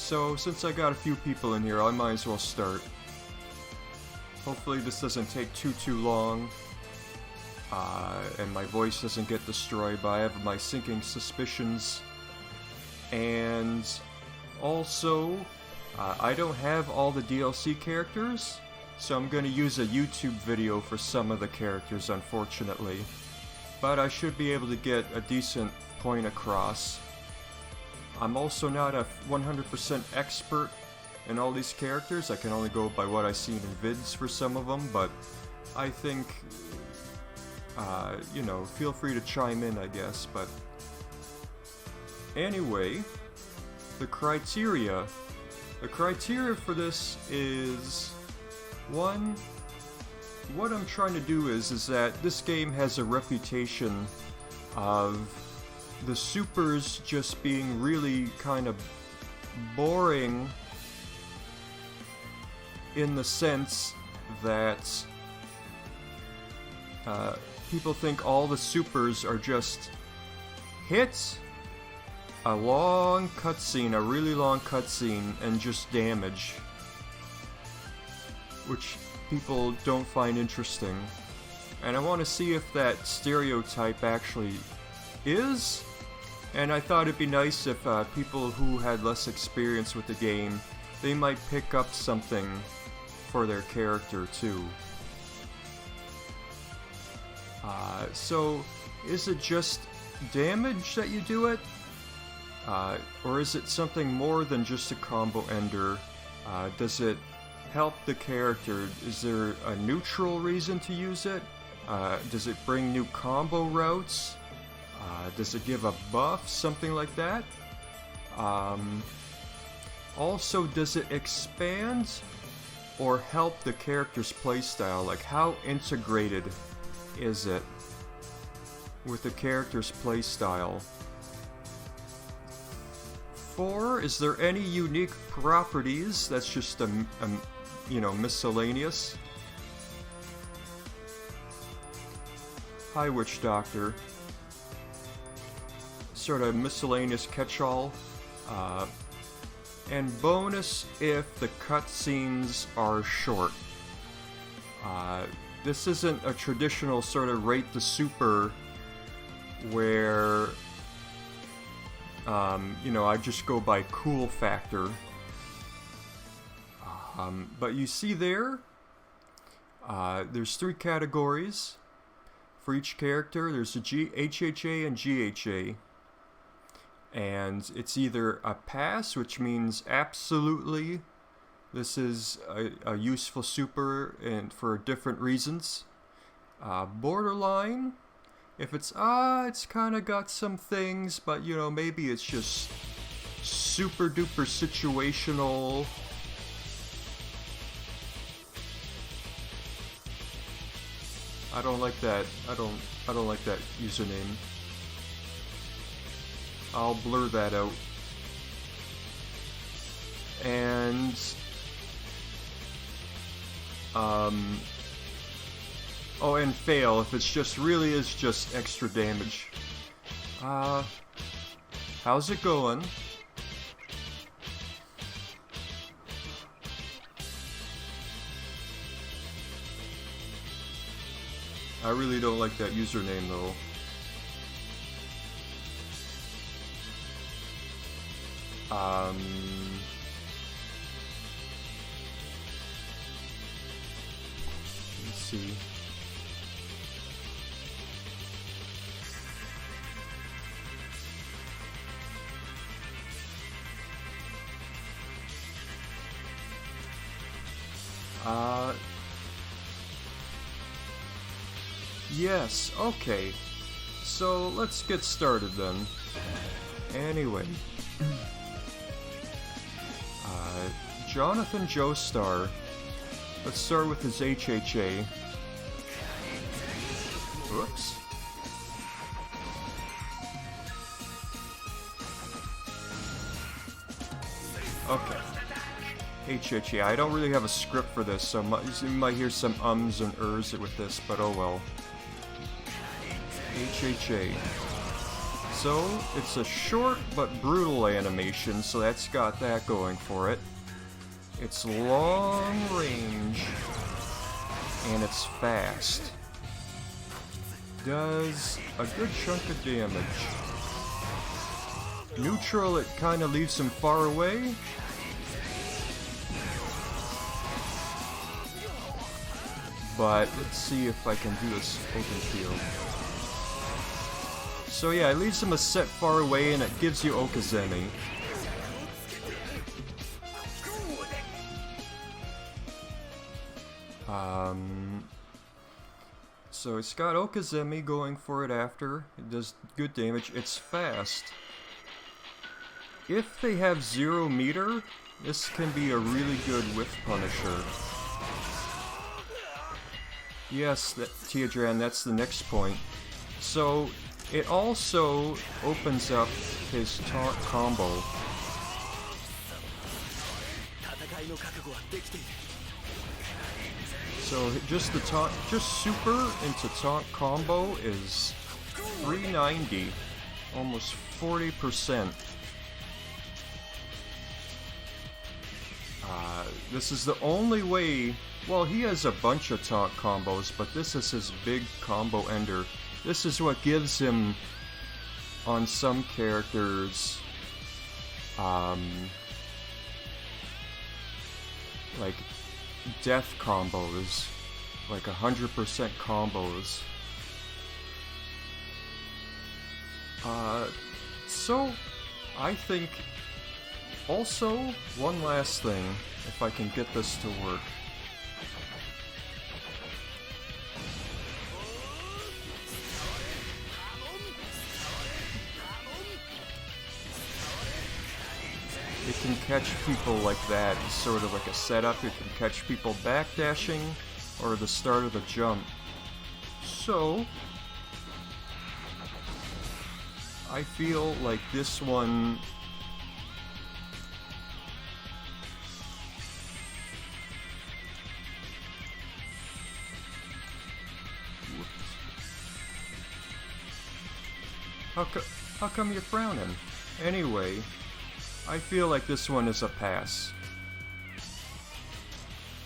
So, since I got a few people in here, I might as well start. Hopefully this doesn't take too long. And my voice doesn't get destroyed, but I have my sinking suspicions. And also, I don't have all the DLC characters, so I'm gonna use a YouTube video for some of the characters, unfortunately. But I should be able to get a decent point across. I'm also not a 100% expert in all these characters. I can only go by what I've seen in vids for some of them, but I think, you know, feel free to chime in, I guess. But anyway, the criteria for this is, one, what I'm trying to do is that this game has a reputation of the supers just being really kind of boring, in the sense that people think all the supers are just hit, a long cutscene, a really long cutscene, and just damage, which people don't find interesting. And I want to see if that stereotype actually is, and I thought it'd be nice if people who had less experience with the game, they might pick up something for their character too. So, is it just damage that you do it? Or is it something more than just a combo ender? Does it help the character? Is there a neutral reason to use it? Does it bring new combo routes? Does it give a buff? Something like that? Also, does it expand or help the character's playstyle? Like, how integrated is it with the character's playstyle? 4, is there any unique properties that's just you know, miscellaneous? Hi, Witch Doctor. Sort of miscellaneous catch-all. And bonus if the cutscenes are short. This isn't a traditional sort of rate the super where you know, I just go by cool factor. But you see there's 3 categories for each character. There's a HHA and GHA. And it's either a pass, which means absolutely this is a useful super and for different reasons. Borderline, if it's kind of got some things, but you know, maybe it's just super duper situational. I don't like that. I don't like that username. I'll blur that out. And oh, and fail if it's just really is just extra damage. How's it going? I really don't like that username though. Let's see. Yes, okay. So let's get started then. Anyway. Jonathan Joestar. Let's start with his HHA. Whoops. Okay. HHA. I don't really have a script for this, so you might hear some ums and ers with this, but oh well. HHA. So, it's a short but brutal animation, so that's got that going for it. It's long range, and it's fast. Does a good chunk of damage. Neutral, it kind of leaves him far away. But let's see if I can do this open field. So yeah, it leaves him a set far away and it gives you Okazemi. So it's got Okazemi going for it after. It does good damage. It's fast. If they have 0 meter, this can be a really good whiff punisher. Yes, Teodran, that's the next point. So, it also opens up his taunt combo. So, just the taunt, just super into taunt combo is 390, almost 40%. This is the only way. Well, he has a bunch of taunt combos, but this is his big combo ender. This is what gives him, on some characters, like, death combos, like 100% combos. So, I think, also, one last thing, if I can get this to work. It can catch people like that. It's sort of like a setup. It can catch people backdashing or the start of the jump. So, I feel like this one How come you're frowning? Anyway, I feel like this one is a pass.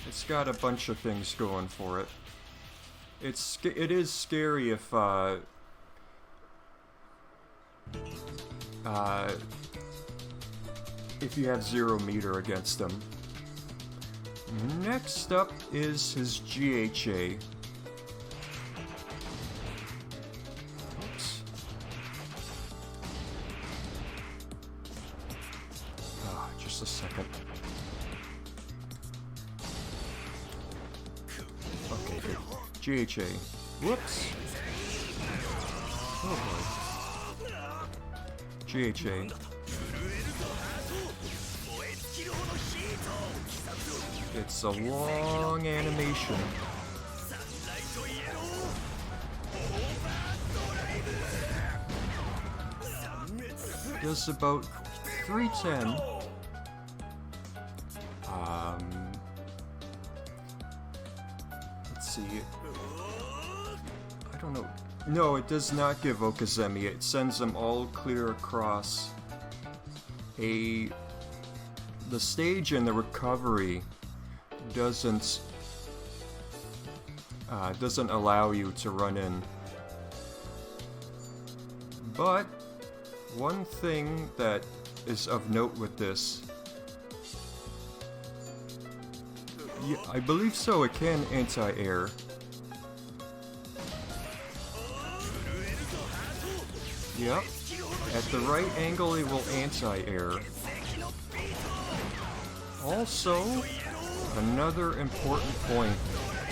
It's got a bunch of things going for it. It is scary if you have 0 meter against them. Next up is his GHA. Just a second. Okay, good. GHA. Whoops. Oh boy. GHA. It's a long animation. Does about 310. Let's see. I don't know. No, it does not give Okazemi. It sends them all clear across. The stage and the recovery doesn't allow you to run in. But one thing that is of note with this, yeah, I believe so, it can anti-air. Yep. At the right angle it will anti-air. Also, another important point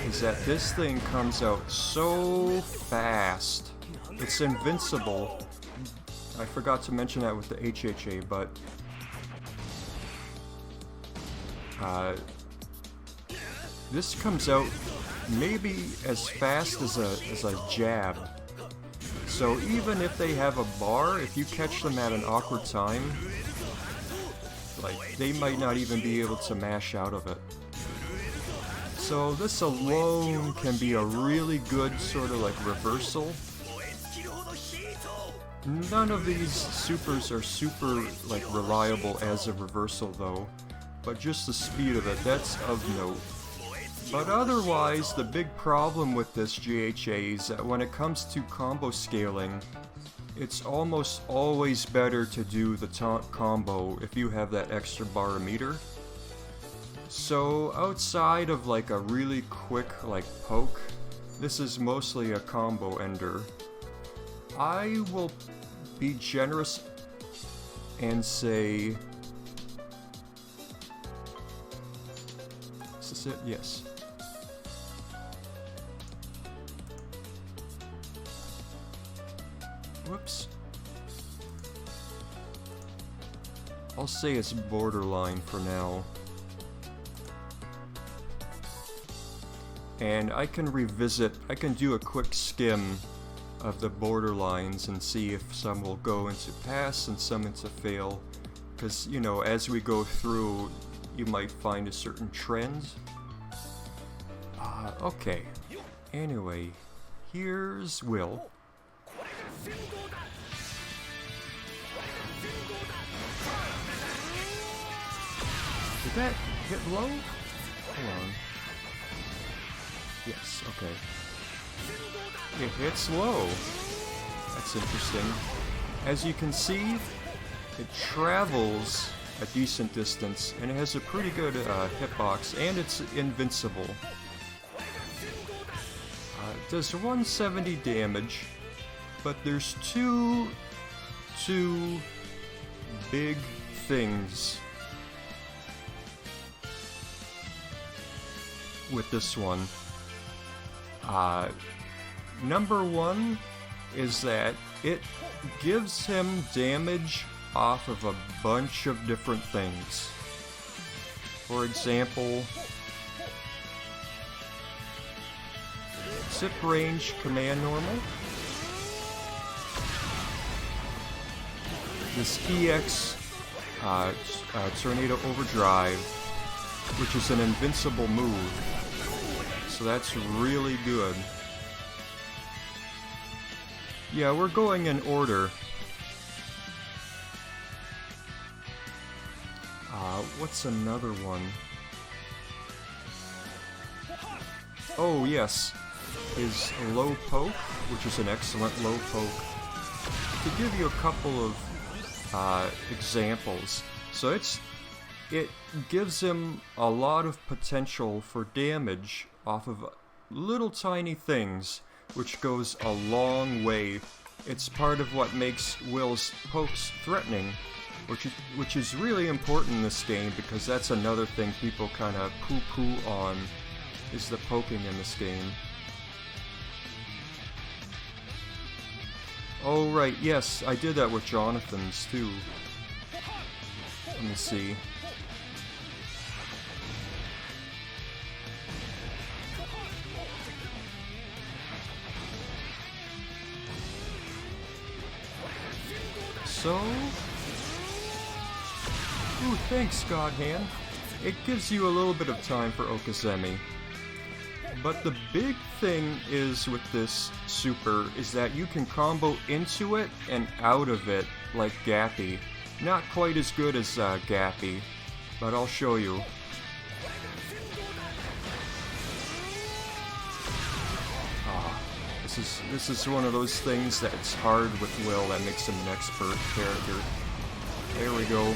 is that this thing comes out so fast. It's invincible. I forgot to mention that with the HHA, but this comes out maybe as fast as a jab. So even if they have a bar, if you catch them at an awkward time, like, they might not even be able to mash out of it. So this alone can be a really good sort of like reversal. None of these supers are super, like, reliable as a reversal, though. But just the speed of it, that's of note. But otherwise, the big problem with this GHA is that when it comes to combo scaling, it's almost always better to do the taunt combo if you have that extra barometer. So outside of like a really quick like poke, this is mostly a combo ender. I will be generous and say... Is this it? Yes. Whoops. I'll say it's borderline for now. And I can revisit, I can do a quick skim of the borderlines and see if some will go into pass and some into fail. Because, you know, as we go through, you might find a certain trend. Okay. Anyway, here's Will. Did that hit low? Hold on. Yes, okay. It hits low. That's interesting. As you can see, it travels a decent distance, and it has a pretty good hitbox, and it's invincible. It does 170 damage, but there's two big things with this one. Number one is that it gives him damage off of a bunch of different things. For example, zip range command normal. This EX Tornado Overdrive, which is an invincible move. So that's really good. Yeah, we're going in order. What's another one? Oh, yes. Is low poke, which is an excellent low poke. To give you a couple of examples. So it gives him a lot of potential for damage off of little tiny things, which goes a long way. It's part of what makes Will's pokes threatening, which is really important in this game, because that's another thing people kind of poo-poo on, is the poking in this game. Oh right, yes, I did that with Jonathan's too. Let me see. So... Ooh, thanks, Godhand. It gives you a little bit of time for Okazemi. But the big thing is with this super is that you can combo into it and out of it like Gappy. Not quite as good as Gappy, but I'll show you. This is one of those things that's hard with Will that makes him an expert character. There we go.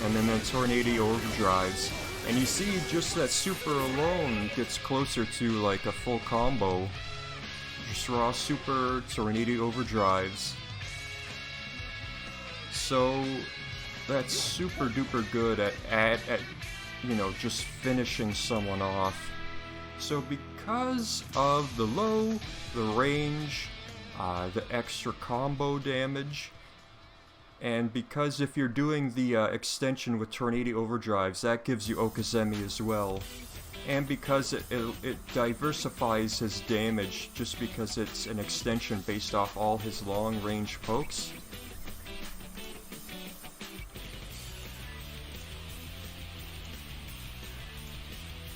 And then the Tornado Overdrives. And you see, just that super alone gets closer to like a full combo. Just raw super, Tornado Overdrives. So that's super duper good at you know, just finishing someone off. So because of the low, the range, the extra combo damage, and because if you're doing the extension with Tornado Overdrives, that gives you Okazemi as well. And because it diversifies his damage, just because it's an extension based off all his long-range pokes.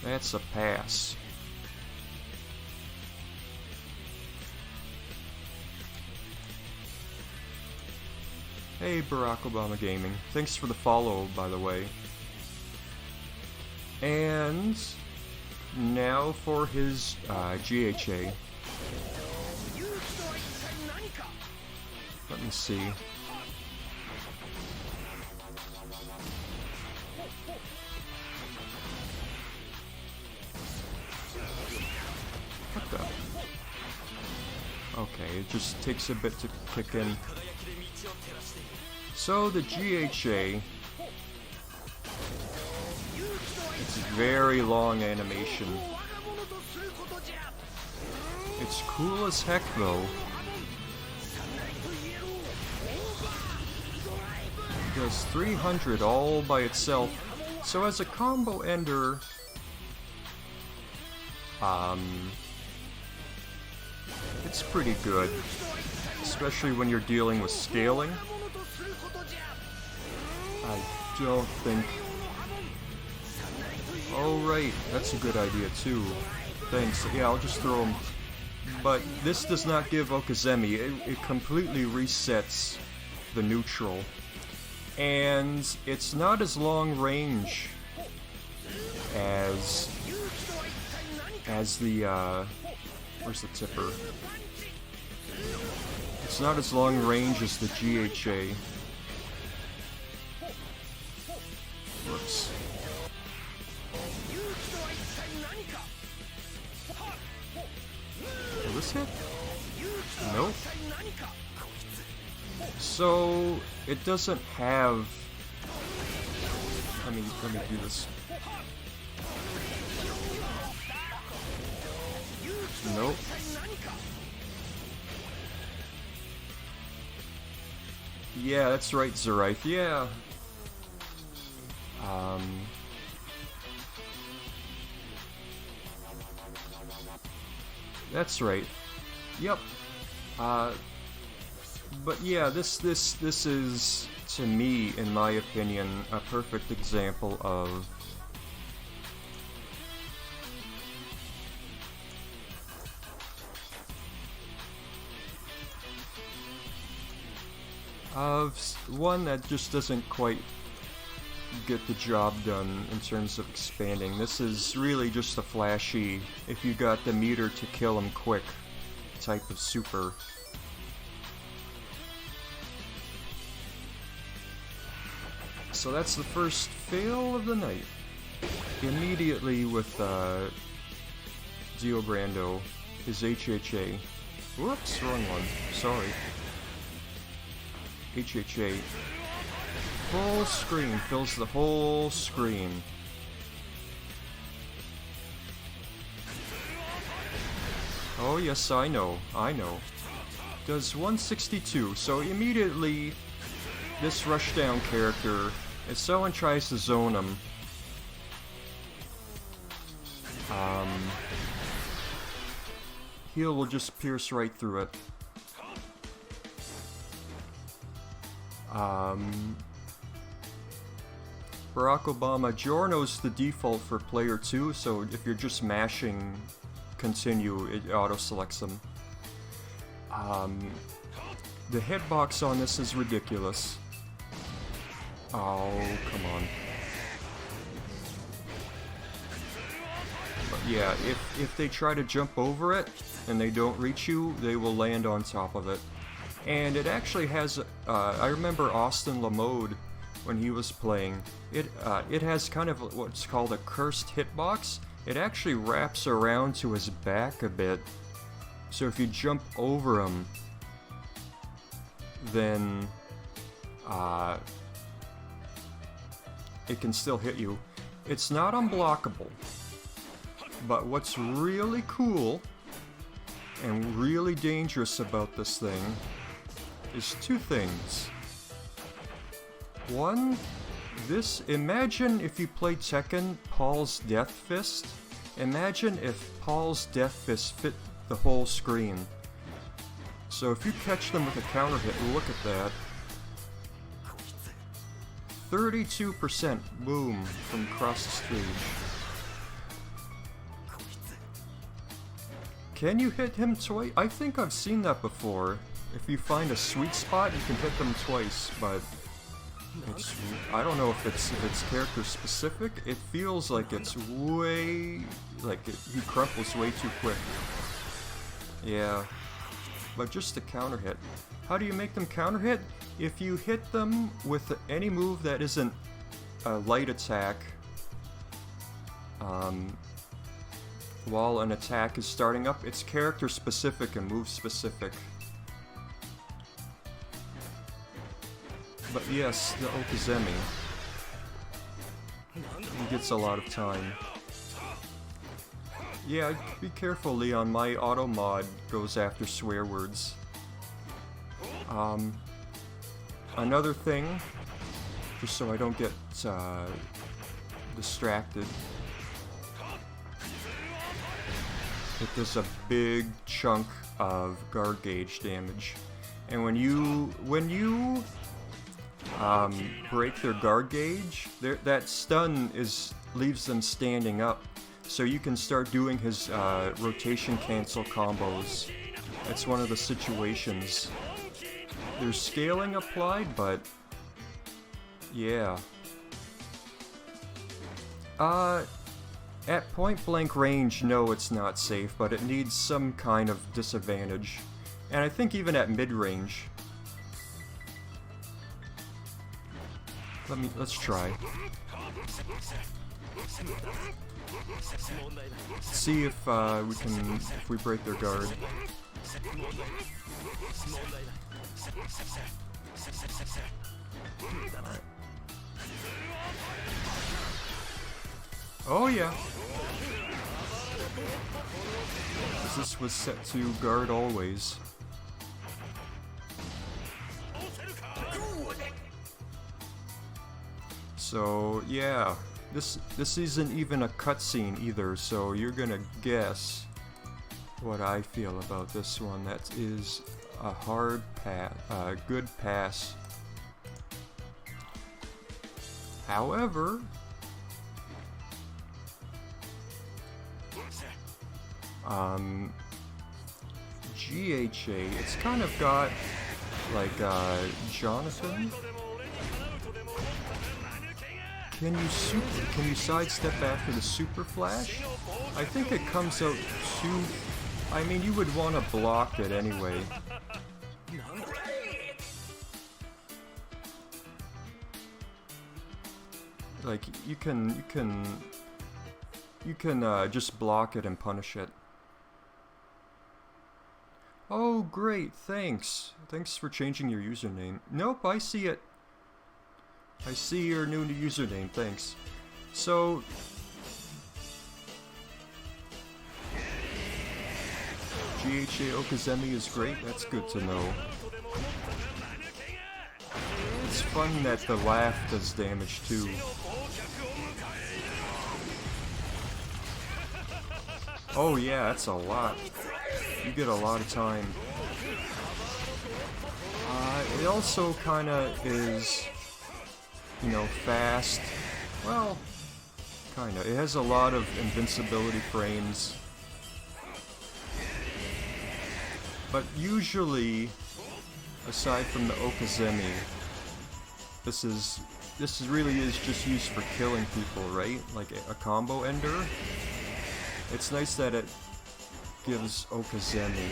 That's a pass. Hey, Barack Obama Gaming. Thanks for the follow, by the way. And now for his GHA. Let me see. What the? Okay, it just takes a bit to kick in. So the GHA, it's very long animation. It's cool as heck though. It does 300 all by itself. So as a combo ender, it's pretty good. Especially when you're dealing with scaling. I don't think... Oh right, that's a good idea too. Thanks, yeah, I'll just throw him. But this does not give Okazemi, it completely resets the neutral. And it's not as long range as the, where's the tipper? It's not as long range as the GHA. Whoops. Will this hit? Nope. So, it doesn't have... let me do this. Nope. Yeah, that's right, Zeraith. Yeah. That's right. Yep. But yeah, this is, to me, in my opinion, a perfect example of one that just doesn't quite get the job done in terms of expanding. This is really just a flashy, if you got the meter to kill him quick type of super. So that's the first fail of the night. Immediately with Dio Brando, his HHA. Whoops, wrong one. Sorry. HHA. Full screen, fills the whole screen. Oh yes, I know. Does 162, so immediately this rushdown character, if someone tries to zone him, heal will just pierce right through it. Barack Obama, Giorno's the default for player 2, so if you're just mashing continue, it auto-selects them. The hitbox on this is ridiculous. Oh, come on. But yeah, if they try to jump over it, and they don't reach you, they will land on top of it. And it actually has, I remember Austin Lamode, when he was playing, it has kind of what's called a cursed hitbox. It actually wraps around to his back a bit, so if you jump over him, then it can still hit you. It's not unblockable, but what's really cool and really dangerous about this thing is two things. One, imagine if you played Tekken, Paul's Death Fist. Imagine if Paul's Death Fist fit the whole screen. So if you catch them with a counter hit, look at that. 32% boom from across the stage. Can you hit him twice? I think I've seen that before. If you find a sweet spot, you can hit them twice, but it's, I don't know if it's character specific. It feels like it's way, like he crumples way too quick. Yeah, but just a counter hit. How do you make them counter hit? If you hit them with any move that isn't a light attack, while an attack is starting up, it's character specific and move specific. But yes, the Okuzemi, he gets a lot of time. Yeah, be careful, Leon, my auto mod goes after swear words. Another thing, just so I don't get distracted, it does a big chunk of guard gauge damage. And when you break their guard gauge, that stun leaves them standing up, so you can start doing his rotation cancel combos. That's one of the situations. There's scaling applied, but yeah. At point blank range, no, it's not safe, but it needs some kind of disadvantage. And I think even at mid range. Let's try. See if we break their guard. Alright. Oh yeah. This was set to guard always. So yeah, this isn't even a cutscene either, so you're gonna guess what I feel about this one. That is a hard pass, a good pass. However, GHA, it's kind of got like Jonathan. Can you sidestep after the super flash? I think it comes out too. I mean, you would want to block it anyway. Like you can just block it and punish it. Oh great, thanks. Thanks for changing your username. Nope, I see it. I see your new username, thanks. So GHA Okuzemi is great, that's good to know. It's fun that the laugh does damage too. Oh yeah, that's a lot. You get a lot of time. It also kinda is, you know, fast. Well, kinda. It has a lot of invincibility frames. But usually, aside from the Okuzemi, this really is just used for killing people, right? Like a combo ender. It's nice that it gives Okuzemi.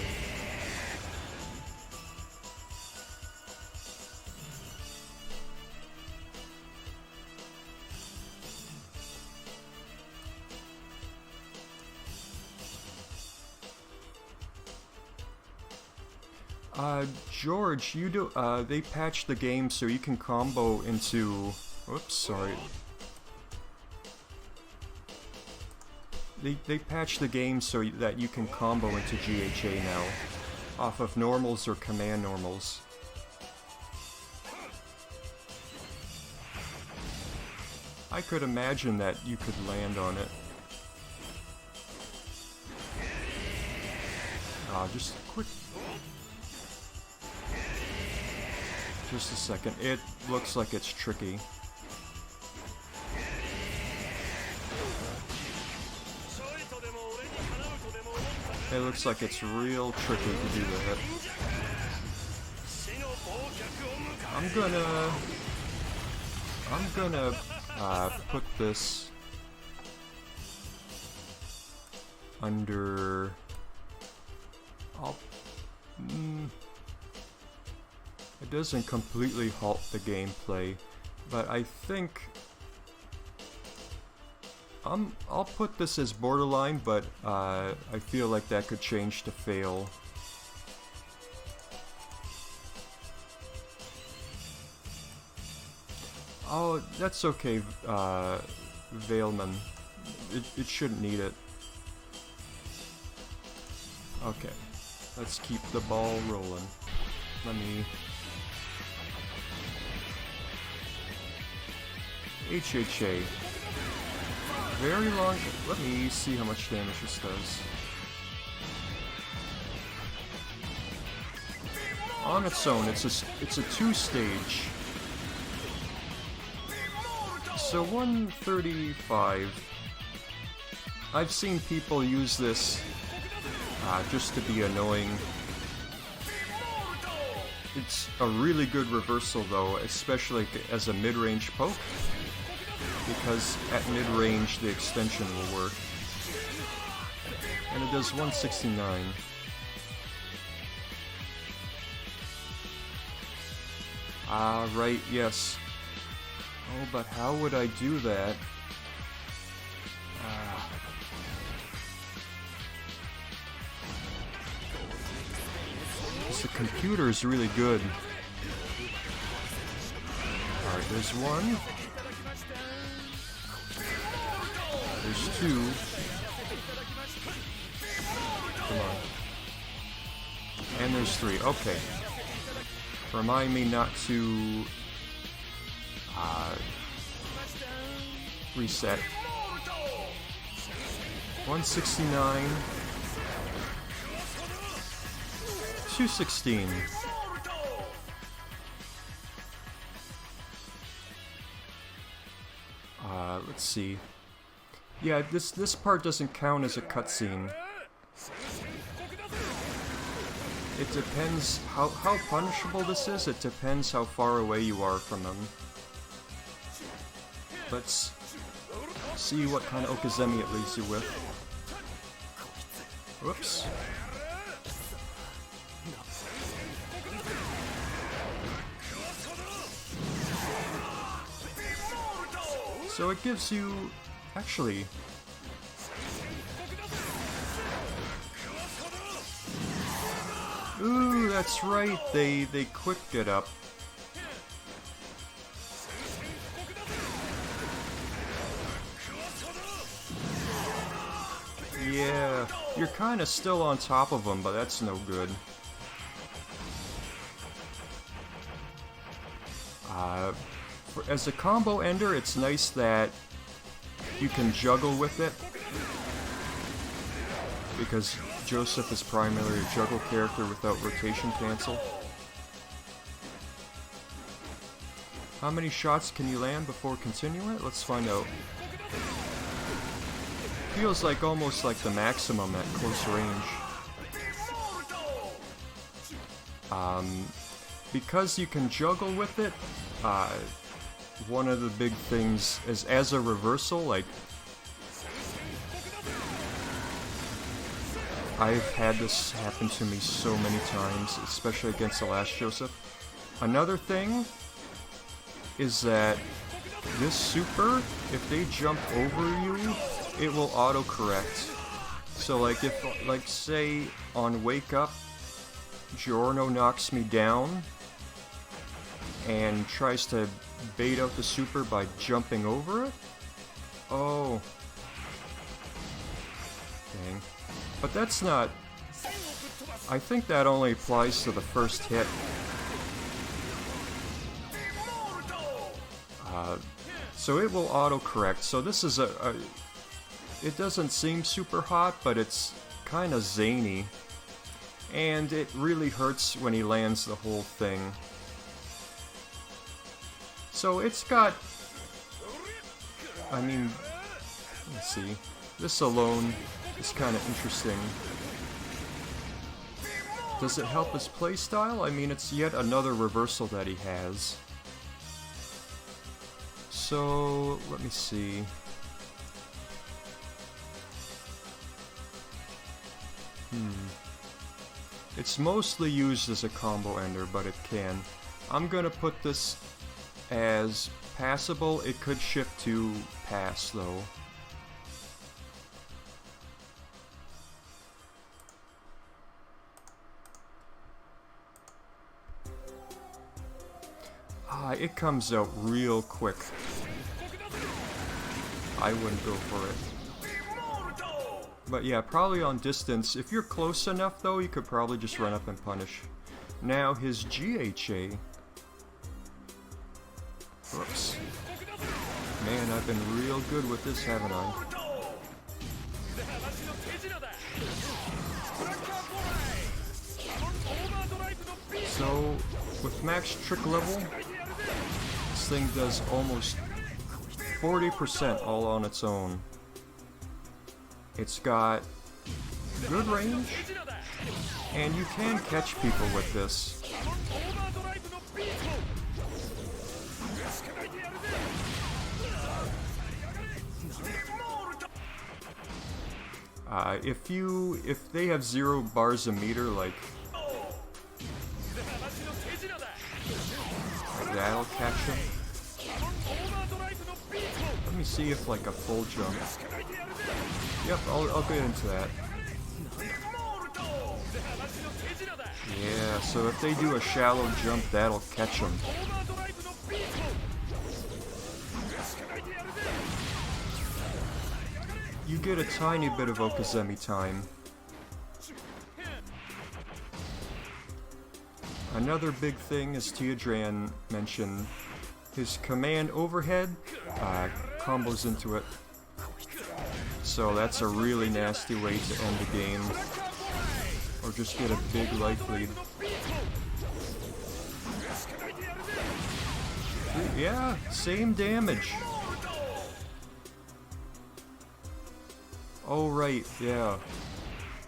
George, you do, they patched the game so you can combo into, oops, sorry. They patched the game so that you can combo into GHA now, off of normals or command normals. I could imagine that you could land on it. Just quick. Just a second. It looks like it's tricky. It looks like it's real tricky to do that. I'm gonna put this under... It doesn't completely halt the gameplay, but I think I'll put this as borderline, but I feel like that could change to fail. Oh, that's okay, Veilman. It shouldn't need it. Okay, let's keep the ball rolling. Let me... HHA. Very long... Let me see how much damage this does. On its own, it's a 2-stage. So 135. I've seen people use this just to be annoying. It's a really good reversal though, especially as a mid-range poke, because at mid-range the extension will work. And it does 169. Ah, right, yes. Oh, but how would I do that? The computer is really good. Alright, there's one. There's two. Come on. And there's three. Okay. Remind me not to... reset. 169. 216. Let's see. Yeah, this part doesn't count as a cutscene. It depends how punishable this is. It depends how far away you are from them. Let's see what kind of Okizeme it leaves you with. Whoops. So it gives you... actually... Ooh, that's right, they quicked it up. Yeah, you're kinda still on top of them, but that's no good. As a combo ender, it's nice that you can juggle with it, because Joseph is primarily a juggle character without rotation cancel. How many shots can you land before continuing it? Let's find out. Feels like almost like the maximum at close range. Because you can juggle with it, one of the big things is as a reversal, like, I've had this happen to me so many times, especially against the last Joseph. Another thing is that this super, if they jump over you, it will autocorrect. So like if, like say on Wake Up, Giorno knocks me down and tries to bait out the super by jumping over it? Oh. Dang. But that's not... I think that only applies to the first hit. So it will autocorrect. So this is a... It doesn't seem super hot, but it's kind of zany. And it really hurts when he lands the whole thing. So it's got... I mean... Let's see. This alone is kind of interesting. Does it help his playstyle? I mean, it's yet another reversal that he has. So, let me see. It's mostly used as a combo ender, but it can. I'm gonna put this as passable. It could shift to pass, though. It comes out real quick. I wouldn't go for it. But yeah, probably on distance. If you're close enough though, you could probably just run up and punish. Now his GHA. Whoops. Man, I've been real good with this, haven't I? So, with max trick level, this thing does almost 40% all on its own. It's got good range, and you can catch people with this. If they have 0 bars a meter, like that'll catch them. Let me see if like a full jump. Yep, I'll get into that. Yeah, so if they do a shallow jump, that'll catch them. You get a tiny bit of Okazemi time. Another big thing, as Teodran mentioned, his command overhead combos into it. So that's a really nasty way to end the game. Or just get a big life lead. Yeah, same damage. Oh right, yeah.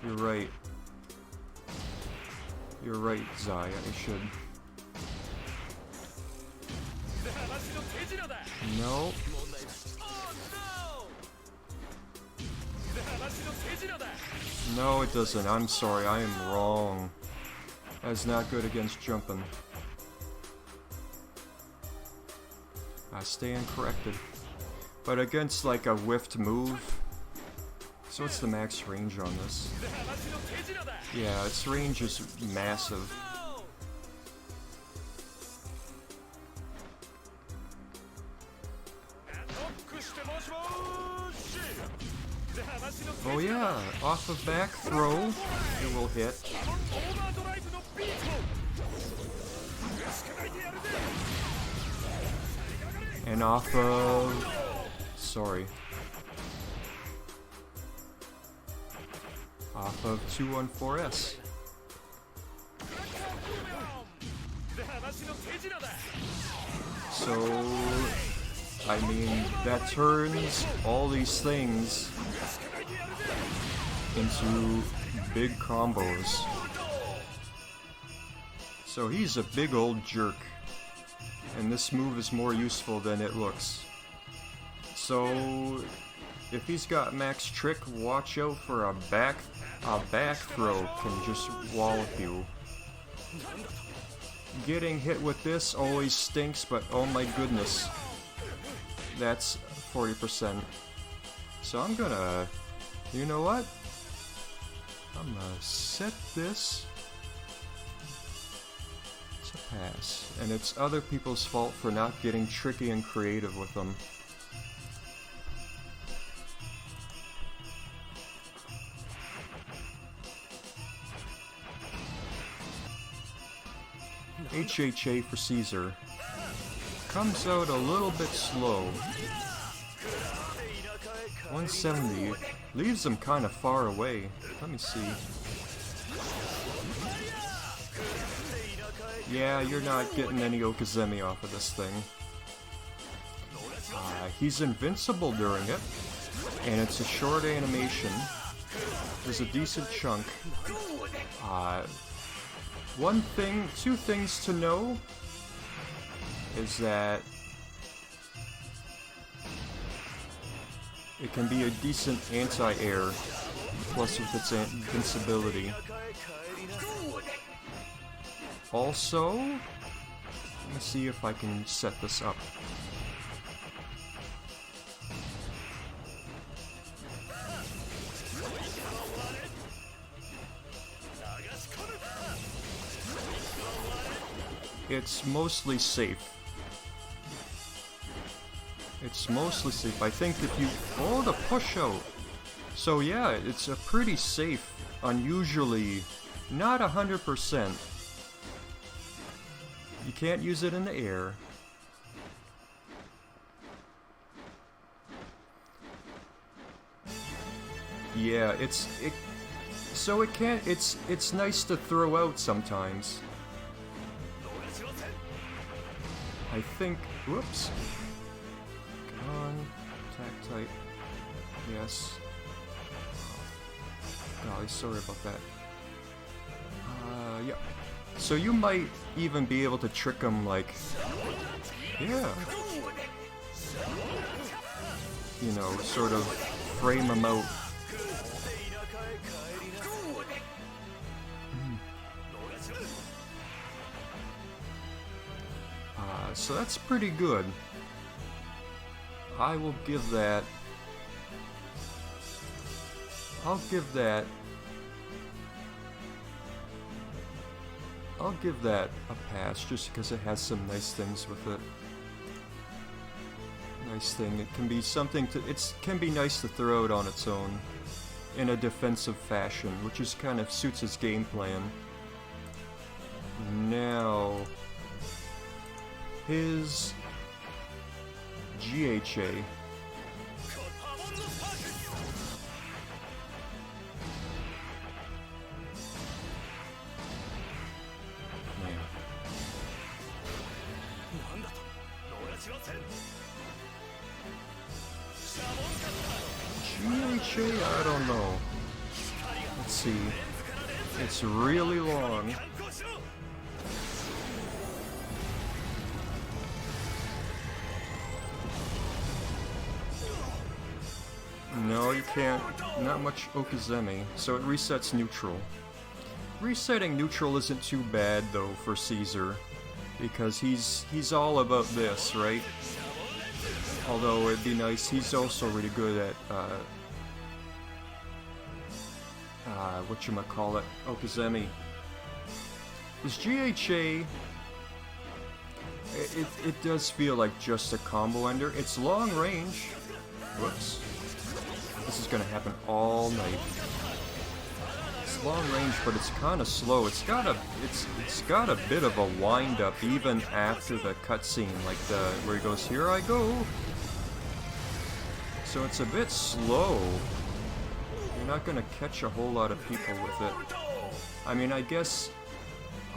You're right. You're right, Zaya, I should. No. No, it doesn't. I'm sorry, I am wrong. That's not good against jumping. I stand corrected. But against like a whiffed move. So what's the max range on this? Yeah, its range is massive. Oh yeah, off of back throw, it will hit. And off of... sorry. Off of 214S. So, I mean, that turns all these things into big combos. So he's a big old jerk, and this move is more useful than it looks. So if he's got max trick, watch out for a back throw can just wallop you. Getting hit with this always stinks, but oh my goodness, that's 40%. So I'm gonna, you know what? I'm gonna set this to pass, and it's other people's fault for not getting tricky and creative with them. HHA for Caesar. Comes out a little bit slow. 170. Leaves him kind of far away. Let me see. Yeah, you're not getting any Okazemi off of this thing. He's invincible during it. And it's a short animation. There's a decent chunk. Two things to know is that it can be a decent anti-air, plus with its invincibility. Also, let me see if I can set this up. It's mostly safe. It's mostly safe. I think if you... Oh, the push out! So yeah, it's a pretty safe, unusually, not 100%. You can't use it in the air. Yeah, so it can't... It's nice to throw out sometimes. I think... Whoops. Come on. Attack type. Yes. Golly, sorry about that. Yeah. So you might even be able to trick him, like... Yeah. You know, sort of frame him out. So that's pretty good. I will give that... I'll give that a pass, just because it has some nice things with it. Nice thing. It can be something to... It can be nice to throw it on its own in a defensive fashion, which is kind of suits his game plan. Now... his GHA. GHA, I don't know. Let's see. It's really long. No, you can't. Not much Okuzeme, so it resets neutral. Resetting neutral isn't too bad, though, for Caesar, because he's all about this, right? Although it'd be nice, he's also really good at, whatchamacallit, Okuzeme. His GHA, it does feel like just a combo ender. It's long range. Whoops. This is gonna happen all night. It's long range, but it's kind of slow. It's got a bit of a wind up even after the cutscene, like where he goes, "Here I go." So it's a bit slow. You're not gonna catch a whole lot of people with it. I mean, I guess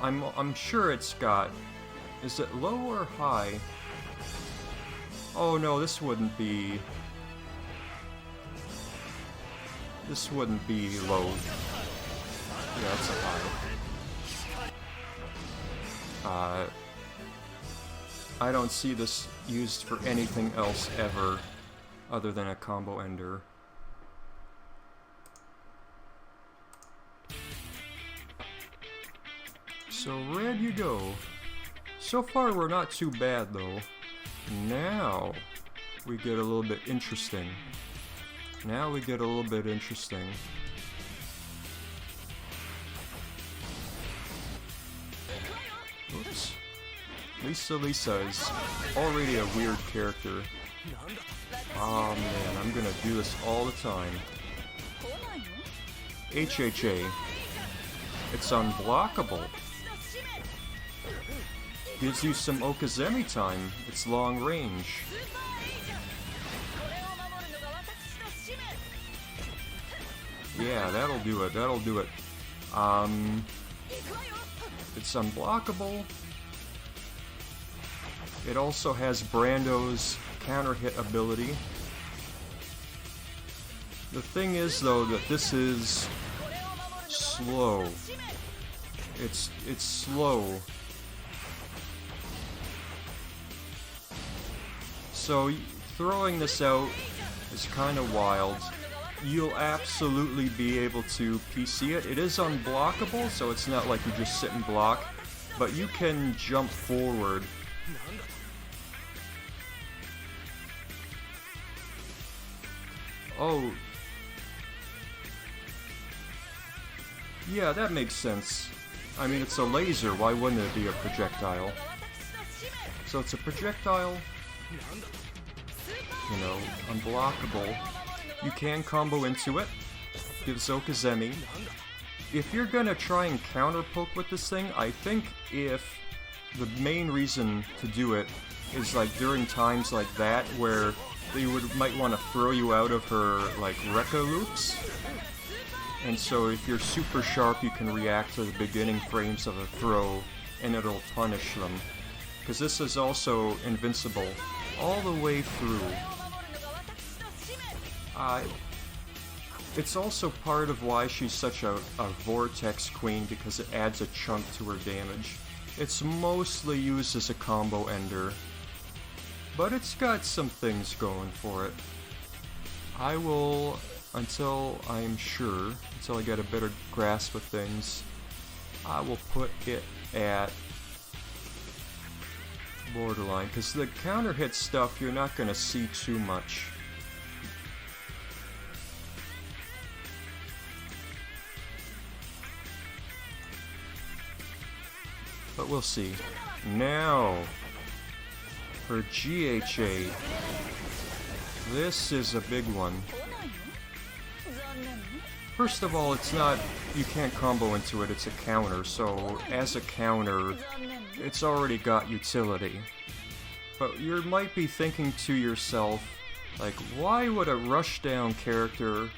I'm sure it's got. Is it low or high? Oh no, this wouldn't be. This wouldn't be low. Yeah, it's a high. I don't see this used for anything else ever, other than a combo ender. So red you go. So far we're not too bad though. Now we get a little bit interesting. Oops. Lisa is already a weird character. Oh man, I'm gonna do this all the time. HHA. It's unblockable. Gives you some Okuzeme time. It's long range. Yeah, that'll do it. It's unblockable. It also has Brando's counter hit ability. The thing is, though, that this is slow. It's slow. So throwing this out is kind of wild. You'll absolutely be able to PC it. It is unblockable, so it's not like you just sit and block, but you can jump forward. Oh. Yeah, that makes sense. I mean, it's a laser, why wouldn't it be a projectile? So it's a projectile, you know, unblockable. You can combo into it, gives Okazemi. If you're gonna try and counter poke with this thing, I think if the main reason to do it is like during times like that where they might want to throw you out of her like Rekka loops. And so if you're super sharp, you can react to the beginning frames of a throw and it'll punish them. Because this is also invincible all the way through. It's also part of why she's such a vortex queen, because it adds a chunk to her damage. It's mostly used as a combo ender, but it's got some things going for it. I will, until I'm sure, until I get a better grasp of things, I will put it at borderline, because the counter hit stuff you're not going to see too much. But we'll see. Now, for GHA, this is a big one. First of all, it's not, you can't combo into it, it's a counter, so as a counter, it's already got utility. But you might be thinking to yourself, like, why would a rushdown character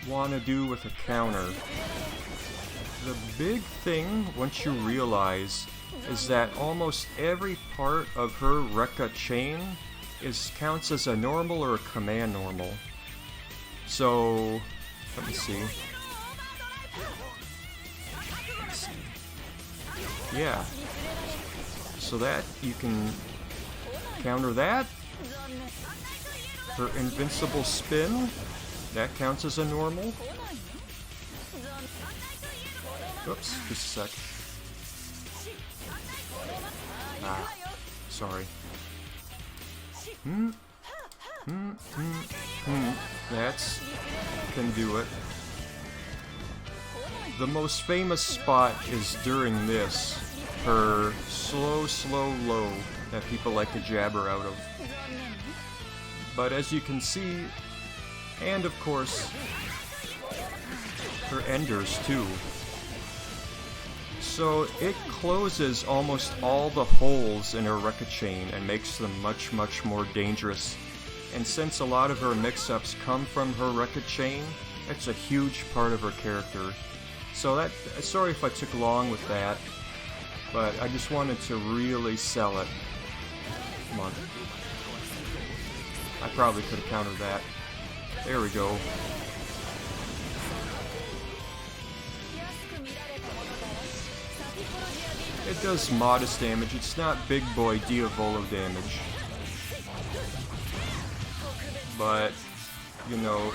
want to do with a counter? The big thing, once you realize, is that almost every part of her Rekka chain counts as a normal or a command normal. So, let me see. Yeah. So that, you can counter that. Her invincible spin, that counts as a normal. Oops, just a sec. Ah, sorry. That's can do it. The most famous spot is during this, her slow low that people like to jabber out of. But as you can see, and of course, her enders too. So it closes almost all the holes in her Rekka chain and makes them much more dangerous. And since a lot of her mix-ups come from her Rekka chain, it's a huge part of her character. So that, sorry if I took long with that, but I just wanted to really sell it. Come on. I probably could have countered that. There we go. It does modest damage, it's not big boy Diavolo damage. But, you know,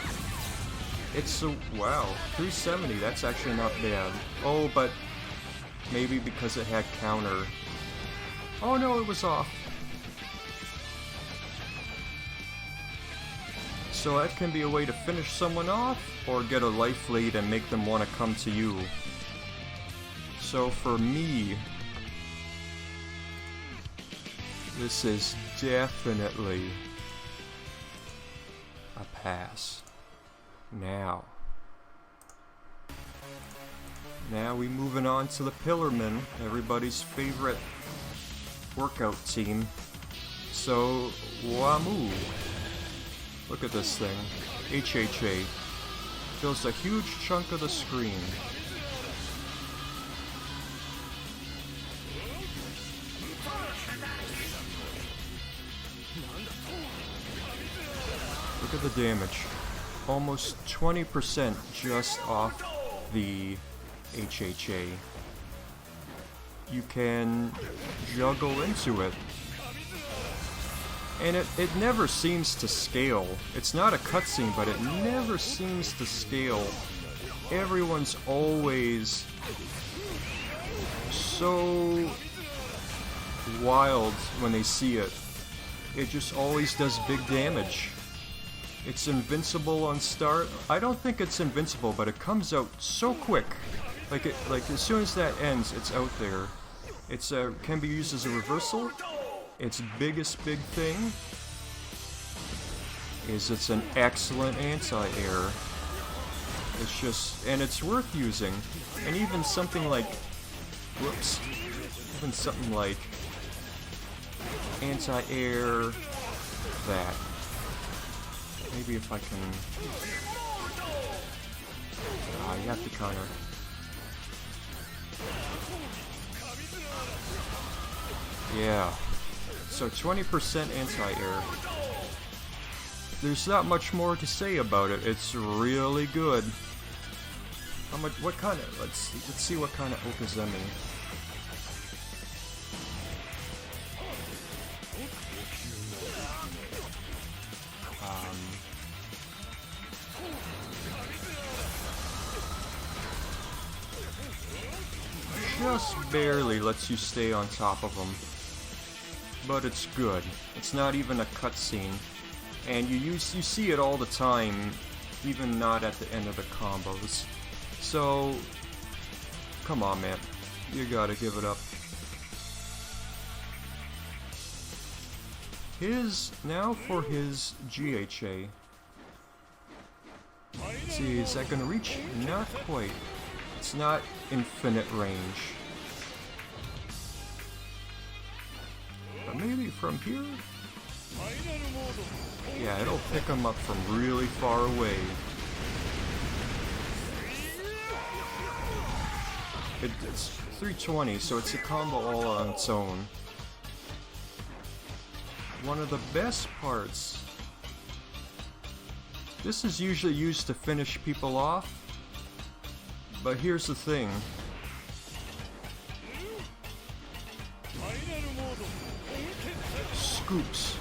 it's a, wow, 370, that's actually not bad. Oh, but maybe because it had counter. Oh no, it was off. So that can be a way to finish someone off, or get a life lead and make them want to come to you. So for me, this is definitely a pass. Now we moving on to the Pillarmen, everybody's favorite workout team. So, Wamuu. Look at this thing. HHA. Fills a huge chunk of the screen. Look at the damage. Almost 20% just off the HHA. you can juggle into it. And it never seems to scale. It's not a cutscene, but it never seems to scale. Everyone's always so wild when they see it. It just always does big damage. It's invincible on start. I don't think it's invincible, but it comes out so quick. Like as soon as that ends, it's out there. It's can be used as a reversal. Its biggest big thing is it's an excellent anti-air. It's just, and it's worth using. And even something like, whoops, even something like anti-air that. Maybe if I can, you have to counter. Yeah. So 20% anti-air. There's not much more to say about it. It's really good. How much? What kind of? Let's see what kind of Okazemi. Just barely lets you stay on top of them. But it's good. It's not even a cutscene, and you see it all the time, even not at the end of the combos. So, come on, man, you gotta give it up. Now for his GHA. Let's see, is that gonna reach? Not quite. It's not infinite range. But maybe from here? Yeah, it'll pick him up from really far away. It's 320, so it's a combo all on its own. One of the best parts. This is usually used to finish people off, but here's the thing. Scoops.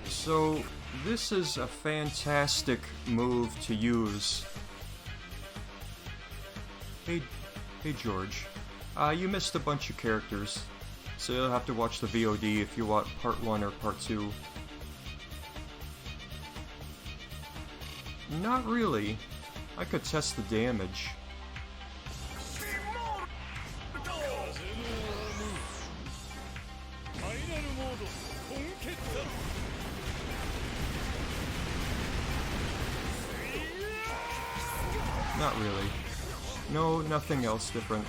So this is a fantastic move to use. Hey George, you missed a bunch of characters, so you'll have to watch the VOD if you want part 1 or part 2. Not really. I could test the damage. Not really. No, nothing else different.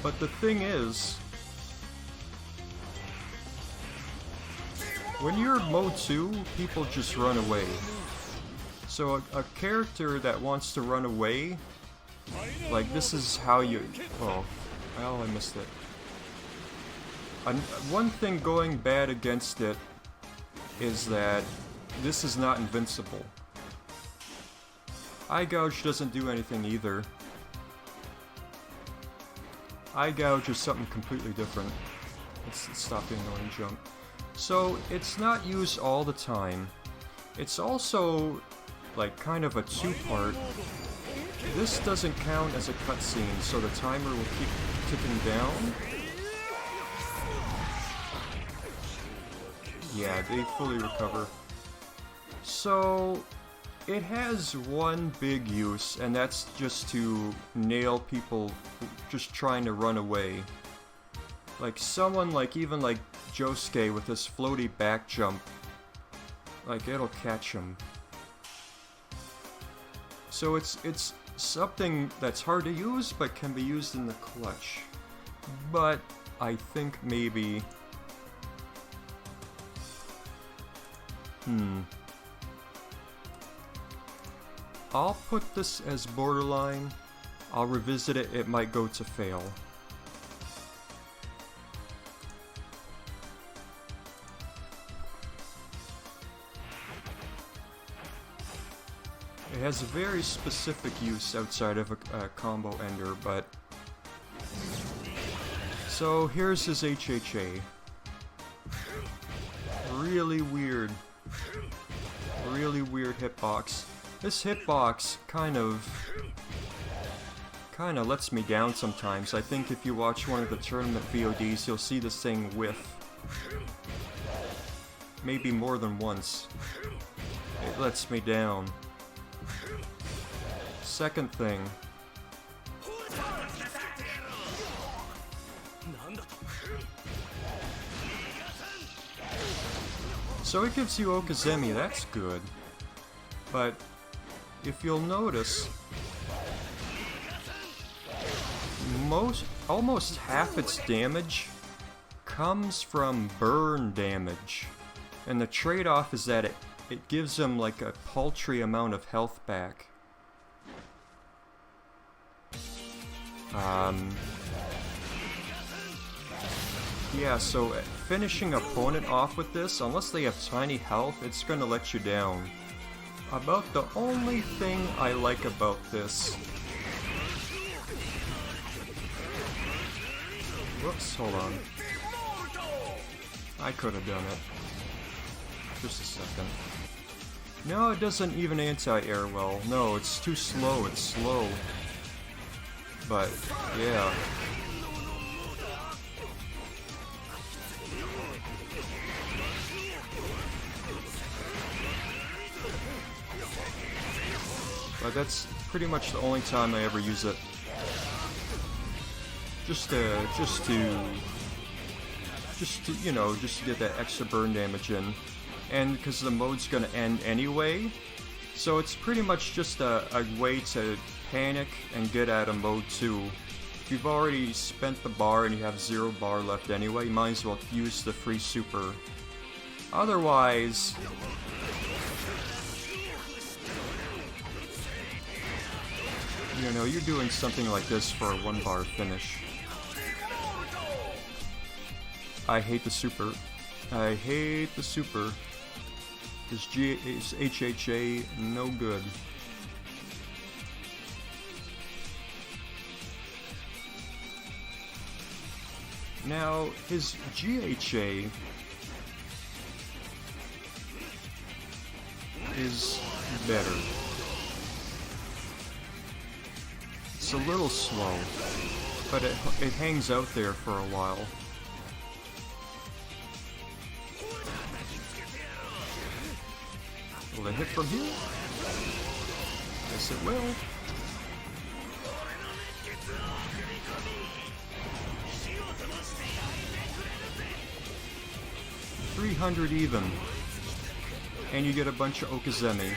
But the thing is, when you're mode 2, people just run away. So a character that wants to run away, like this is how you... Oh, well, I missed it. One thing going bad against it is that this is not invincible. Eye Gouge doesn't do anything either. Eye Gouge is something completely different. Let's stop the annoying jump. So it's not used all the time. It's also like kind of a two-part. This doesn't count as a cutscene, so the timer will keep ticking down. Yeah, they fully recover. So it has one big use, and that's just to nail people just trying to run away. Like someone even like Josuke with this floaty back jump, like it'll catch him. So it's something that's hard to use, but can be used in the clutch. But I think maybe... I'll put this as borderline. I'll revisit it, it might go to fail. It has a very specific use outside of a combo ender, but... So, here's his HHA. Really weird hitbox. This hitbox kind of lets me down sometimes. I think if you watch one of the tournament VODs, you'll see this thing whiff. Maybe more than once. It lets me down. Second thing. So it gives you Okazemi, that's good. But if you'll notice, almost half its damage comes from burn damage. And the trade-off is that it gives him like a paltry amount of health back. Yeah, so finishing opponent off with this, unless they have tiny health, it's gonna let you down. About the only thing I like about this... Whoops, hold on. I could have done it. Just a second. No, it doesn't even anti-air well. No, it's too slow, it's slow. But, yeah. But that's pretty much the only time I ever use it. Just to, you know, just to get that extra burn damage in. And because the mode's gonna end anyway, so it's pretty much just a way to panic and get out of mode 2. If you've already spent the bar and you have 0 bar left anyway, you might as well use the free super. Otherwise... You know, you're doing something like this for a 1 bar finish. I hate the super. I hate the super. His HHA, no good. Now, his GHA is better. It's a little slow, but it hangs out there for a while. Will it hit from here? Yes, it will. $300 even. And you get a bunch of Okazemi.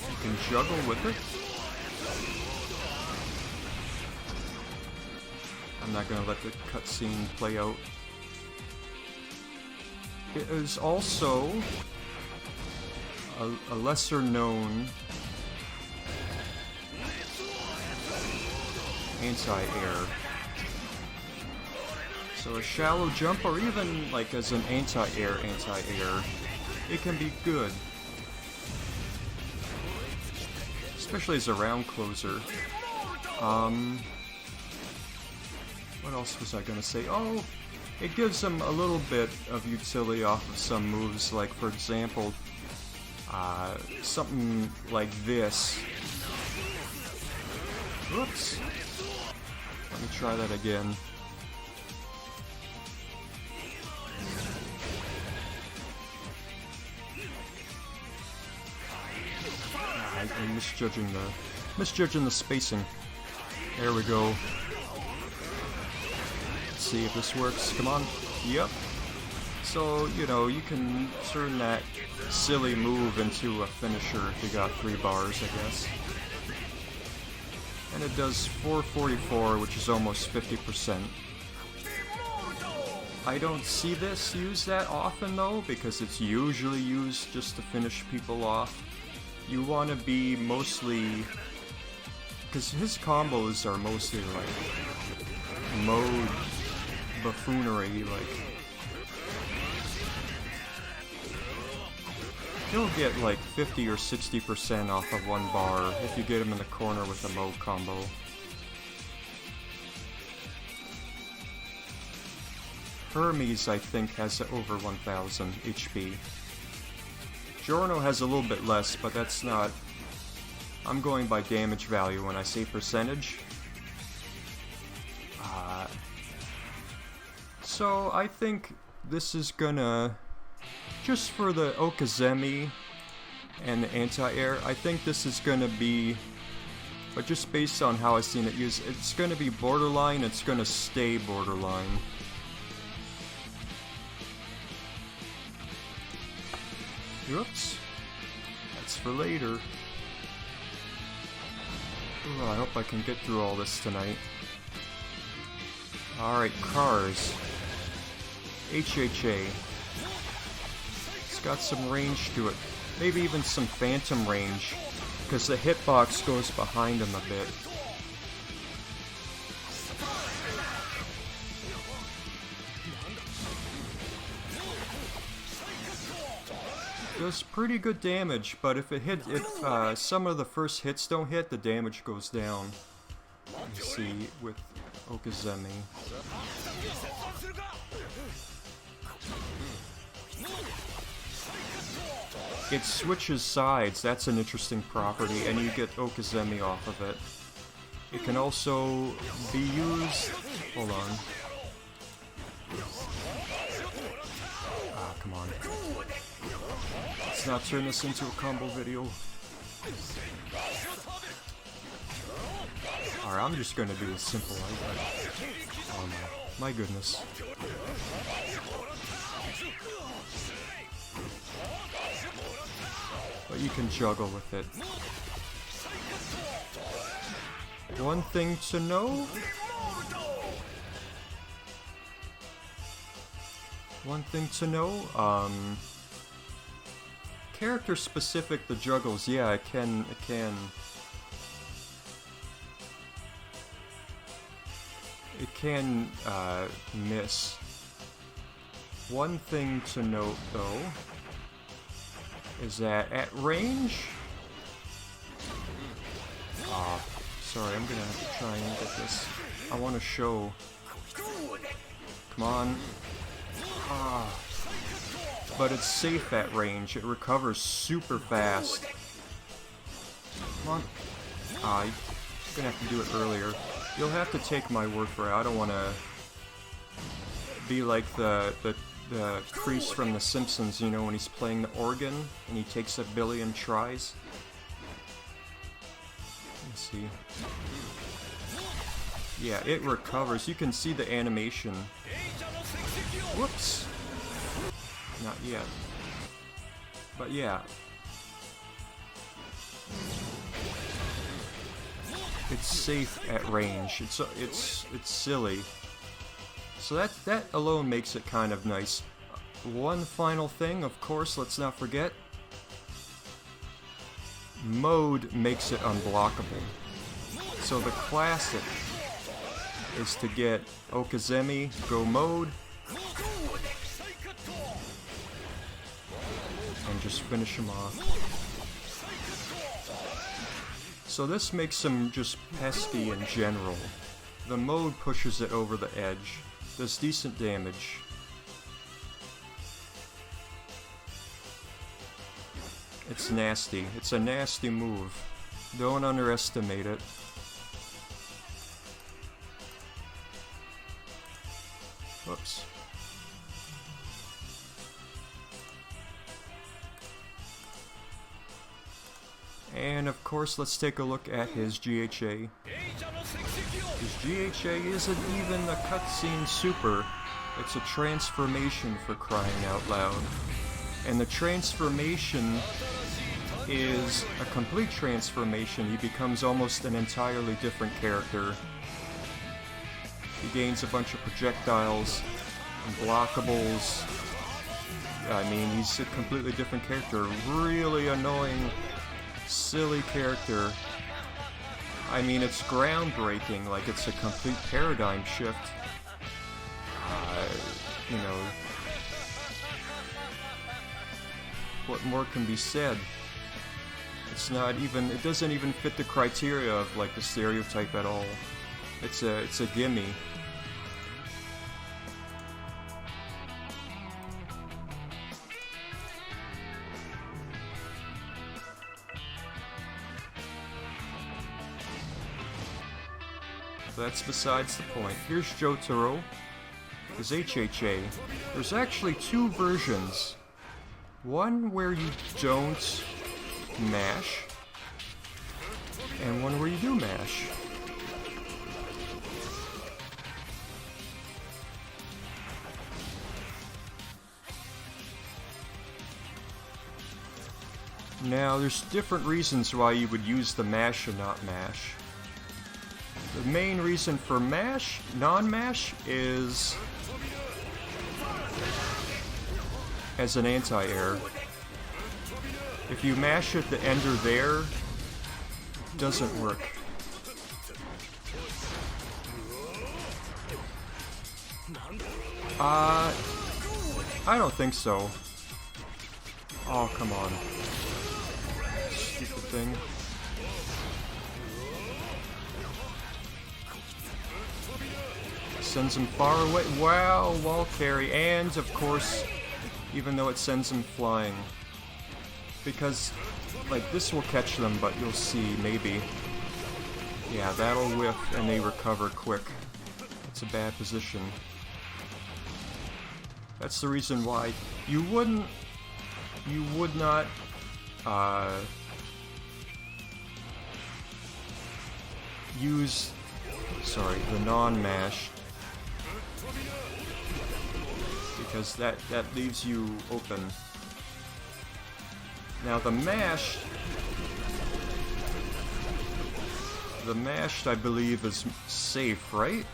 You can juggle with it. I'm not gonna let the cutscene play out. It is also a lesser known anti-air. So a shallow jump, or even like as an anti-air, it can be good. Especially as a round closer. What else was I gonna say? Oh! It gives them a little bit of utility off of some moves, like for example, something like this. Whoops. Let me try that again. I'm misjudging the spacing. There we go. See if this works. Come on. Yep. So, you know, you can turn that silly move into a finisher if you got 3 bars, I guess. And it does 444, which is almost 50%. I don't see this used that often, though, because it's usually used just to finish people off. You want to be mostly... Because his combos are mostly, like, mode... buffoonery, like... He'll get like 50 or 60% off of one bar if you get him in the corner with a Mo combo. Hermes, I think, has over 1000 HP. Giorno has a little bit less, but that's not... I'm going by damage value when I say percentage. So I think this is gonna... Just for the Okazemi and the anti-air, I think this is gonna be... But just based on how I've seen it used, it's gonna be borderline, it's gonna stay borderline. Oops. That's for later. Ooh, I hope I can get through all this tonight. Alright, cars. HHA. It's got some range to it. Maybe even some phantom range, because the hitbox goes behind him a bit. Does pretty good damage, but if some of the first hits don't hit, the damage goes down. You see with Okazemi. It switches sides, that's an interesting property, and you get Okazemi off of it. It can also be used... Hold on. Ah, come on. Let's not turn this into a combo video. Alright, I'm just gonna do a simple oh no. My goodness. But you can juggle with it. One thing to know... Character specific, the juggles, yeah, it can miss. One thing to note, though, is that at range... sorry, I'm gonna have to try and get this. I want to show... Come on. But it's safe at range. It recovers super fast. Come on. You're gonna have to do it earlier. You'll have to take my word for it. I don't want to be like the priest from The Simpsons, you know, when he's playing the organ and he takes a billion tries. Let's see. Yeah, it recovers. You can see the animation. Whoops. Not yet. But yeah. It's safe at range. It's silly. So that alone makes it kind of nice. One final thing, of course, let's not forget. Mode makes it unblockable. So the classic is to get Okazemi, go mode, and just finish him off. So this makes him just pesky in general. The mode pushes it over the edge. Does decent damage. It's nasty. It's a nasty move. Don't underestimate it. Whoops. And of course, let's take a look at his GHA. His GHA isn't even a cutscene super, it's a transformation, for crying out loud. And the transformation is a complete transformation. He becomes almost an entirely different character. He gains a bunch of projectiles, unblockables. I mean, he's a completely different character. Really annoying, silly character. I mean, it's groundbreaking, like it's a complete paradigm shift. You know, what more can be said? It's not even, it doesn't even fit the criteria of like the stereotype at all. It's a gimme. That's besides the point. Here's Jotaro, his HHA. There's actually two versions. One where you don't mash, and one where you do mash. Now, there's different reasons why you would use the mash and not mash. The main reason for mash, non-mash, is as an anti-air. If you mash it, the ender there doesn't work. I don't think so. Oh, come on. Stupid thing. Sends him far away. Wow, wall carry. And, of course, even though it sends him flying. Because, like, this will catch them, but you'll see, maybe. Yeah, that'll whiff, and they recover quick. It's a bad position. That's the reason why you would not, use, the non-mash. Because that leaves you open. Now the mashed, I believe, is safe, right?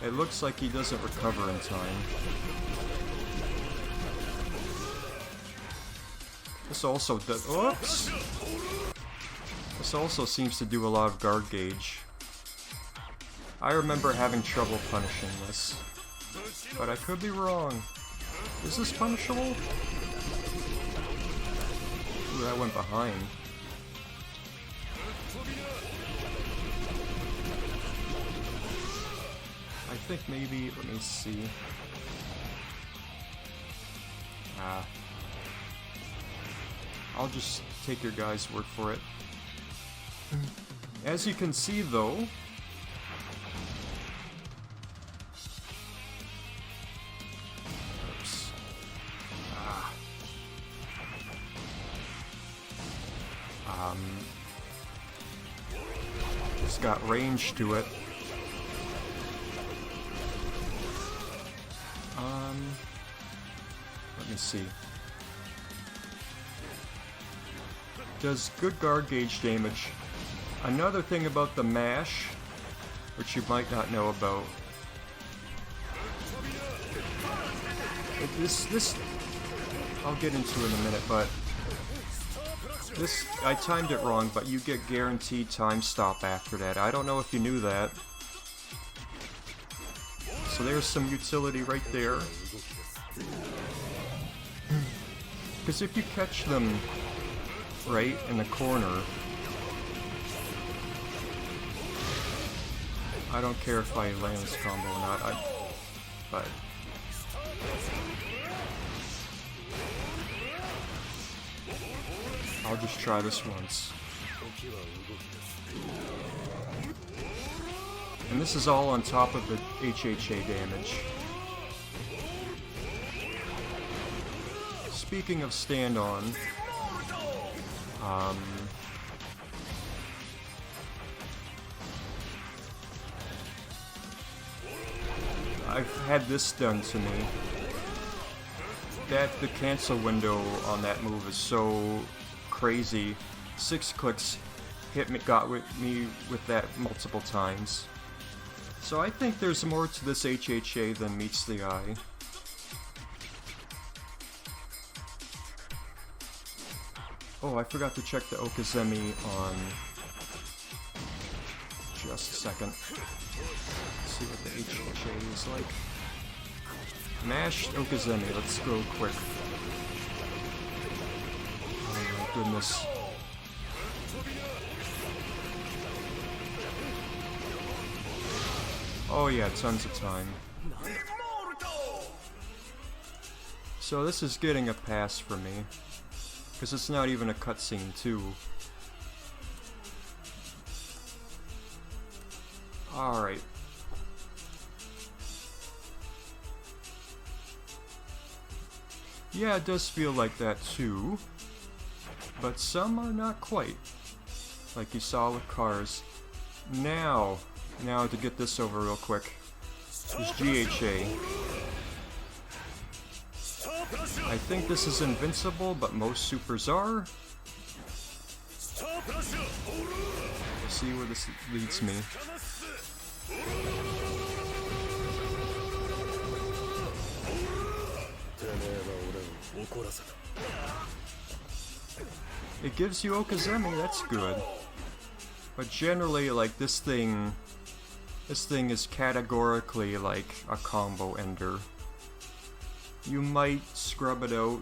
It looks like he doesn't recover in time. This also does. Oops! This also seems to do a lot of guard gauge. I remember having trouble punishing this, but I could be wrong. Is this punishable? Ooh, that went behind. I think maybe, let me see. I'll just take your guys' word for it. As you can see, though, oops. It's got range to it. Let me see. Does good guard gauge damage. Another thing about the mash, which you might not know about. This I'll get into in a minute, but this, I timed it wrong, but you get guaranteed time stop after that. I don't know if you knew that. So there's some utility right there. Because if you catch them right in the corner, I don't care if I land this combo or not, but I'll just try this once. And this is all on top of the HHA damage. Speaking of stand-on, I've had this done to me. The cancel window on that move is so crazy. 6 clicks got me with that multiple times. So I think there's more to this HHA than meets the eye. Oh, I forgot to check the Okazemi on... Just a second. Let's see what the HHA is like. Mashed Okazemi, let's go quick. goodness. Oh yeah, tons of time. So this is getting a pass for me, because it's not even a cutscene too. Alright. Yeah, it does feel like that too, but some are not quite, like you saw with cars. Now to get this over real quick, is GHA. I think this is invincible, but most supers are. We'll see where this leads me. It gives you Okazemi, that's good. But generally, like, this thing is categorically like a combo ender. You might scrub it out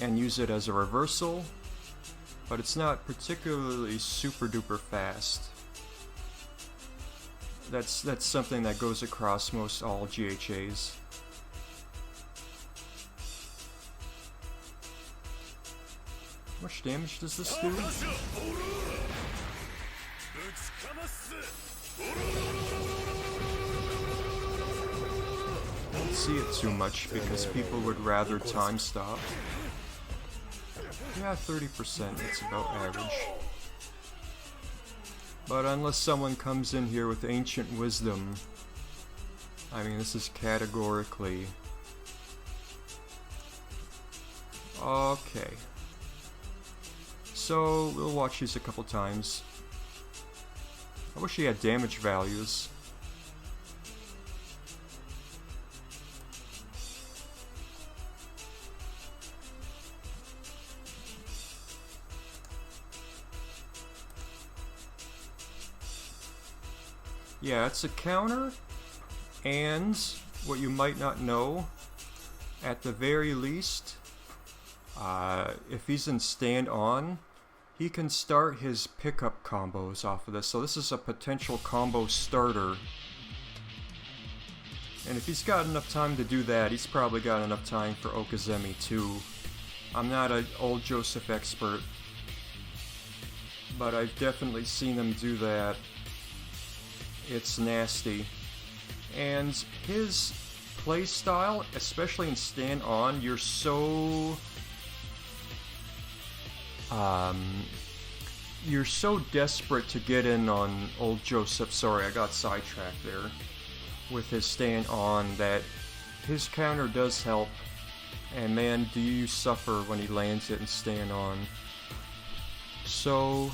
and use it as a reversal, but it's not particularly super duper fast. That's something that goes across most all GHAs. How much damage does this do? I don't see it too much because people would rather time stop. Yeah, 30%, that's about average. But unless someone comes in here with ancient wisdom, I mean, this is categorically... Okay. So, we'll watch these a couple times. I wish he had damage values. Yeah, it's a counter, and what you might not know, at the very least, if he's in stand on, he can start his pickup combos off of this. So this is a potential combo starter. And if he's got enough time to do that, he's probably got enough time for Okazemi too. I'm not an Y.Joseph expert, but I've definitely seen him do that. It's nasty. And his playstyle, especially in stand on, you're so desperate to get in on Y.Joseph. Sorry, I got sidetracked there with his stand on, that his counter does help, and man, do you suffer when he lands it and stand on. So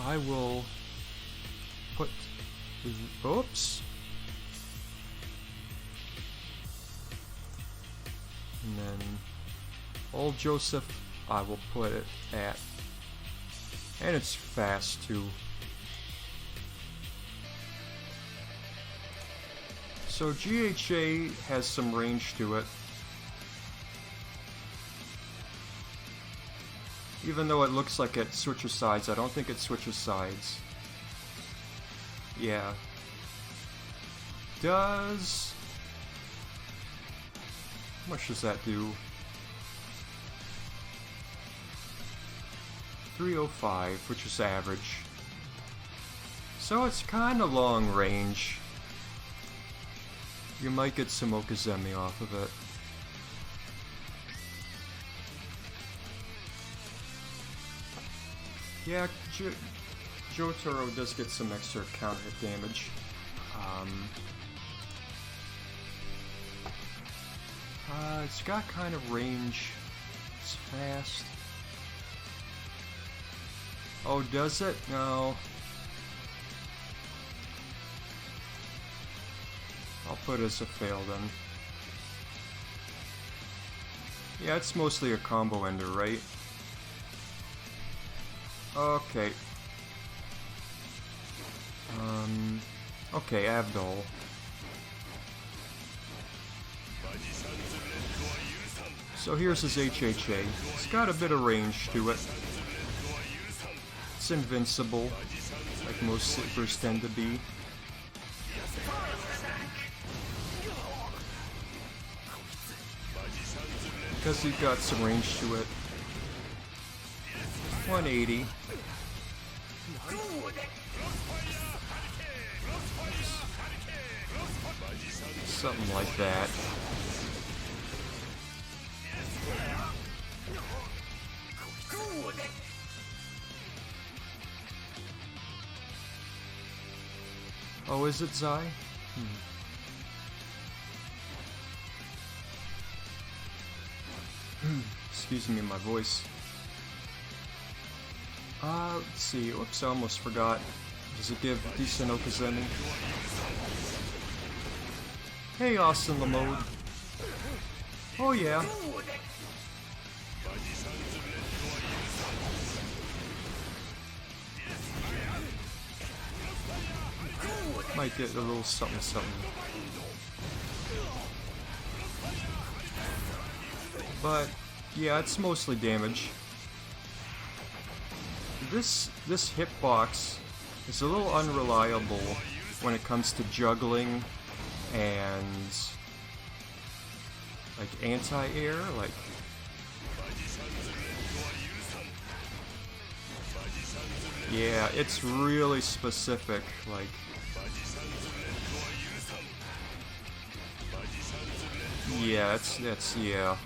I will put, oops, and then Y.Joseph I will put it at, and it's fast too. So GHA has some range to it. Even though it looks like it switches sides, I don't think it switches sides. Yeah. Does... how much does that do? 305, which is average. So it's kinda long range. You might get some Okazemi off of it. Yeah, Jotaro does get some extra counter hit damage. It's got kind of range. It's fast. Oh, does it? No. I'll put it as a fail then. Yeah, it's mostly a combo ender, right? Okay. Okay, Avdol. So here's his HHA. It's got a bit of range to it. It's invincible, like most supers tend to be. Because you've got some range to it. 180. Something like that. Oh, is it Zai? Excuse me, my voice. Let's see. Oops, I almost forgot. Does it give decent Okazemi? Hey, Austin Lamode. Oh, yeah. Might get a little something something. But, yeah, it's mostly damage. This hitbox is a little unreliable when it comes to juggling and like anti-air, like yeah, it's really specific, like yeah, that's yeah.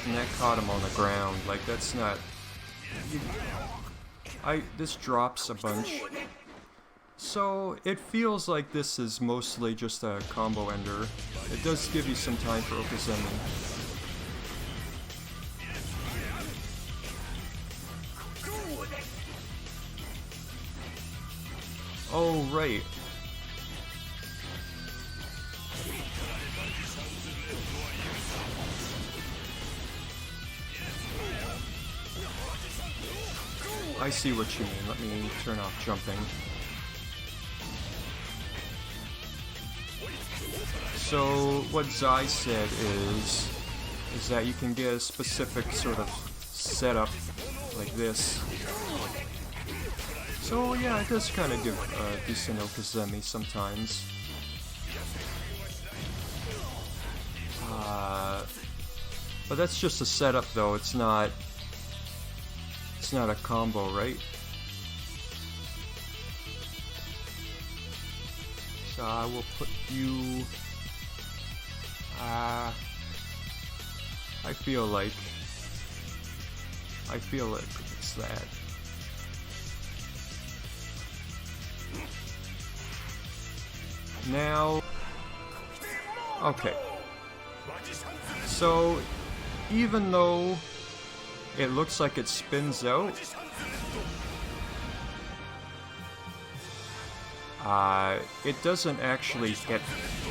And that caught him on the ground, like that's not... this drops a bunch. So, it feels like this is mostly just a combo ender. It does give you some time for Okazemi. Oh, right. I see what you mean. Let me turn off jumping. So what Zai said is that you can get a specific sort of setup like this. So yeah, it does kind of give decent Okazemi sometimes. But that's just a setup though, it's not a combo, right? So I will put you... I feel like it's that. Now... Okay. So, even though it looks like it spins out, it doesn't actually hit,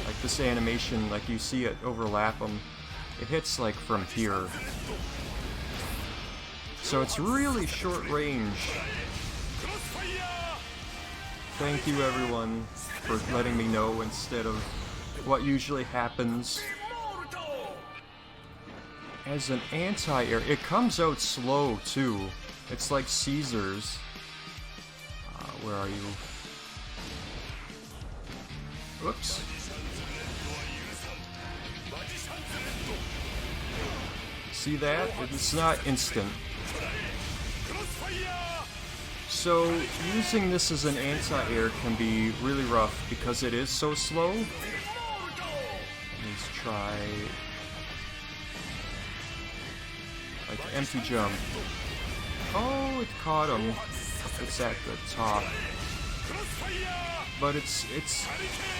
like this animation, like you see it overlap them, it hits like from here. So it's really short range. Thank you everyone for letting me know instead of what usually happens. As an anti-air, it comes out slow too. It's like Caesar's. Where are you? Whoops. See that? It's not instant. So, using this as an anti-air can be really rough because it is so slow. Let's try... like empty jump. Oh, it caught him. It's at the top. But it's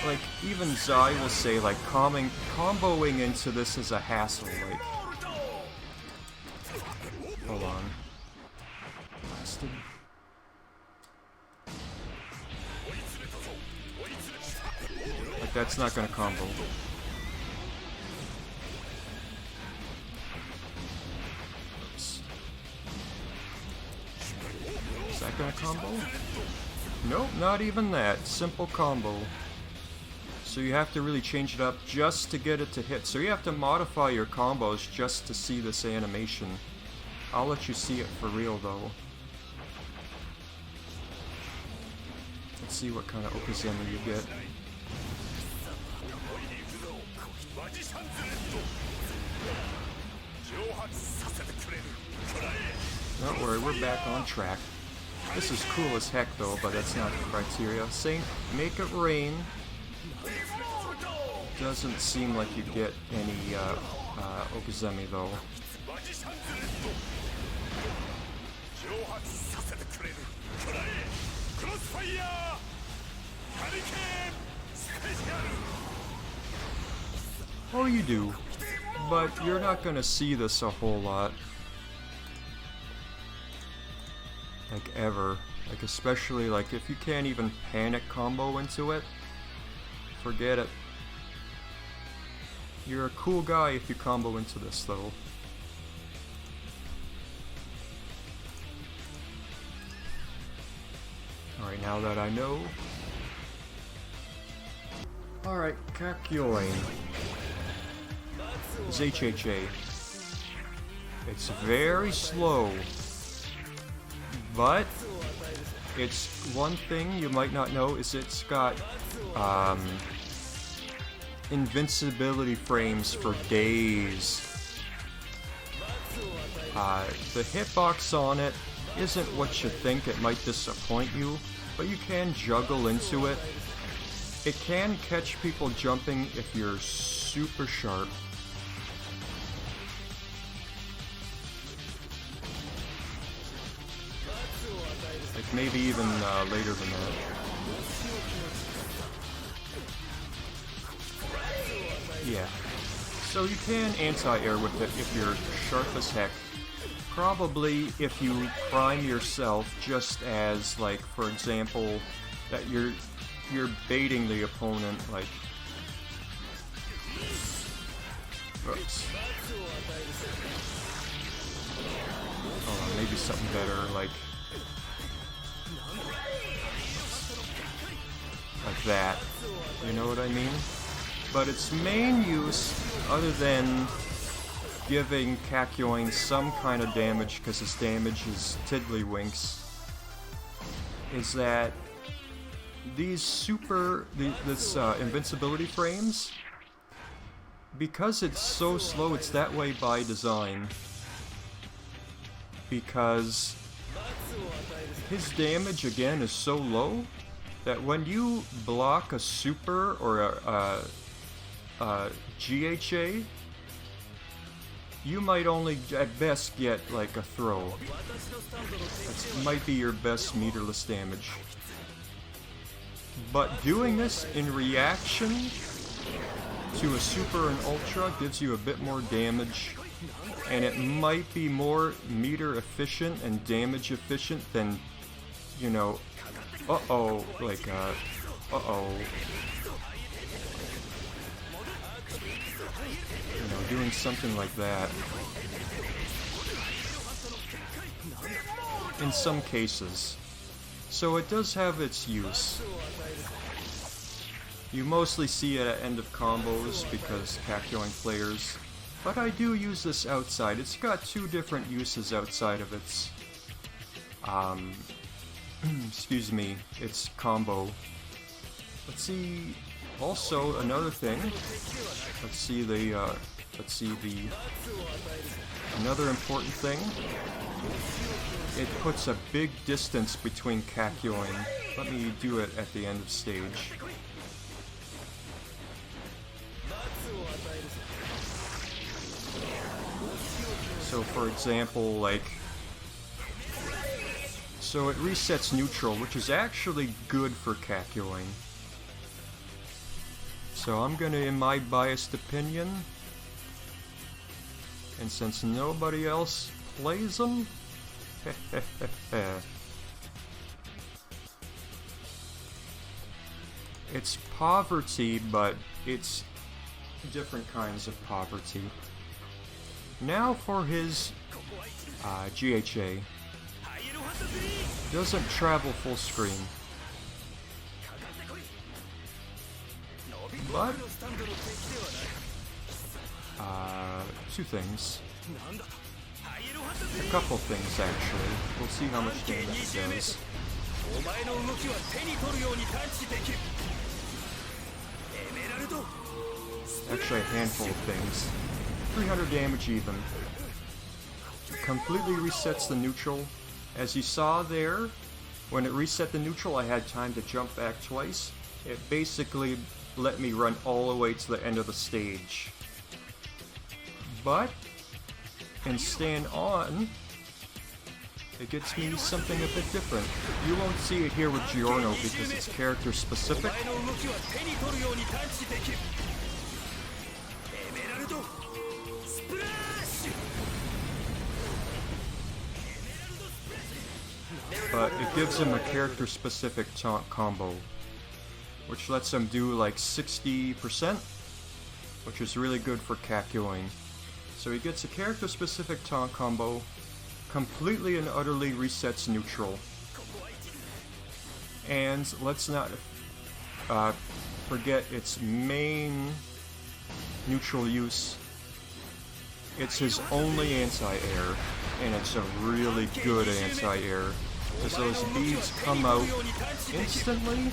like, even Zai will say, like, comboing into this is a hassle, like... Hold on. Blasted. Like, that's not gonna combo. Oops. Is that gonna combo? Nope, not even that. Simple combo. So you have to really change it up just to get it to hit. So you have to modify your combos just to see this animation. I'll let you see it for real though. Let's see what kind of Okuzeme you get. Don't worry, we're back on track. This is cool as heck though, but that's not the criteria. Saying make it rain doesn't seem like you get any Okuzeme though. Oh, you do, but you're not gonna see this a whole lot. Like ever. Like especially like if you can't even panic combo into it, forget it. You're a cool guy if you combo into this though. Alright, now that I know. Alright, Kakyoin is HHA. It's very slow, but it's one thing you might not know is it's got invincibility frames for days. The hitbox on it isn't what you think. It might disappoint you, but you can juggle into it. It can catch people jumping if you're super sharp. Like maybe even later than that. Yeah. So you can anti-air with it if you're sharp as heck. Probably if you prime yourself just as, like, for example, that you're baiting the opponent, like... Oops. Hold on, maybe something better, like that. You know what I mean? But its main use, other than giving Kakyoin some kind of damage, because his damage is tiddlywinks, is that these invincibility frames, because it's so slow, it's that way by design. Because his damage, again, is so low that when you block a super or a GHA, you might only at best get like a throw. That might be your best meterless damage. But doing this in reaction to a super and ultra gives you a bit more damage, and it might be more meter efficient and damage efficient than, you know, like, you know, doing something like that. In some cases. So it does have its use. You mostly see it at end of combos because Kakyoin players, but I do use this outside. It's got two different uses outside of its, excuse me, its combo. Let's see, also another thing, let's see another important thing. It puts a big distance between Kakyoin. Let me do it at the end of stage. So for example, like, so it resets neutral, which is actually good for Kakyoin. So I'm gonna, in my biased opinion, and since nobody else plays them, it's poverty, but it's different kinds of poverty. Now for his GHA. Doesn't travel full screen. But two things. A couple things, actually. We'll see how much damage it does. Actually, a handful of things. 300 damage even. Completely resets the neutral. As you saw there, when it reset the neutral, I had time to jump back twice. It basically let me run all the way to the end of the stage. But, in stand on, it gets me something a bit different. You won't see it here with Giorno because it's character specific. But it gives him a character specific taunt combo, which lets him do like 60%, which is really good for Kakyoin. So he gets a character specific taunt combo, completely and utterly resets neutral. And let's not forget its main neutral use. It's his only anti-air, and it's a really good anti-air. Because those beads come out instantly,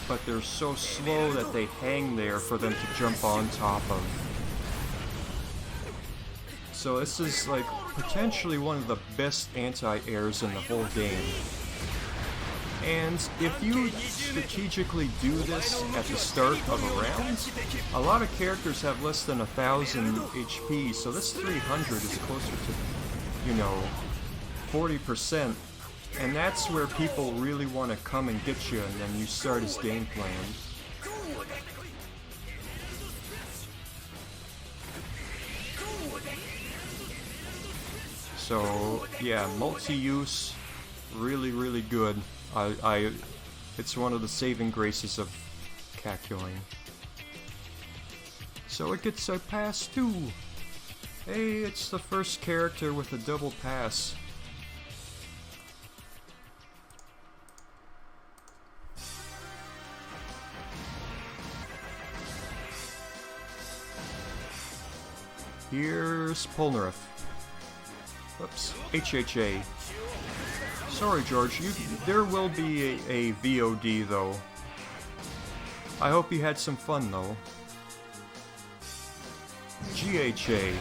but they're so slow that they hang there for them to jump on top of. So this is like potentially one of the best anti-airs in the whole game. And if you strategically do this at the start of a round, a lot of characters have less than 1,000 HP, so this 300 is closer to, you know, 40%. And that's where people really want to come and get you, and then you start his game plan. So, yeah, multi-use, really, really good. It's one of the saving graces of Kakyoin. So it gets a pass too! Hey, it's the first character with a double pass. Here's Polnareff. Oops. HHA. Sorry, George. There will be a VOD, though. I hope you had some fun, though. GHA.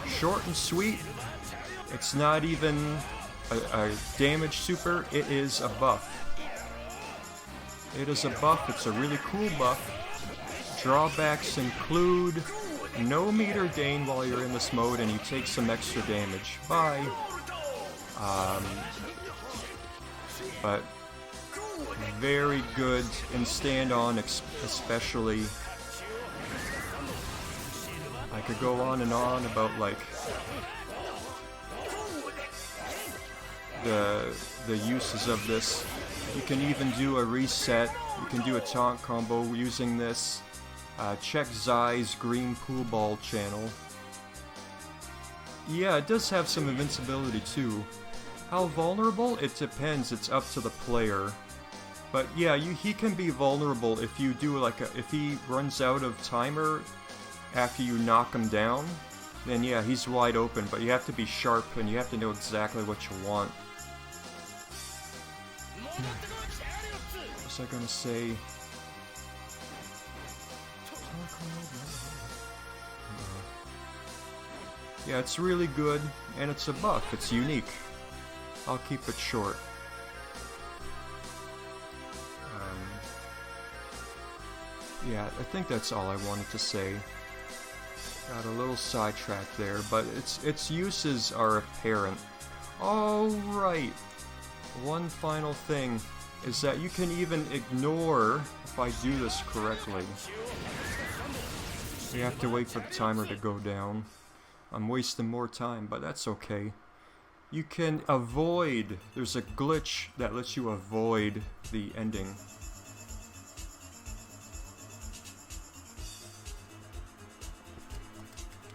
Short and sweet. It's not even a damage super. It is a buff. It is a buff. It's a really cool buff. Drawbacks include no meter gain while you're in this mode, and you take some extra damage. Bye. But very good in stand-on, especially. I could go on and on about like the uses of this. You can even do a reset. You can do a taunt combo using this. Check Zai's green pool ball channel. Yeah, it does have some invincibility too. How vulnerable? It depends. It's up to the player. But yeah, he can be vulnerable if you do like if he runs out of timer after you knock him down. Then yeah, he's wide open. But you have to be sharp and you have to know exactly what you want. What was I gonna say? Yeah, it's really good, and it's a buff. It's unique. I'll keep it short. Yeah, I think that's all I wanted to say. Got a little sidetracked there, but its uses are apparent. Alright, one final thing is that you can even ignore if I do this correctly. You have to wait for the timer to go down. I'm wasting more time, but that's okay. You can avoid, there's a glitch that lets you avoid the ending.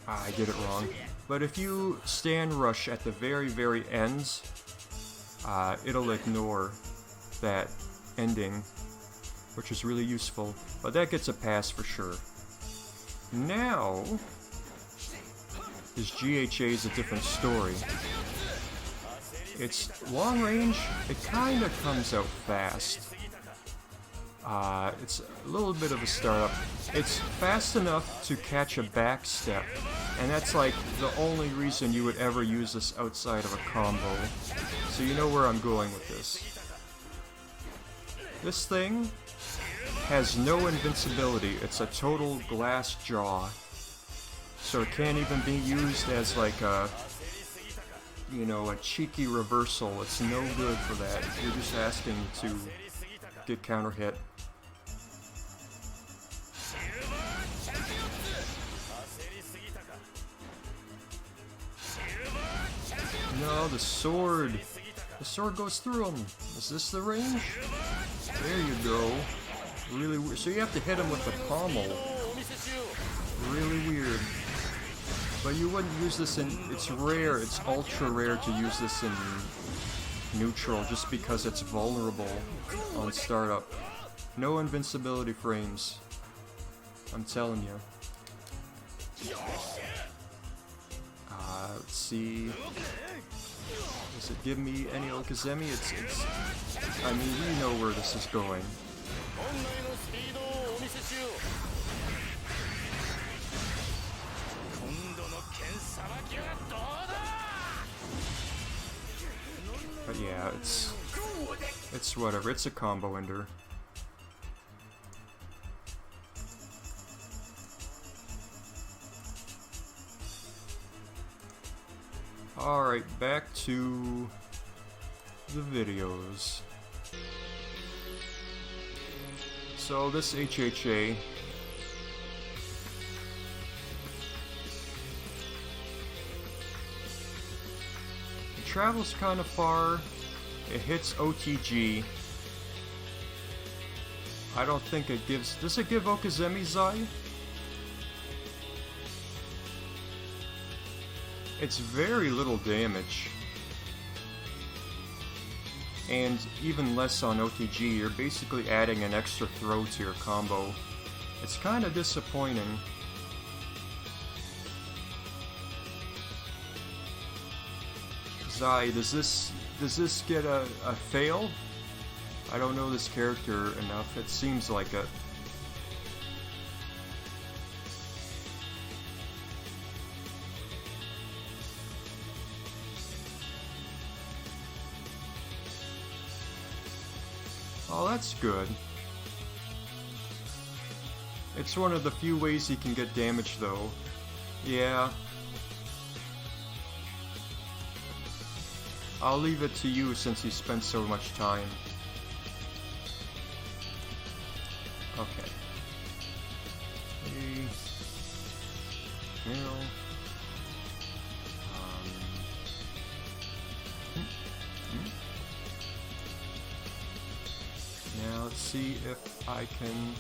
I did it wrong. But if you stand rush at the very, very ends, it'll ignore that ending, which is really useful. But that gets a pass for sure. Now, His GHA is a different story. It's long range, it kinda comes out fast. It's a little bit of a startup. It's fast enough to catch a back step, and that's like the only reason you would ever use this outside of a combo. So you know where I'm going with this. This thing has no invincibility. It's a total glass jaw. So it can't even be used as like a, you know, a cheeky reversal. It's no good for that. You're just asking to get counter hit. No, the sword. The sword goes through him. Is this the range? There you go. Really weird. So you have to hit him with the pommel. Really weird. But you wouldn't use this in... It's rare. It's ultra rare to use this in neutral just because it's vulnerable on startup. No invincibility frames. I'm telling you. Let's see. Does it give me any Okazemi? It's... I mean, we know where this is going. But yeah, it's whatever. It's a combo ender. Alright, back to the videos. So this HHA, it travels kind of far. It hits OTG. I don't think it gives... Does it give Okazemi Zai? It's very little damage. And even less on OTG. You're basically adding an extra throw to your combo. It's kind of disappointing. Zai, does this get a fail? I don't know this character enough. It seems like it. Oh, that's good. It's one of the few ways he can get damage, though. Yeah. I'll leave it to you since you spent so much time. Okay. Hey. Now. Now let's see if I can...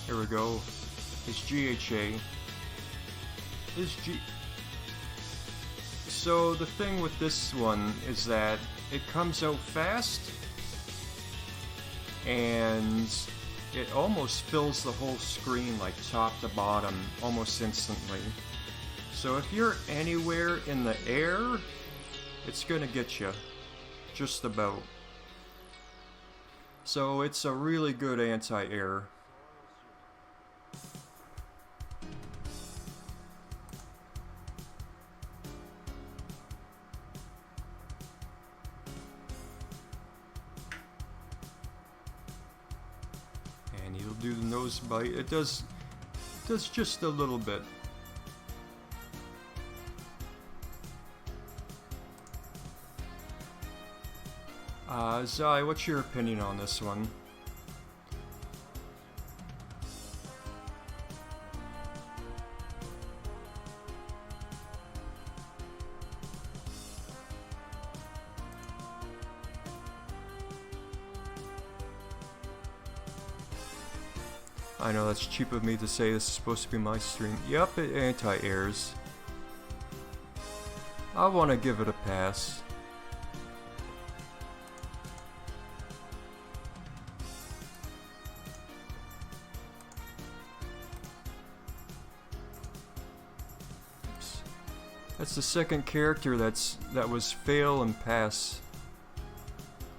Here we go. His GHA. So the thing with this one is that it comes out fast and it almost fills the whole screen like top to bottom almost instantly. So if you're anywhere in the air, it's gonna get you. Just about. So it's a really good anti-air. And he'll do the nose bite. It does just a little bit. Zai, what's your opinion on this one? I know that's cheap of me to say, this is supposed to be my stream. Yup, it anti-airs. I want to give it a pass. That's the second character that was fail and pass.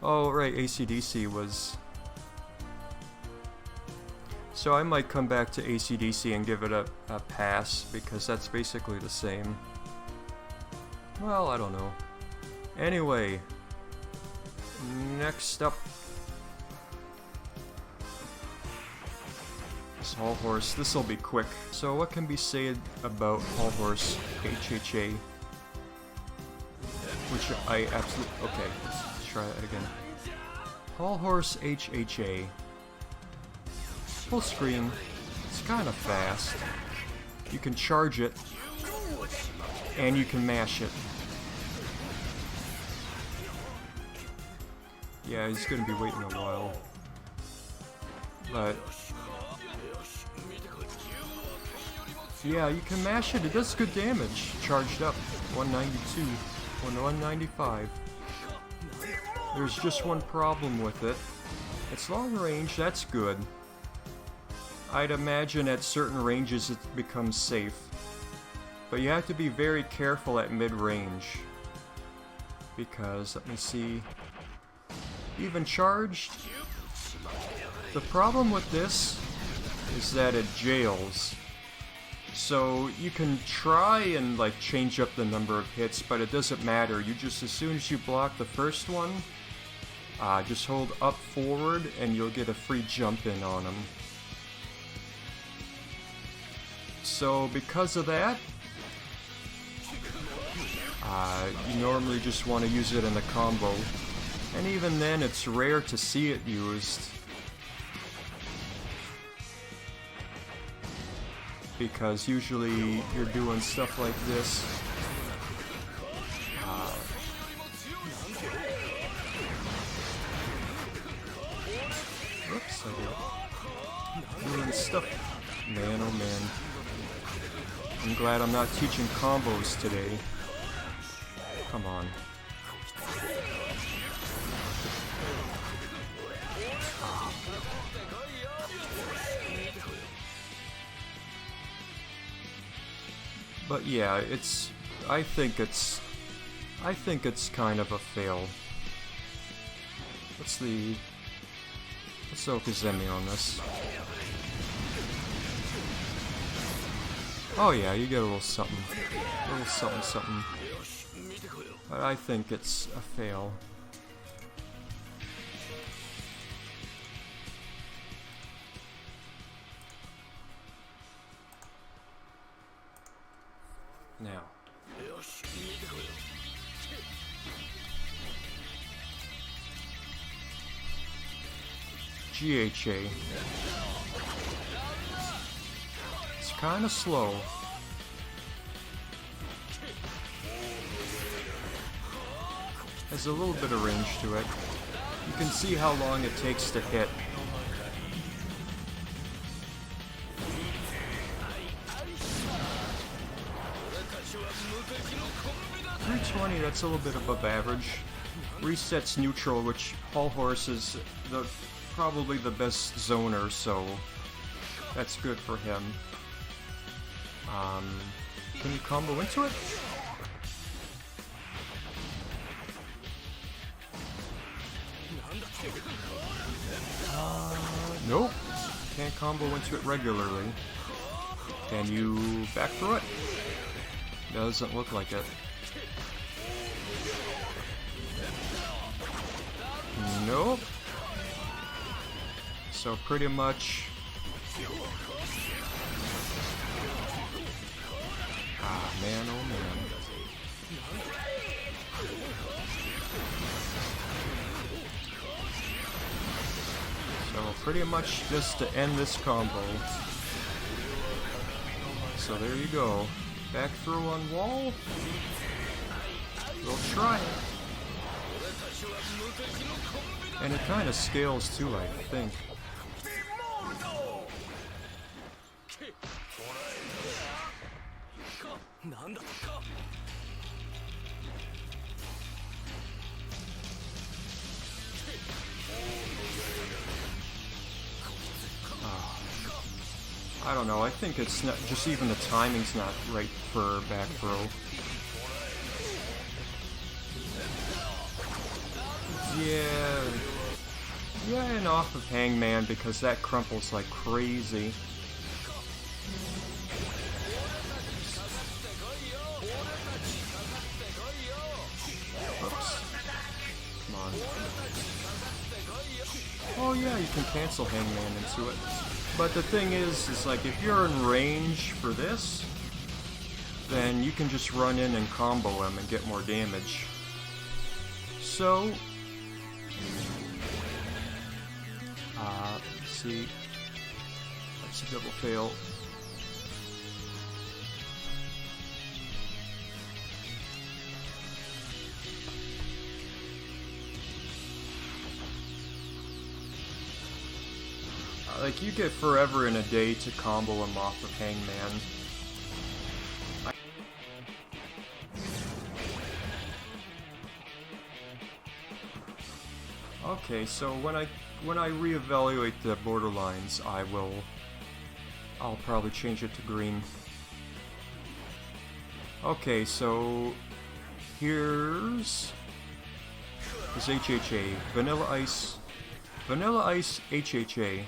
Oh, right, Esidisi was... So I might come back to Esidisi and give it a pass, because that's basically the same. Well, I don't know. Anyway, next up is Hol Horse. This'll be quick. So what can be said about Hol Horse HHA? Which I absolutely... Okay, let's try that again. Hol Horse HHA. Full screen. It's kind of fast. You can charge it, and you can mash it. Yeah, he's gonna be waiting a while. But... yeah, you can mash it. It does good damage. Charged up. 192. 195. There's just one problem with it. It's long range, that's good. I'd imagine at certain ranges it becomes safe. But you have to be very careful at mid-range. Because, let me see... even charged? The problem with this is that it jails. So you can try and like change up the number of hits, but it doesn't matter. You just, as soon as you block the first one, just hold up forward and you'll get a free jump in on them. So because of that, you normally just want to use it in a combo. And even then, it's rare to see it used. Because usually you're doing stuff like this. Oops, I did. Doing stuff. Man, oh man. I'm glad I'm not teaching combos today. Come on. But yeah, I think it's kind of a fail. Let's Okazemi on this. Oh yeah, you get a little something. A little something something. But I think it's a fail. Now. GHA. It's kind of slow. Has a little bit of range to it. You can see how long it takes to hit. 320, that's a little bit above average. Resets neutral, which Hol Horse is probably the best zoner, so that's good for him. Can you combo into it? Nope. Can't combo into it regularly. Can you back through it? Doesn't look like it. Nope. So pretty much... ah, man, oh man. So pretty much just to end this combo. So there you go. Back through on wall. We'll try it. And it kind of scales too, I think. I don't know, I think it's not, just even the timing's not right for back throw. Yeah. Yeah, and off of Hangman because that crumples like crazy. Oops. Come on. Oh yeah, you can cancel Hangman into it. But the thing is like if you're in range for this, then you can just run in and combo him and get more damage. So, let's see. That's a double fail. Like, you get forever and a day to combo him off of Hangman. Okay, so when I reevaluate the borderlines, I'll probably change it to green. Okay, so here's HHA, Vanilla Ice, HHA.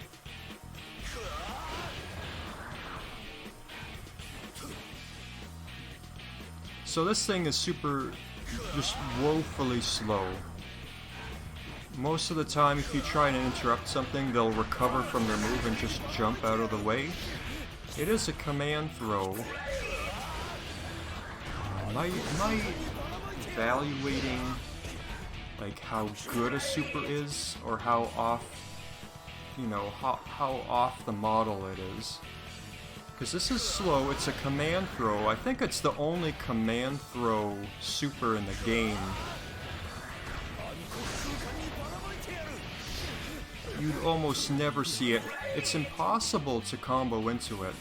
So this thing is just woefully slow. Most of the time, if you try and interrupt something, they'll recover from their move and just jump out of the way. It is a command throw. Am I evaluating like how good a super is, or how off, how off the model it is? Because this is slow, it's a command throw. I think it's the only command throw super in the game. You'd almost never see it. It's impossible to combo into it.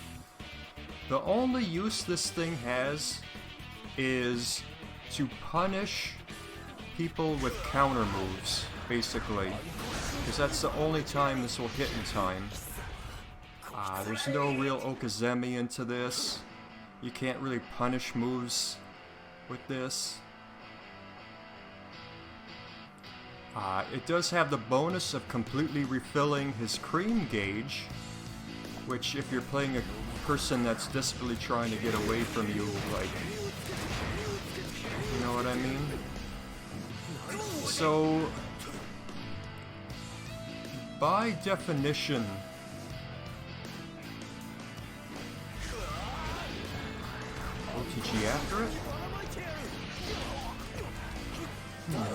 The only use this thing has is to punish people with counter moves, basically. Because that's the only time this will hit in time. There's no real Okazemi into this. You can't really punish moves with this. It does have the bonus of completely refilling his cream gauge, which if you're playing a person that's desperately trying to get away from you, like, you know what I mean? So, by definition, OTG after it?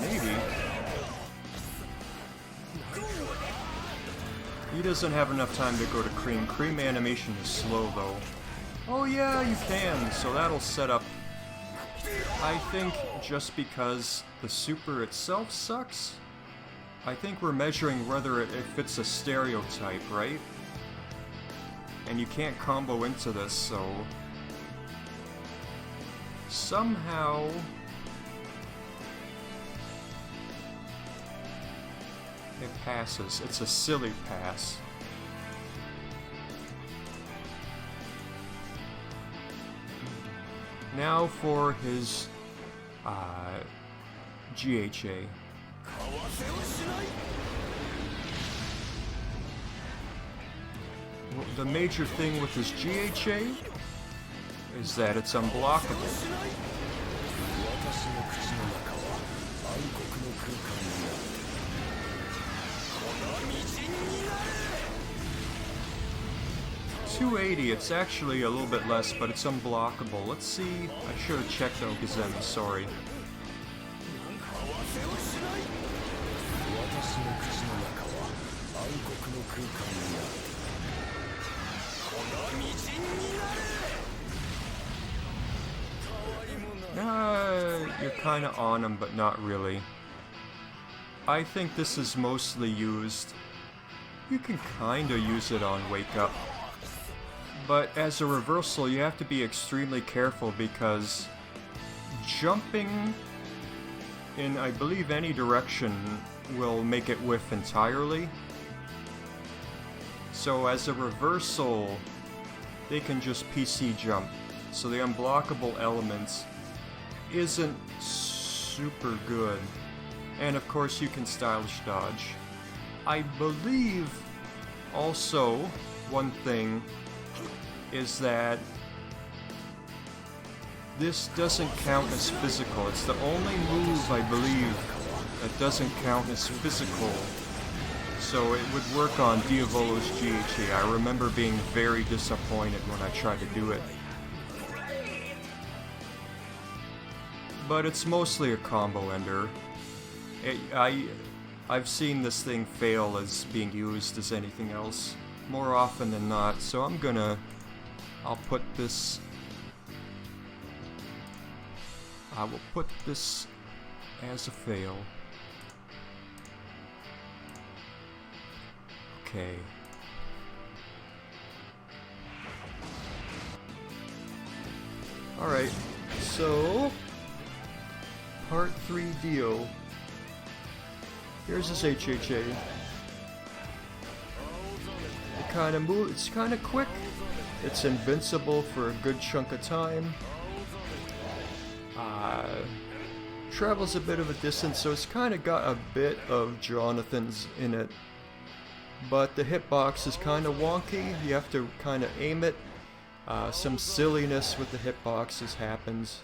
Maybe. He doesn't have enough time to go to cream. Cream animation is slow though. Oh yeah, you can, so that'll set up. I think just because the super itself sucks, I think we're measuring whether it fits a stereotype, right? And you can't combo into this, so somehow it passes. It's a silly pass. Now for his GHA. Well, the major thing with his GHA is that it's unblockable. $280, it's actually a little bit less, but it's unblockable. Let's see. I should have checked Okazemi, sorry. You're kind of on him, but not really. I think this is mostly used. You can kind of use it on Wake Up. But as a reversal, you have to be extremely careful because jumping in, I believe, any direction will make it whiff entirely. So as a reversal, they can just PC jump. So the unblockable elements isn't super good. And of course you can stylish dodge. I believe also one thing is that this doesn't count as physical. It's the only move, I believe, that doesn't count as physical. So it would work on Diavolo's GHA. I remember being very disappointed when I tried to do it. But it's mostly a combo ender. I've seen this thing fail as being used as anything else more often than not, so I'll put this... I will put this as a fail. Okay. Alright, so... Part 3 Dio. Here's his HHA. It kinda it's kinda quick. It's invincible for a good chunk of time. Travels a bit of a distance, so it's kinda got a bit of Jonathan's in it. But the hitbox is kinda wonky. You have to kinda aim it. Some silliness with the hitboxes happens.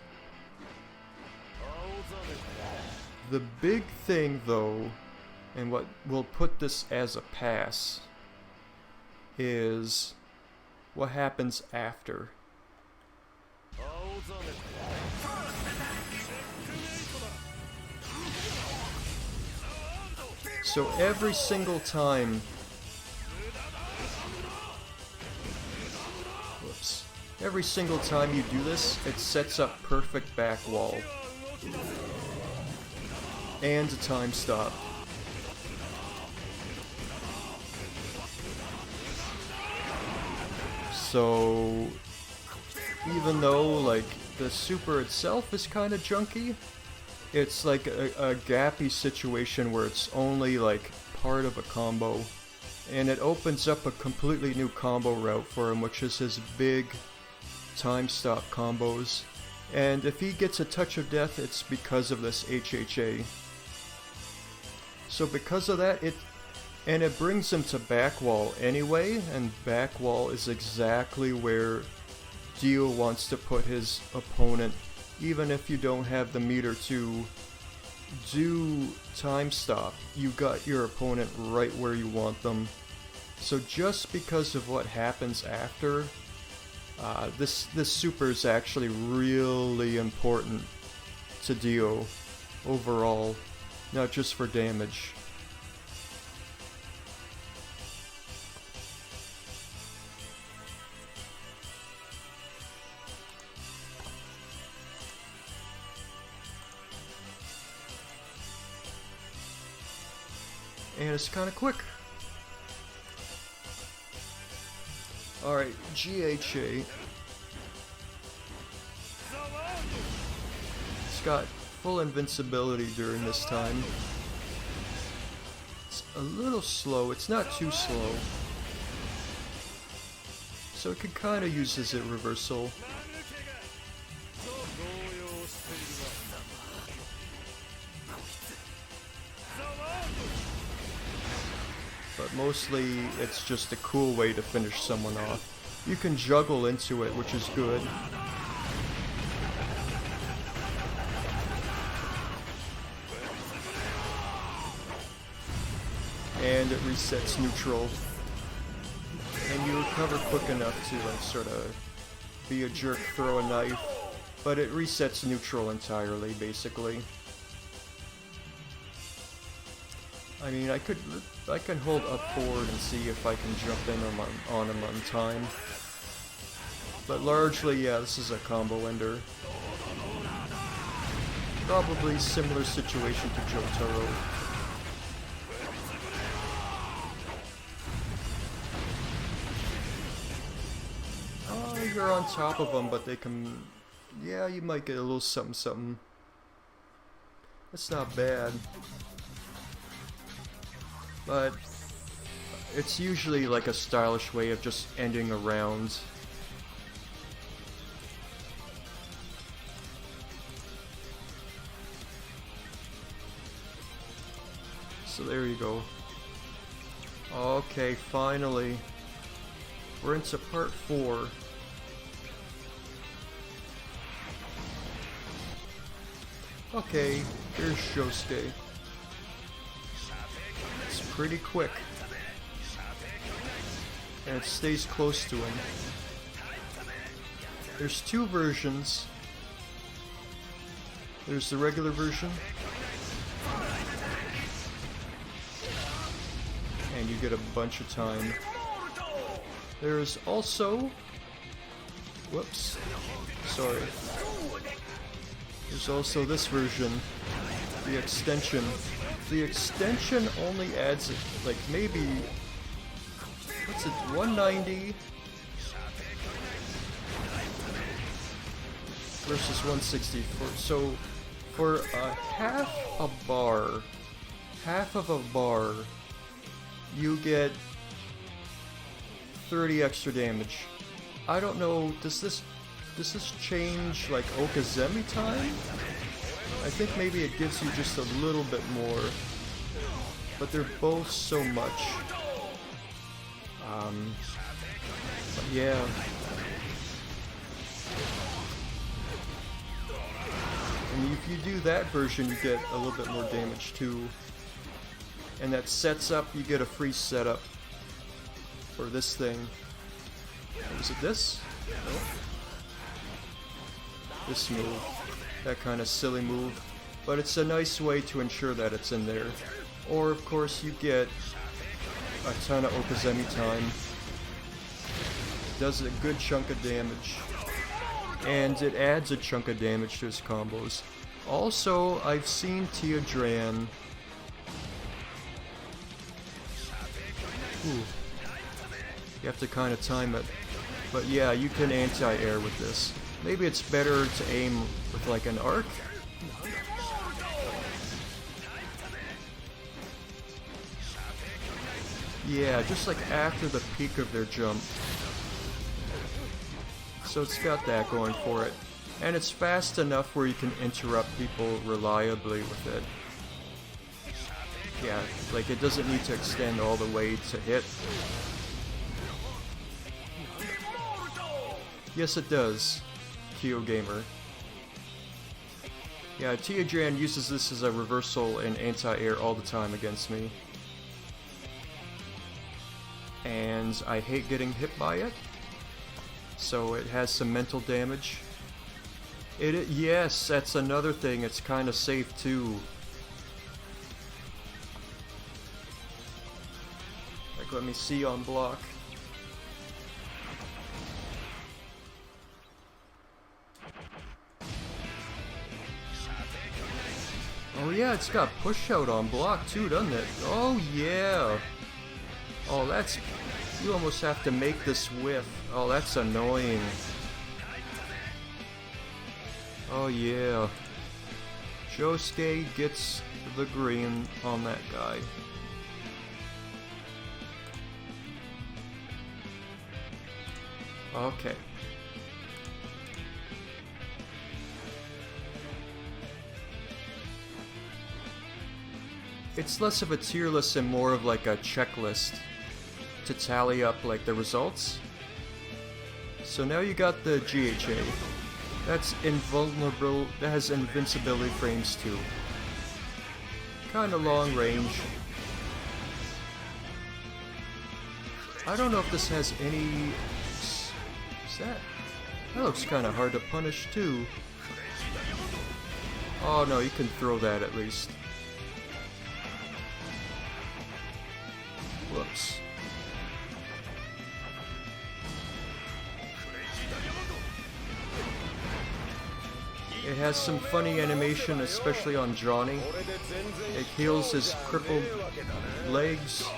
The big thing though, and what will put this as a pass, is what happens after. So every single time, every single time you do this, it sets up perfect back wall. And a time stop. So, even though, like, the super itself is kind of junky, it's like a gappy situation where it's only, like, part of a combo. And it opens up a completely new combo route for him, which is his big time stop combos. And if he gets a touch of death, it's because of this HHA. So because of that, it brings him to back wall anyway, and back wall is exactly where Dio wants to put his opponent, even if you don't have the meter to do time stop. You got your opponent right where you want them. So just because of what happens after, this super is actually really important to Dio overall. Not just for damage. And it's kind of quick. Alright, GHA. It's got full invincibility during this time. It's a little slow, it's not too slow. So it can kind of use as a reversal. But mostly it's just a cool way to finish someone off. You can juggle into it, which is good. And it resets neutral. And you recover quick enough to like sort of be a jerk, throw a knife, but it resets neutral entirely, basically. I mean, I can hold up forward and see if I can jump in on him on time. But largely, yeah, this is a combo ender. Probably similar situation to Jotaro. You're on top of them, but they can... Yeah, you might get a little something something. That's not bad. But it's usually like a stylish way of just ending a round. So there you go. Okay, finally. We're into part 4. Okay, here's Josuke. It's pretty quick. And it stays close to him. There's 2 versions. There's the regular version. And you get a bunch of time. There's also... Whoops. Sorry. There's also this version. The extension. The extension only adds, like, maybe... What's it? 190 versus 160. So for a half of a bar, you get 30 extra damage. I don't know. Does this change like Okazemi time? I think maybe it gives you just a little bit more, but they're both so much. But yeah. And if you do that version, you get a little bit more damage too. And that sets up, you get a free setup for this thing. Is it this? No. This move. That kind of silly move. But it's a nice way to ensure that it's in there. Or of course you get a ton of Okazemi time. Does a good chunk of damage. And it adds a chunk of damage to his combos. Also, I've seen Tia Dran. Ooh. You have to kind of time it. But yeah, you can anti-air with this. Maybe it's better to aim with like an arc. Yeah, just like after the peak of their jump. So it's got that going for it. And it's fast enough where you can interrupt people reliably with it. Yeah, like it doesn't need to extend all the way to hit. Yes it does, Kyo Gamer. Yeah, Tia Dran uses this as a reversal and anti-air all the time against me. And I hate getting hit by it. So it has some mental damage. Yes, that's another thing, it's kind of safe too. Like, let me see on block. Oh yeah, it's got push out on block too, doesn't it? Oh yeah! Oh, that's... You almost have to make this whiff. Oh, that's annoying. Oh yeah. Josuke gets the green on that guy. Okay. It's less of a tier list and more of like a checklist to tally up like the results. So now you got the GHA. That's invulnerable, that has invincibility frames too. Kinda long range. I don't know if this has any... Is that? That looks kinda hard to punish too. Oh no, you can throw that at least. Whoops. It has some funny animation, especially on Johnny. It heals his crippled legs,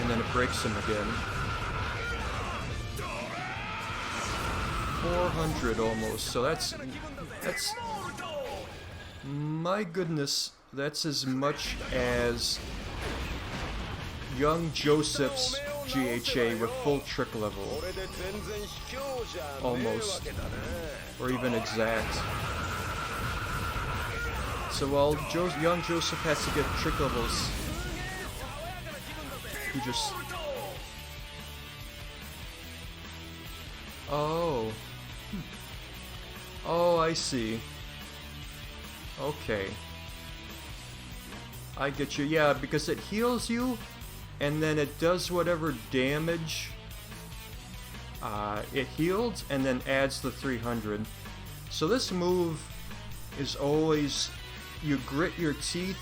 and then it breaks him again. 400 almost, so that's... My goodness, that's as much as Y.Joseph's GHA with full trick level. Almost. Or even exact. So while Y.Joseph has to get trick levels He just... Oh. Oh, I see. Okay. I get you. Yeah, because it heals you, and then it does whatever damage it healed, and then adds the 300. So this move is always... You grit your teeth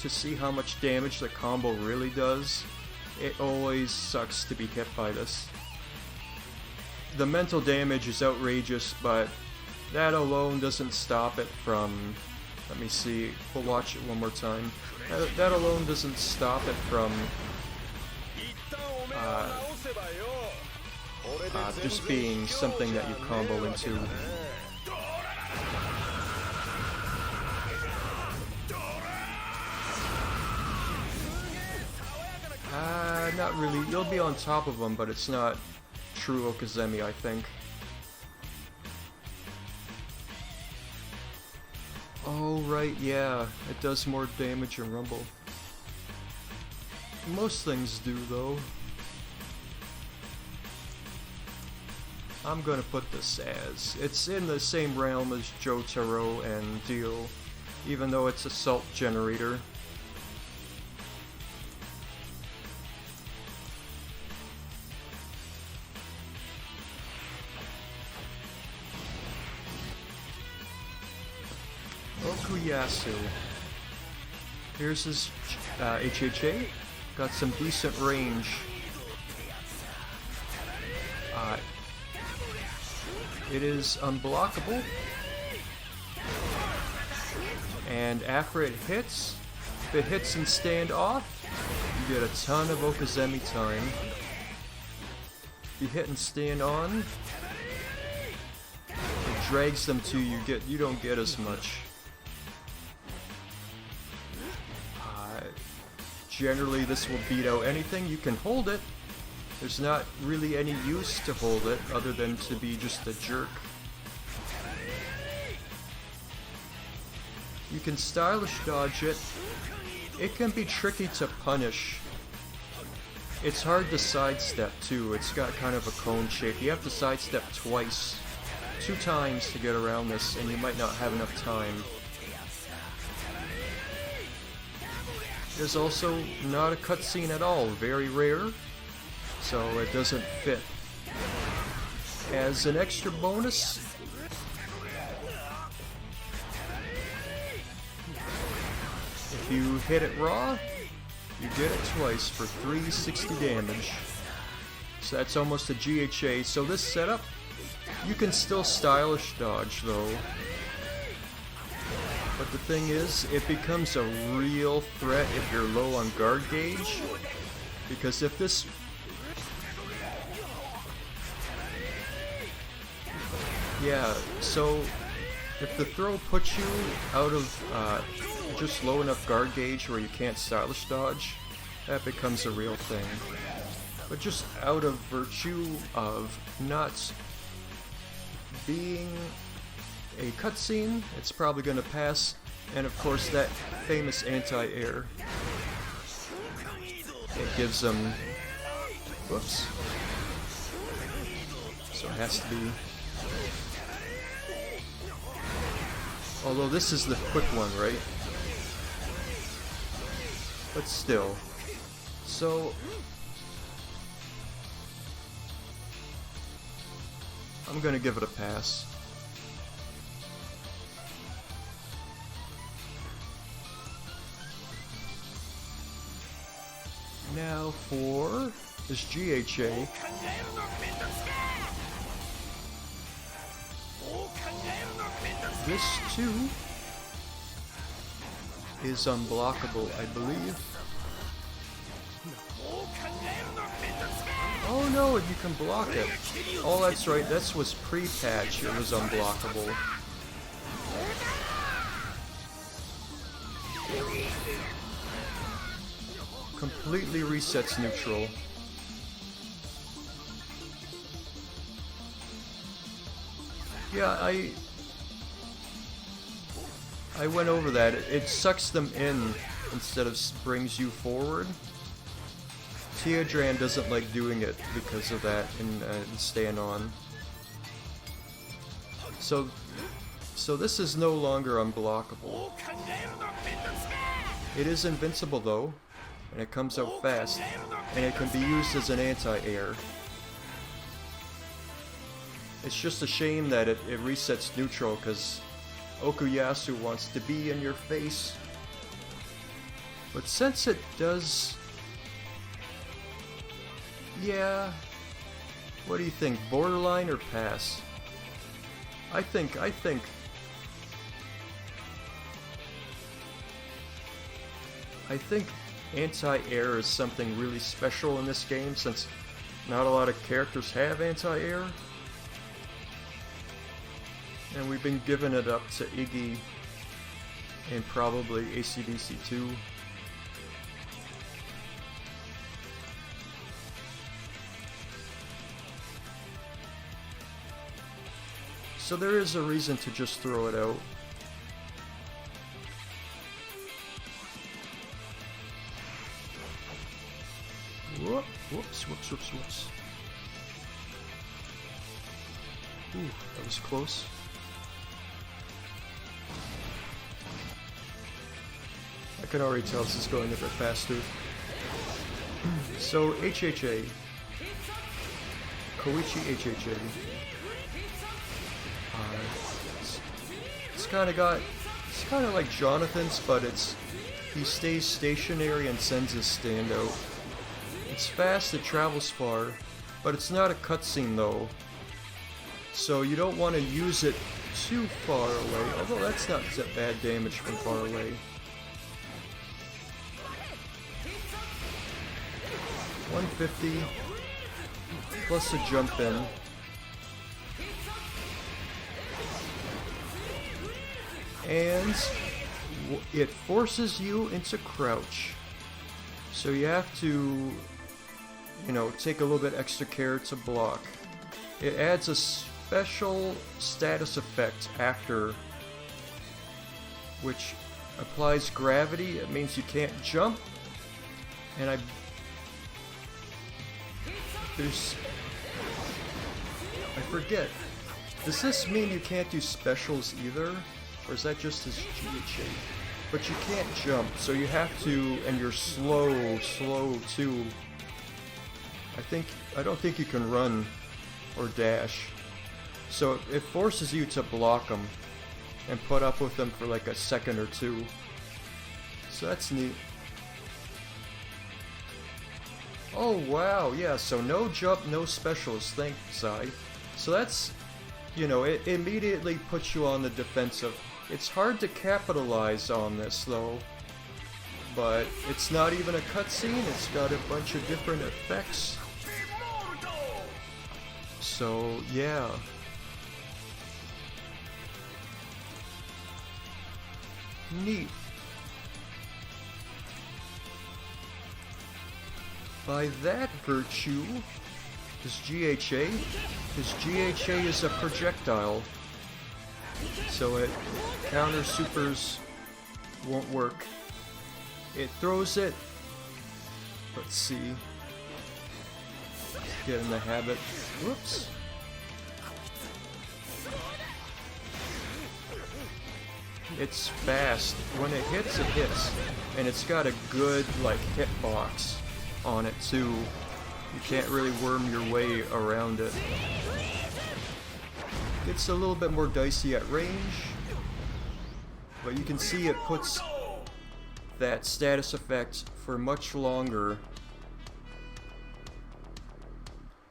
to see how much damage the combo really does. It always sucks to be hit by this. The mental damage is outrageous, but that alone doesn't stop it from... Let me see, we'll watch it one more time. That alone doesn't stop it from just being something that you combo into. Not really. You'll be on top of them, but it's not true Okazemi, I think. Oh, right, yeah. It does more damage in Rumble. Most things do, though. I'm gonna put this as... It's in the same realm as Jotaro and Dio, even though it's a salt generator. Okuyasu. Here's his HHA. Got some decent range. It is unblockable. And after it hits, if it hits and stand off, you get a ton of Okazemi time. If you hit and stand on, it drags them to you. You don't get as much. Generally, this will beat out anything. You can hold it. There's not really any use to hold it other than to be just a jerk. You can stylish dodge it. It can be tricky to punish. It's hard to sidestep too. It's got kind of a cone shape. You have to sidestep twice. 2 times to get around this, and you might not have enough time. There's also not a cutscene at all, very rare, so it doesn't fit. As an extra bonus, if you hit it raw, you get it twice for 360 damage. So that's almost a GHA. So this setup, you can still stylish dodge though. But the thing is, it becomes a real threat if you're low on guard gauge. Because if this... Yeah, so if the throw puts you out of just low enough guard gauge where you can't stylish dodge, that becomes a real thing. But just out of virtue of not being a cutscene, it's probably going to pass, and of course that famous anti-air. It gives them... Whoops. So it has to be... Although this is the quick one, right? But still. So... I'm gonna give it a pass. Now for this GHA. This too is unblockable, I believe. Oh no, you can block it. Oh, that's right, this was pre-patch, it was unblockable. Completely resets neutral. Yeah, I went over that. It sucks them in instead of brings you forward. Teodran doesn't like doing it because of that in Stand On. So this is no longer unblockable. It is invincible though, and it comes out fast, and it can be used as an anti-air. It's just a shame that it resets neutral, because Okuyasu wants to be in your face. But since it does... Yeah... What do you think? Borderline or pass? I think anti-air is something really special in this game, since not a lot of characters have anti-air. And we've been giving it up to Iggy and probably Esidisi too. So there is a reason to just throw it out. Whoops. Ooh, that was close. I can already tell this is going a bit faster. So HHA. Koichi HHA. It's kind of like Jonathan's, but he stays stationary and sends his standout. It's fast, it travels far, but it's not a cutscene though. So you don't want to use it too far away, although that's not that bad damage from far away. 150 plus a jump in. And it forces you into crouch. So you have to, take a little bit extra care to block. It adds a special status effect after, which applies gravity. It means you can't jump. And I forget. Does this mean you can't do specials either? Or is that just his GHA? But you can't jump, so you have to, and you're slow too. I don't think you can run or dash. So it forces you to block them and put up with them for like a second or two. So that's neat. Oh wow, yeah, so no jump, no specials, thanks, Sai. So that's, it immediately puts you on the defensive. It's hard to capitalize on this though, but it's not even a cutscene, it's got a bunch of different effects. So, yeah. Neat. By that virtue, his GHA is a projectile. So it counter supers won't work. It throws it. Let's see. Let's get in the habit. Whoops. It's fast. When it hits, it hits. And it's got a good, hitbox on it too. You can't really worm your way around it. It's a little bit more dicey at range, but you can see it puts that status effect for much longer.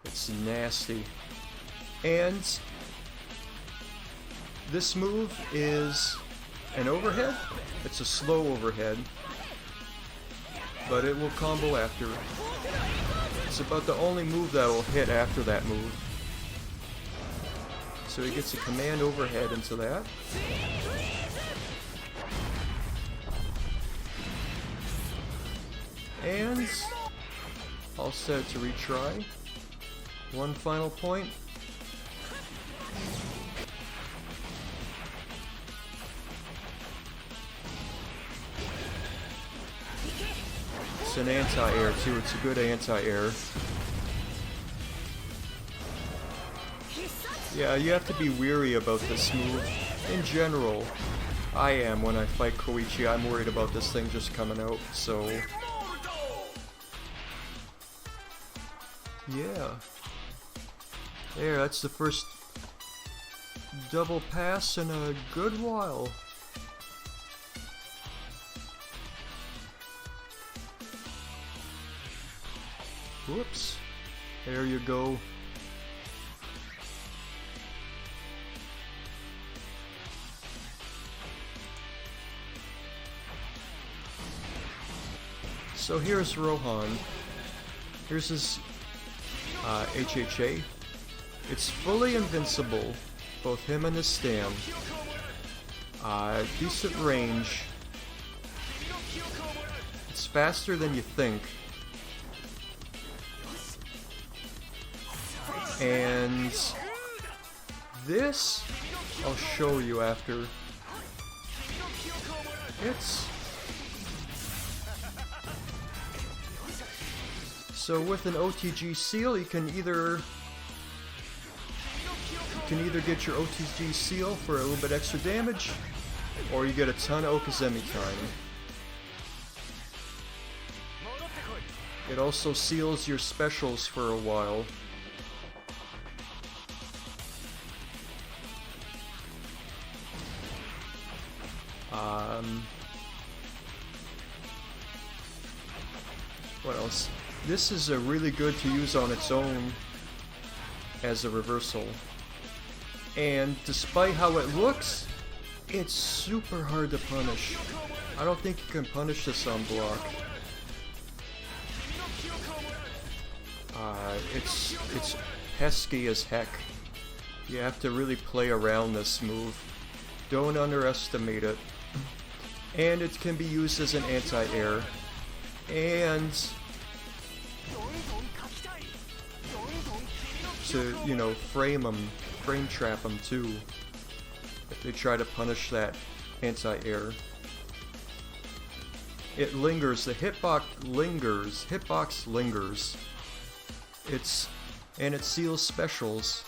It's nasty. And this move is an overhead. It's a slow overhead, but it will combo after. It's about the only move that will hit after that move. So he gets a command overhead into that. And all set to retry. One final point. It's an anti-air too, it's a good anti-air. Yeah, you have to be weary about this move. In general, I am when I fight Koichi. I'm worried about this thing just coming out, so... yeah. There, that's the first double pass in a good while. Whoops. There you go. So here's Rohan. Here's his HHA. It's fully invincible, both him and his stand. Decent range. It's faster than you think. And this, I'll show you after. It's... so with an OTG seal, you can either get your OTG seal for a little bit extra damage, or you get a ton of Okazemi time. It also seals your specials for a while. What else? This is a really good to use on its own as a reversal. And despite how it looks, it's super hard to punish. I don't think you can punish this on block. It's pesky as heck. You have to really play around this move. Don't underestimate it. And it can be used as an anti-air. And to, you know, frame trap them too, if they try to punish that anti-air. It lingers, the hitbox lingers. And it seals specials,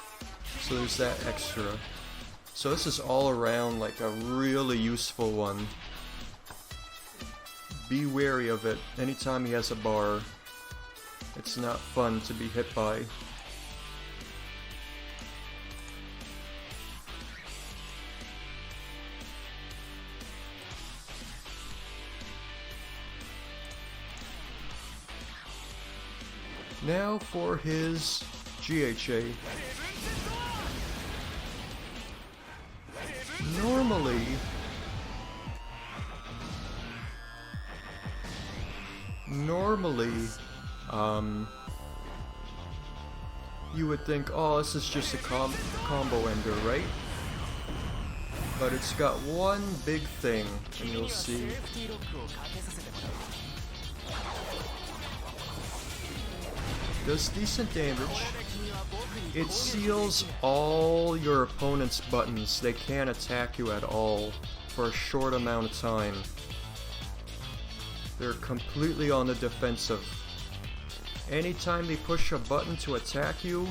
so there's that extra. So this is all around like a really useful one. Be wary of it. Anytime he has a bar, it's not fun to be hit by. Now for his GHA. Normally, you would think, oh, this is just a combo ender, right? But it's got one big thing, and you'll see. Does decent damage. It seals all your opponent's buttons. They can't attack you at all for a short amount of time. They're completely on the defensive. Anytime they push a button to attack you,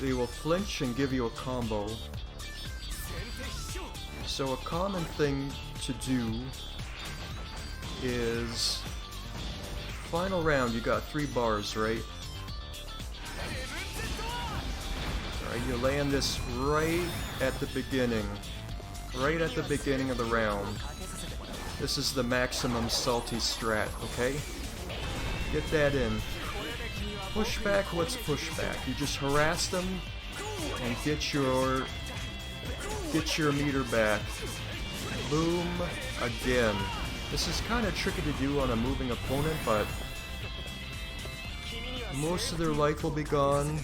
they will flinch and give you a combo. So a common thing to do is... final round, you got 3 bars, right? Alright, you land this right at the beginning. Right at the beginning of the round. This is the maximum salty strat, okay? Get that in. Pushback, what's pushback? You just harass them and get your meter back. Boom, again. This is kind of tricky to do on a moving opponent, but most of their life will be gone.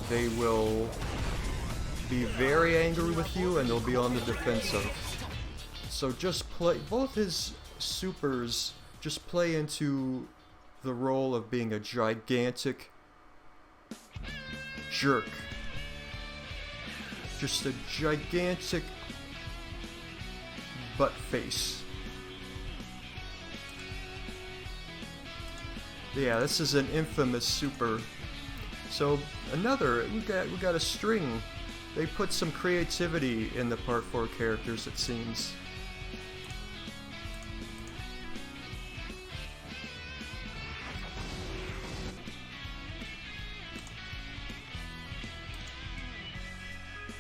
They will be very angry with you and they'll be on the defensive. So just play, both his supers just play into the role of being a gigantic jerk. Just a gigantic butt face. Yeah, this is an infamous super. So another, we got a string. They put some creativity in the Part 4 characters, it seems.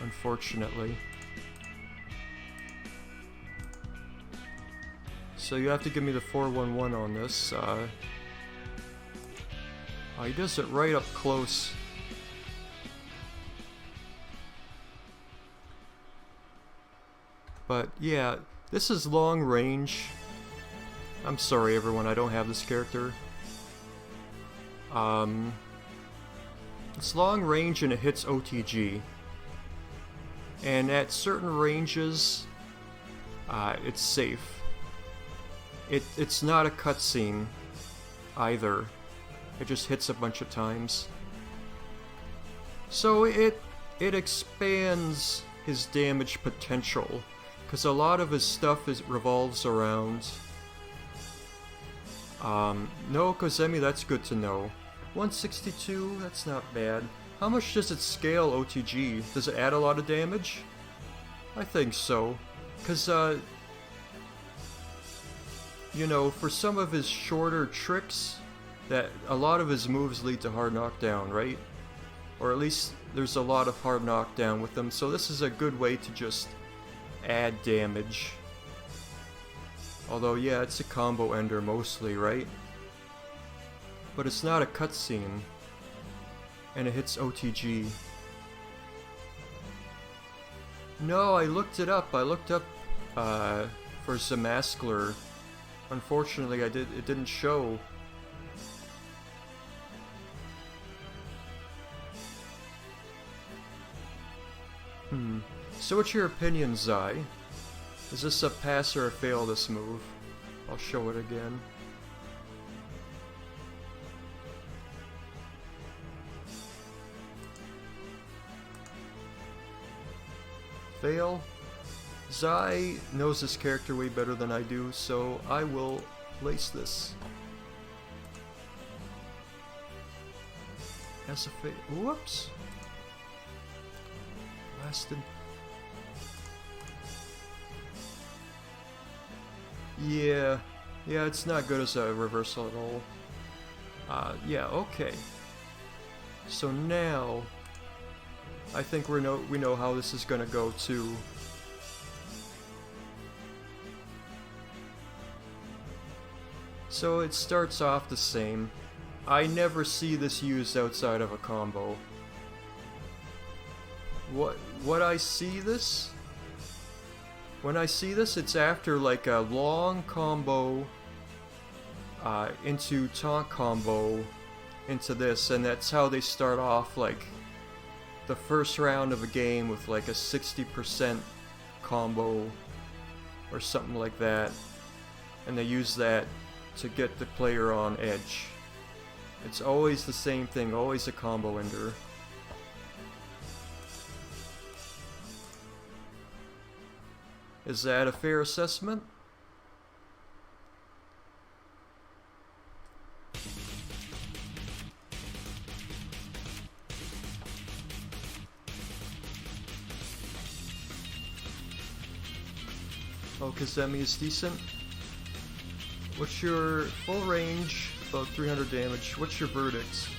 Unfortunately. So you have to give me the 411 on this. Oh, he does it right up close. But yeah, this is long range. I'm sorry everyone, I don't have this character. It's long range and it hits OTG. And at certain ranges, it's safe. It's not a cutscene either. It just hits a bunch of times. So it expands his damage potential, because a lot of his stuff revolves around... no Kozemi, that's good to know. 162, that's not bad. How much does it scale OTG? Does it add a lot of damage? I think so. Because, you know, for some of his shorter tricks, that a lot of his moves lead to hard knockdown, right? Or at least there's a lot of hard knockdown with them, so this is a good way to just add damage. Although, yeah, it's a combo ender mostly, right? But it's not a cutscene. And it hits OTG. No, I looked it up. I looked up for Zamaskler. Unfortunately, it didn't show. So what's your opinion, Zai? Is this a pass or a fail, this move? I'll show it again. Fail. Zai knows this character way better than I do, so I will place this as a fail. Whoops. Blasted. Yeah, it's not good as a reversal at all. Yeah, okay. So now, I think we know how this is gonna go too. So it starts off the same. I never see this used outside of a combo. What I see this? When I see this, it's after like a long combo into taunt combo into this, and that's how they start off like the first round of a game with like a 60% combo or something like that, and they use that to get the player on edge. It's always the same thing, always a combo ender. Is that a fair assessment? Oh, Kazemi is decent. What's your full range? About 300 damage. What's your verdict?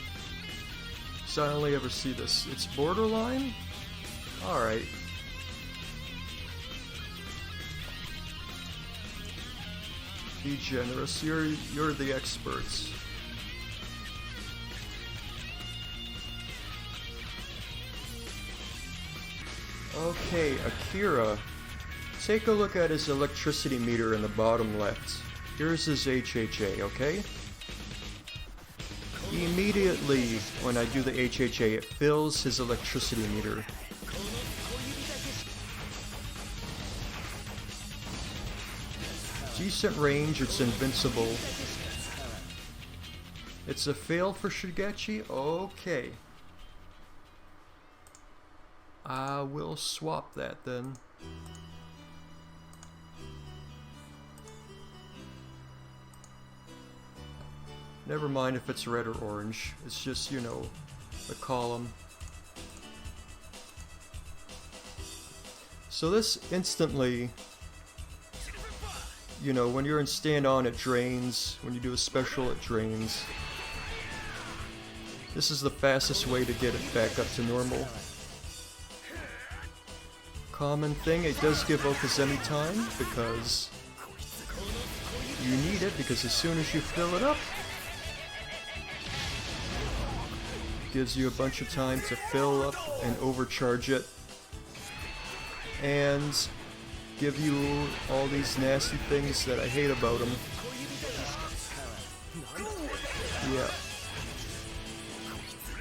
So I only ever see this. It's borderline? Alright. Be generous. You're the experts. Okay, Akira. Take a look at his electricity meter in the bottom left. Here's his HHA, okay? Immediately when I do the HHA, it fills his electricity meter. Decent range, it's invincible. It's a fail for Shigechi? Okay. I will swap that then. Never mind if it's red or orange. It's just, you know, the column. So this instantly, you know, when you're in stand on, it drains. When you do a special, it drains. This is the fastest way to get it back up to normal. Common thing, it does give Okazemi time because you need it, because as soon as you fill it up, it gives you a bunch of time to fill up and overcharge it and give you all these nasty things that I hate about them. Yeah.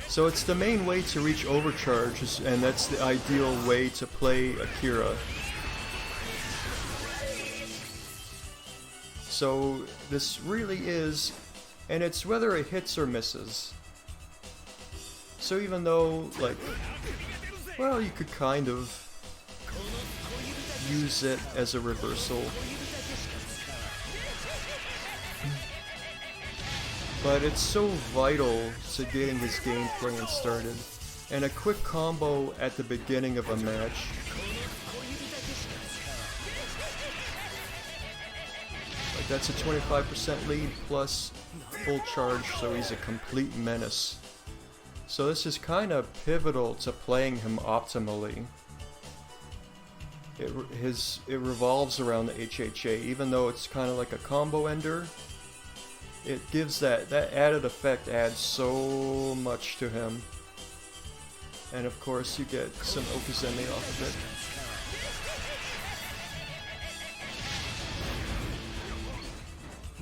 So it's the main way to reach overcharge, and that's the ideal way to play Akira. So this really is, and it's whether it hits or misses. So even though, like, well, you could kind of use it as a reversal. But it's so vital to getting his game plan started. And a quick combo at the beginning of a match. Like that's a 25% lead plus full charge, so he's a complete menace. So this is kind of pivotal to playing him optimally. It revolves around the HHA, even though it's kind of like a combo ender. It gives that added effect adds so much to him. And of course you get some Okazemi off of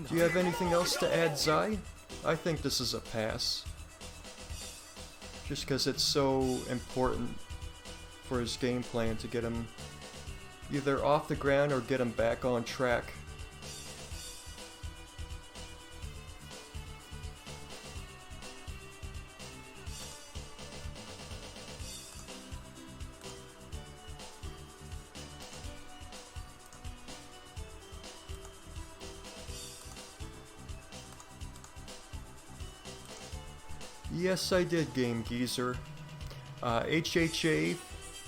it. Do you have anything else to add, Zai? I think this is a pass. Just because it's so important for his game plan to get him either off the ground or get him back on track. Yes, I did game geezer. HHA,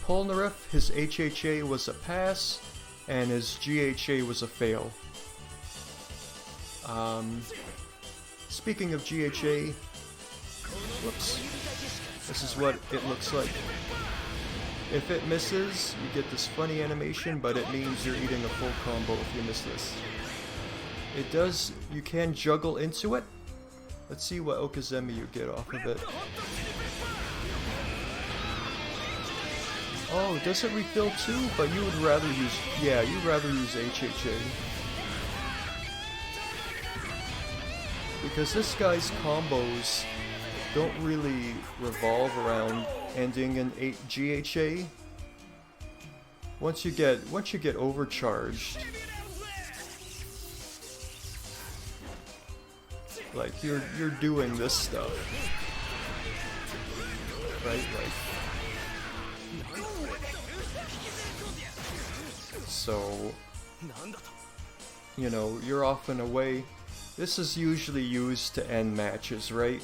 Polnareff, his HHA was a pass, and his GHA was a fail. Speaking of GHA, whoops, this is what it looks like. If it misses, you get this funny animation, but it means you're eating a full combo if you miss this. It does, you can juggle into it. Let's see what Okazemi you get off of it. Oh, does it refill too? But you would rather use, yeah, you'd rather use HHA. Because this guy's combos don't really revolve around ending in GHA. Once you get overcharged, like you're doing this stuff, right? Like, so you know, you're off and away. This is usually used to end matches, right?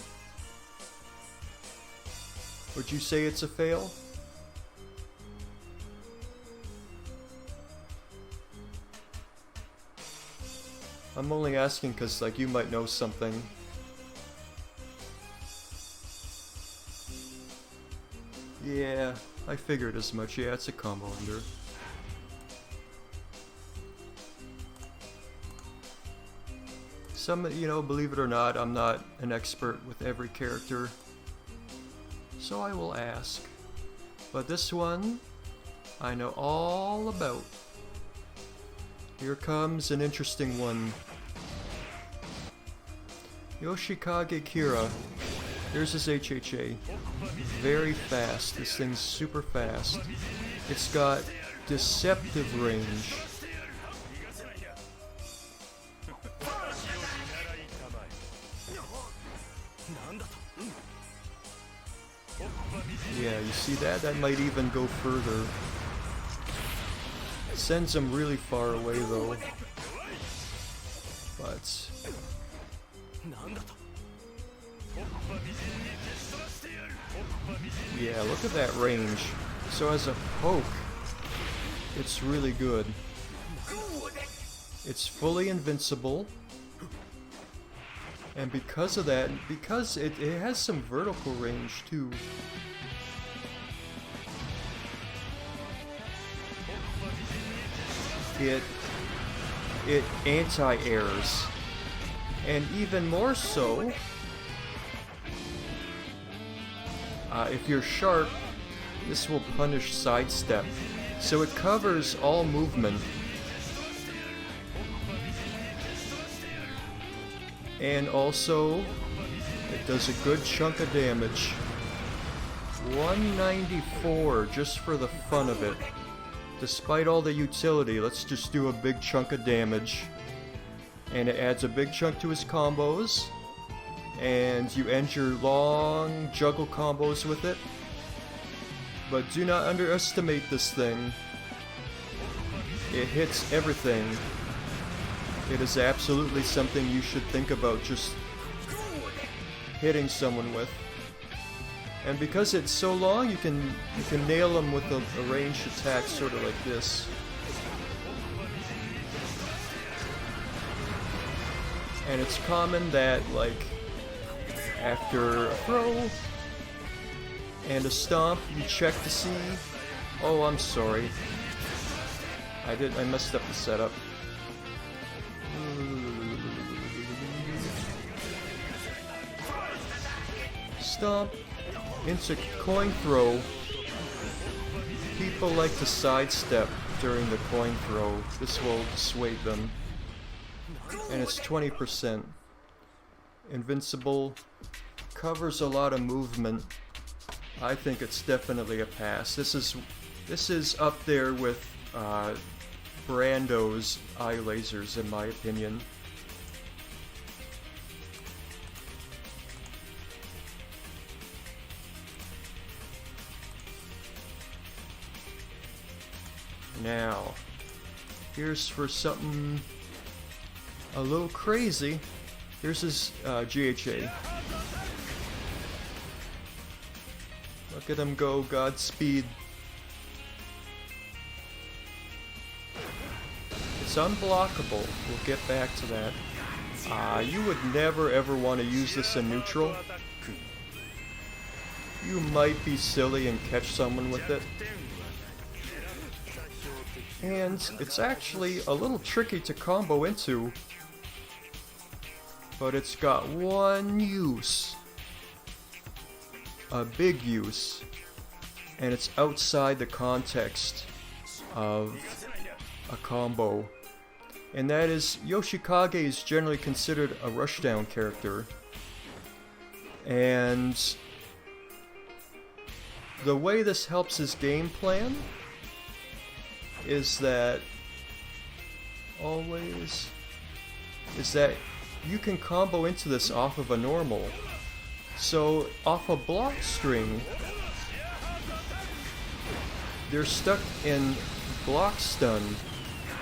Would you say it's a fail? I'm only asking because, like, you might know something. Yeah, I figured as much. Yeah, it's a combo ender. Some, you know, believe it or not, I'm not an expert with every character, so I will ask. But this one, I know all about. Here comes an interesting one. Yoshikage Akira. Here's his HHA. Very fast. This thing's super fast. It's got deceptive range. Yeah, you see that? That might even go further. It sends him really far away though. But Yeah, look at that range. So as a poke, it's really good. It's fully invincible. And because of that, because it has some vertical range too. It anti-airs. And even more so, if you're sharp, this will punish sidestep. So it covers all movement. And also, it does a good chunk of damage. 194 just for the fun of it. Despite all the utility, let's just do a big chunk of damage. And it adds a big chunk to his combos. And you end your long juggle combos with it. But do not underestimate this thing. It hits everything. It is absolutely something you should think about just hitting someone with. And because it's so long, you can nail them with a ranged attack sort of like this. And it's common that, like, after a throw and a stomp, you check to see... Oh, I'm sorry. I messed up the setup. Stomp into coin throw. People like to sidestep during the coin throw. This will dissuade them. And it's 20%. Invincible. Covers a lot of movement. I think it's definitely a pass. This is up there with Brando's eye lasers, in my opinion. Now, here's for something a little crazy. Here's his GHA. Look at him go, Godspeed. It's unblockable. We'll get back to that. You would never ever want to use this in neutral. You might be silly and catch someone with it. And it's actually a little tricky to combo into. But it's got one use. A big use. And it's outside the context of a combo. And that is, Yoshikage is generally considered a rushdown character. And the way this helps his game plan is that you can combo into this off of a normal. So off a block string, they're stuck in block stun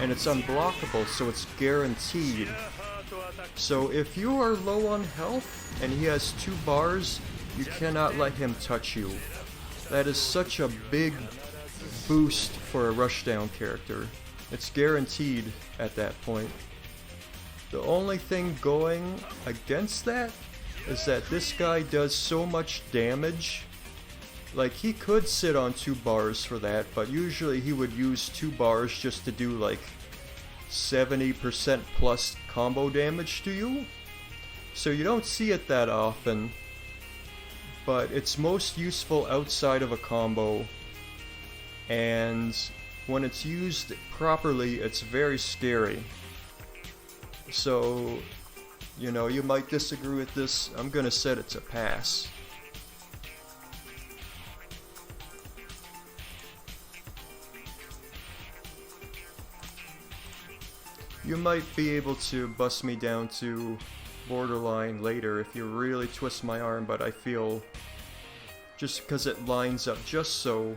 and it's unblockable, so it's guaranteed. So if you are low on health and he has 2 bars, you cannot let him touch you. That is such a big boost for a rushdown character. It's guaranteed at that point. The only thing going against that is that this guy does so much damage. Like, he could sit on 2 bars for that, but usually he would use 2 bars just to do like 70% plus combo damage to you. So you don't see it that often, but it's most useful outside of a combo. And when it's used properly, it's very scary. So, you know, you might disagree with this. I'm gonna set it to pass. You might be able to bust me down to borderline later if you really twist my arm, but I feel just because it lines up just so.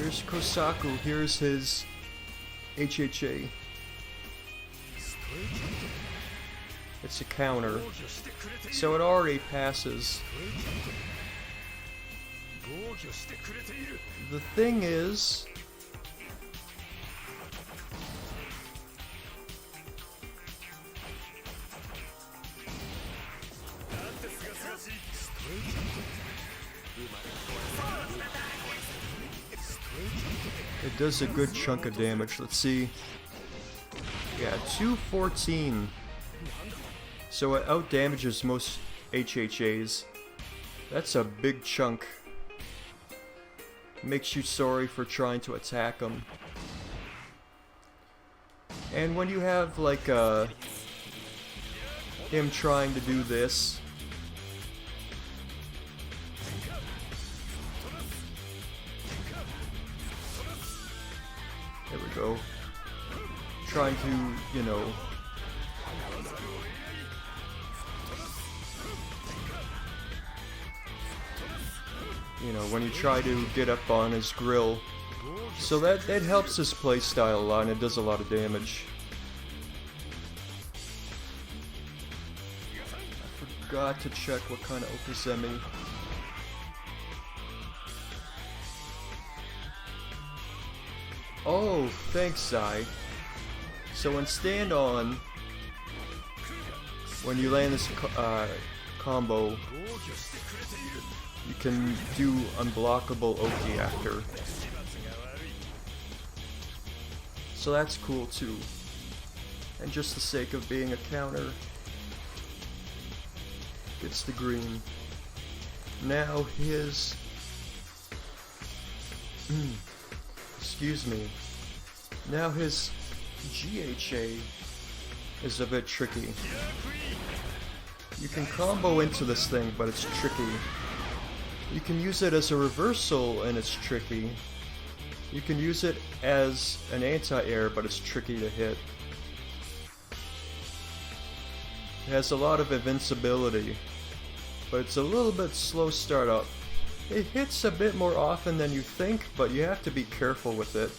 Here's Kosaku, here's his HHA. It's a counter, so it already passes. The thing is, it does a good chunk of damage. Let's see. Yeah, 214. So it outdamages most HHAs. That's a big chunk. Makes you sorry for trying to attack them. And when you have like him trying to do this, there we go. Trying to, you know, when you try to get up on his grill. So that helps his playstyle a lot, and it does a lot of damage. I forgot to check what kind of Okuzemi. Oh, thanks, Zai. So in Stand On, when you land this combo, you can do unblockable Oki after. So that's cool too. And just the sake of being a counter, gets the green. Now his... excuse me. Now his GHA is a bit tricky. You can combo into this thing, but it's tricky. You can use it as a reversal, and it's tricky. You can use it as an anti-air, but it's tricky to hit. It has a lot of invincibility, but it's a little bit slow startup. It hits a bit more often than you think, but you have to be careful with it.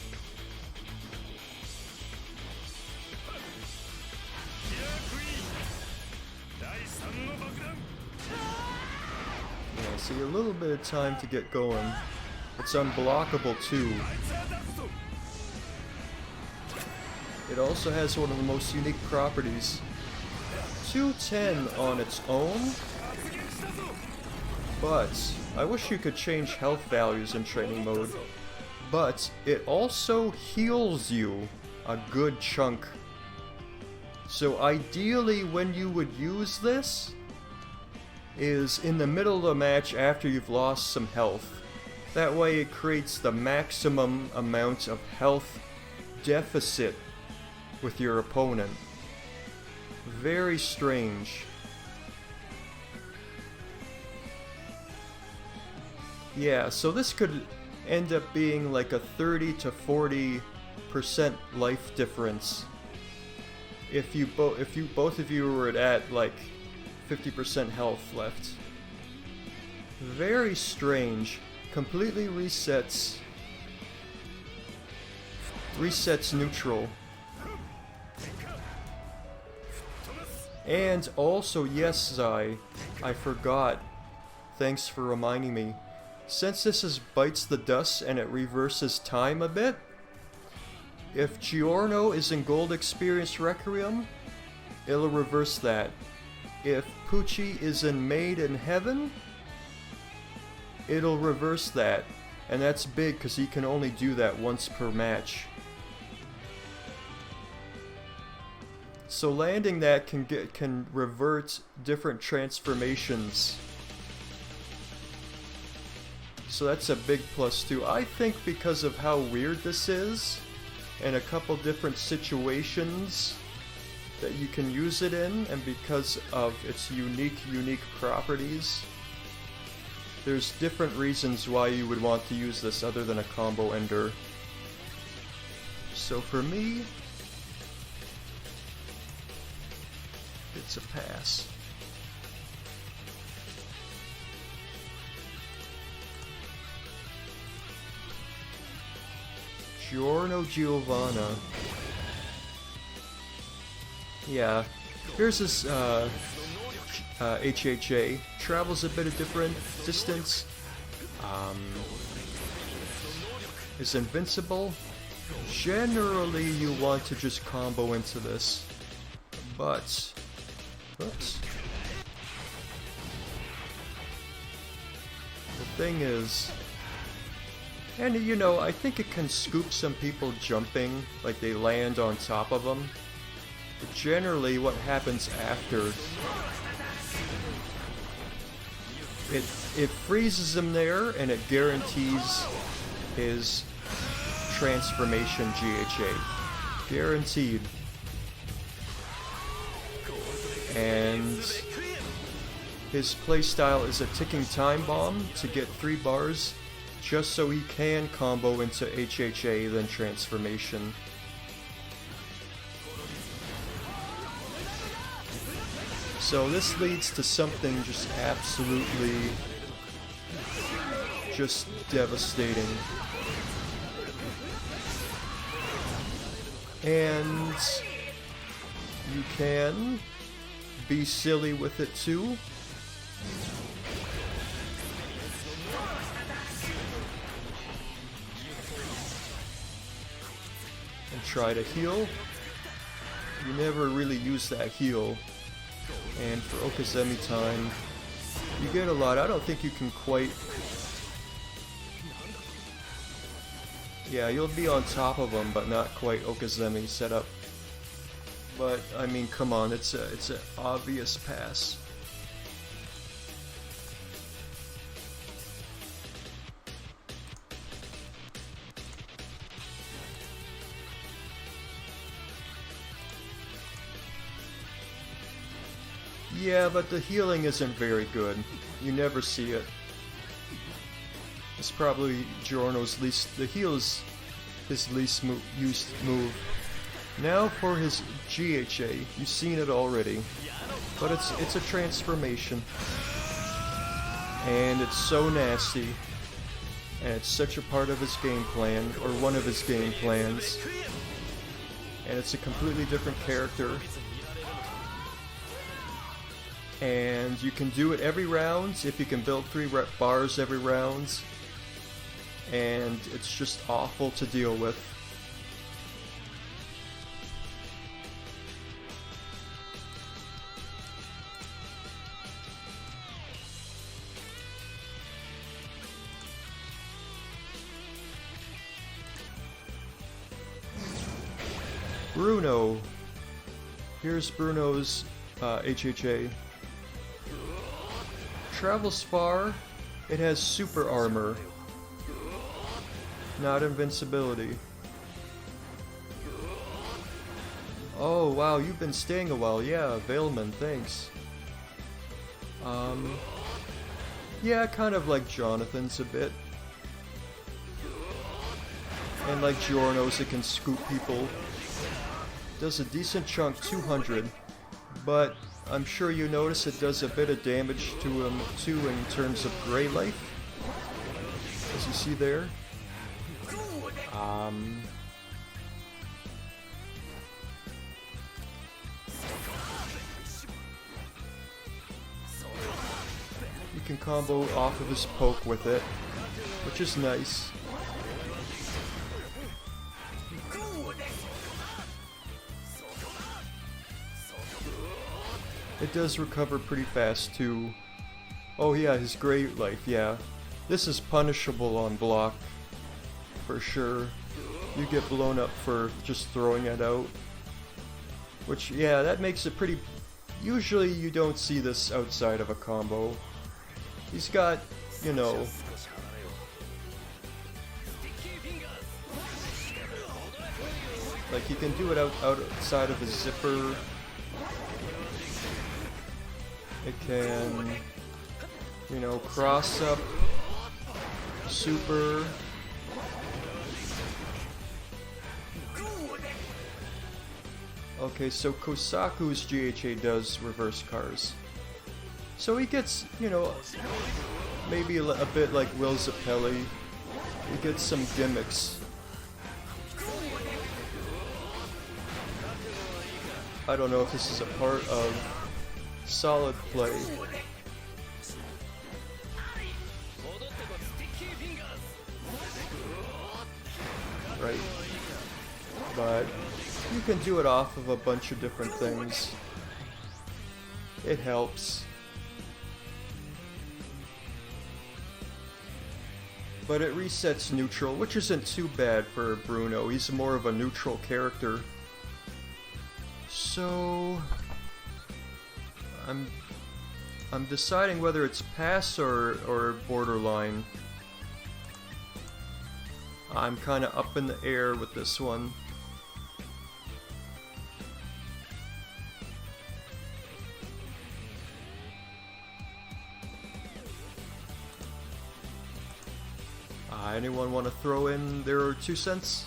See, a little bit of time to get going. It's unblockable too. It also has one of the most unique properties. 210 on its own, but I wish you could change health values in training mode. But it also heals you a good chunk. So ideally when you would use this is in the middle of the match after you've lost some health. That way it creates the maximum amount of health deficit with your opponent. Very strange. Yeah, so this could end up being like a 30 to 40% life difference if both of you were at like 50% health left. Very strange. Completely resets neutral. And also, yes, Zai, I forgot. Thanks for reminding me. Since this is bites the dust and it reverses time a bit, if Giorno is in Gold Experience Requiem, it'll reverse that. If Pucci is in Made in Heaven, it'll reverse that. And that's big because he can only do that once per match. So landing that can revert different transformations. So that's a big plus too. I think because of how weird this is, and a couple different situations that you can use it in, and because of its unique properties, there's different reasons why you would want to use this other than a combo ender. So for me, it's a pass. Giorno Giovanna. Yeah, here's his HHA. Travels a bit of different distance. Is invincible. Generally, you want to just combo into this, but oops. The thing is, and you know, I think it can scoop some people jumping, like they land on top of them. But generally, what happens after, it freezes him there, and it guarantees his transformation GHA. Guaranteed. And his playstyle is a ticking time bomb to get 3 bars, just so he can combo into HHA, then transformation. So this leads to something just absolutely just devastating. And you can be silly with it too. And try to heal. You never really use that heal. And for Okazemi time, you get a lot. I don't think you can quite... Yeah, you'll be on top of them, but not quite Okazemi setup. But, I mean, come on, it's an obvious pass. Yeah, but the healing isn't very good. You never see it. It's probably Giorno's least... The heal is his least used move. Now for his GHA. You've seen it already. But it's a transformation. And it's so nasty. And it's such a part of his game plan, or one of his game plans. And it's a completely different character. And you can do it every round if you can build 3 bars every round. And it's just awful to deal with. Bruno. Here's Bruno's HHA. Travels far. It has super armor. Not invincibility. Oh wow, you've been staying a while. Yeah, Veilman, thanks. Yeah, kind of like Jonathan's a bit. And like Giorno's, it can scoop people. Does a decent chunk, 200. But I'm sure you notice it does a bit of damage to him too in terms of gray life. As you see there. You can combo off of his poke with it, which is nice. It does recover pretty fast too. Oh yeah, his gray life, yeah. This is punishable on block, for sure. You get blown up for just throwing it out. Which, yeah, that makes it pretty... Usually you don't see this outside of a combo. He's got, you know... Like, he can do it outside of his zipper. It can, you know, cross up, super. Okay, so Kosaku's GHA does reverse cars. So he gets, you know, maybe a bit like Will Zeppeli. He gets some gimmicks. I don't know if this is a part of solid play. Right. But you can do it off of a bunch of different things. It helps. But it resets neutral, which isn't too bad for Bruno. He's more of a neutral character. So I'm deciding whether it's pass or borderline. I'm kind of up in the air with this one. Anyone want to throw in their 2 cents?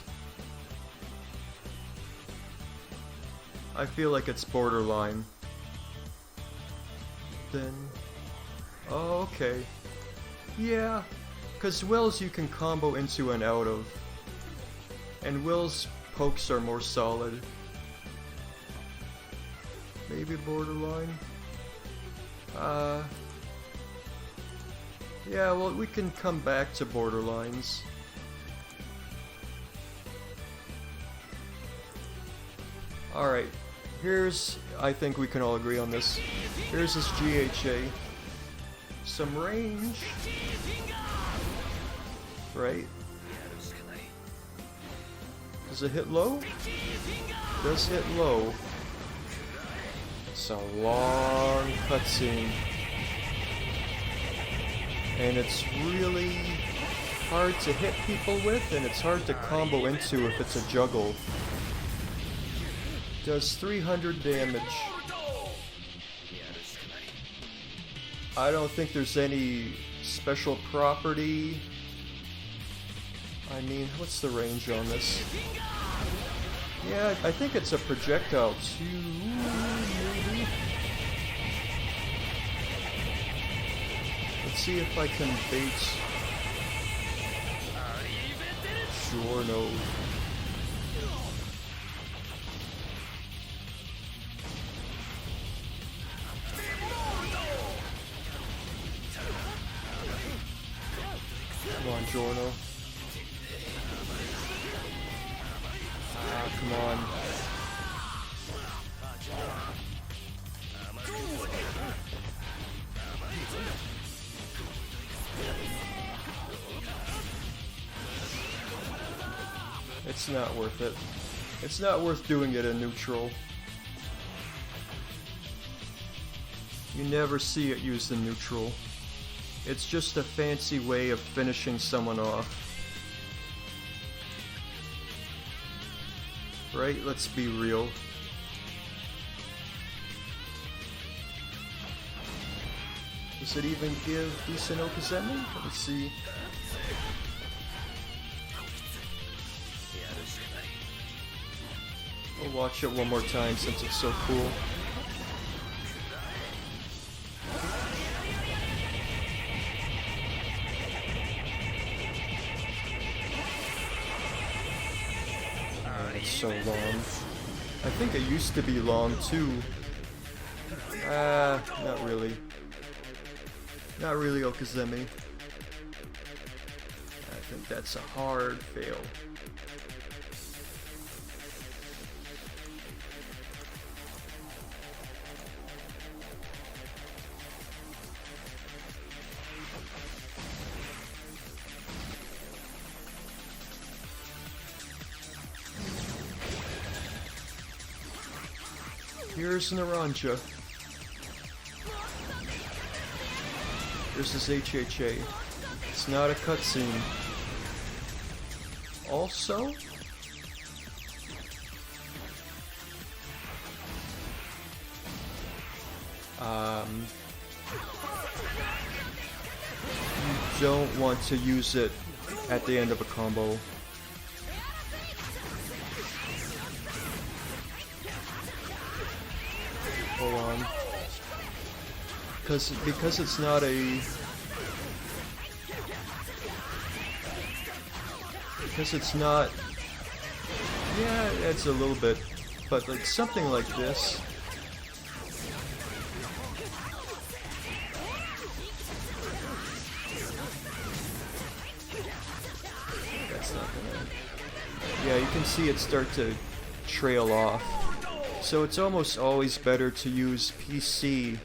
I feel like it's borderline. Then... oh, okay. Yeah, because Will's you can combo into and out of. And Will's pokes are more solid. Maybe borderline? Yeah, well, we can come back to borderlines. Alright, I think we can all agree on this. Here's this GHA. Some range. Right? Does it hit low? Does hit low. It's a long cutscene. And it's really hard to hit people with, and it's hard to combo into if it's a juggle. Does 300 damage. I don't think there's any special property. I mean, what's the range on this? Yeah, I think it's a projectile too, maybe? Let's see if I can bait Giorno. Come on, Giorno. Ah, come on. It's not worth it. It's not worth doing it in neutral. You never see it used in neutral. It's just a fancy way of finishing someone off. Right? Let's be real. Does it even give decent Okazemi? Let's see. I'll watch it one more time since it's so cool. It's so long. I think it used to be long too. Not really. Not really, Okazemi. I think that's a hard fail. Here's Narancia. This is HHA. It's not a cutscene. Also, you don't want to use it at the end of a combo. Hold on. Because it's not a... Because it's not... Yeah, it's a little bit. but like something like this. That's not gonna... Yeah, you can see it start to trail off. So it's almost always better to use PC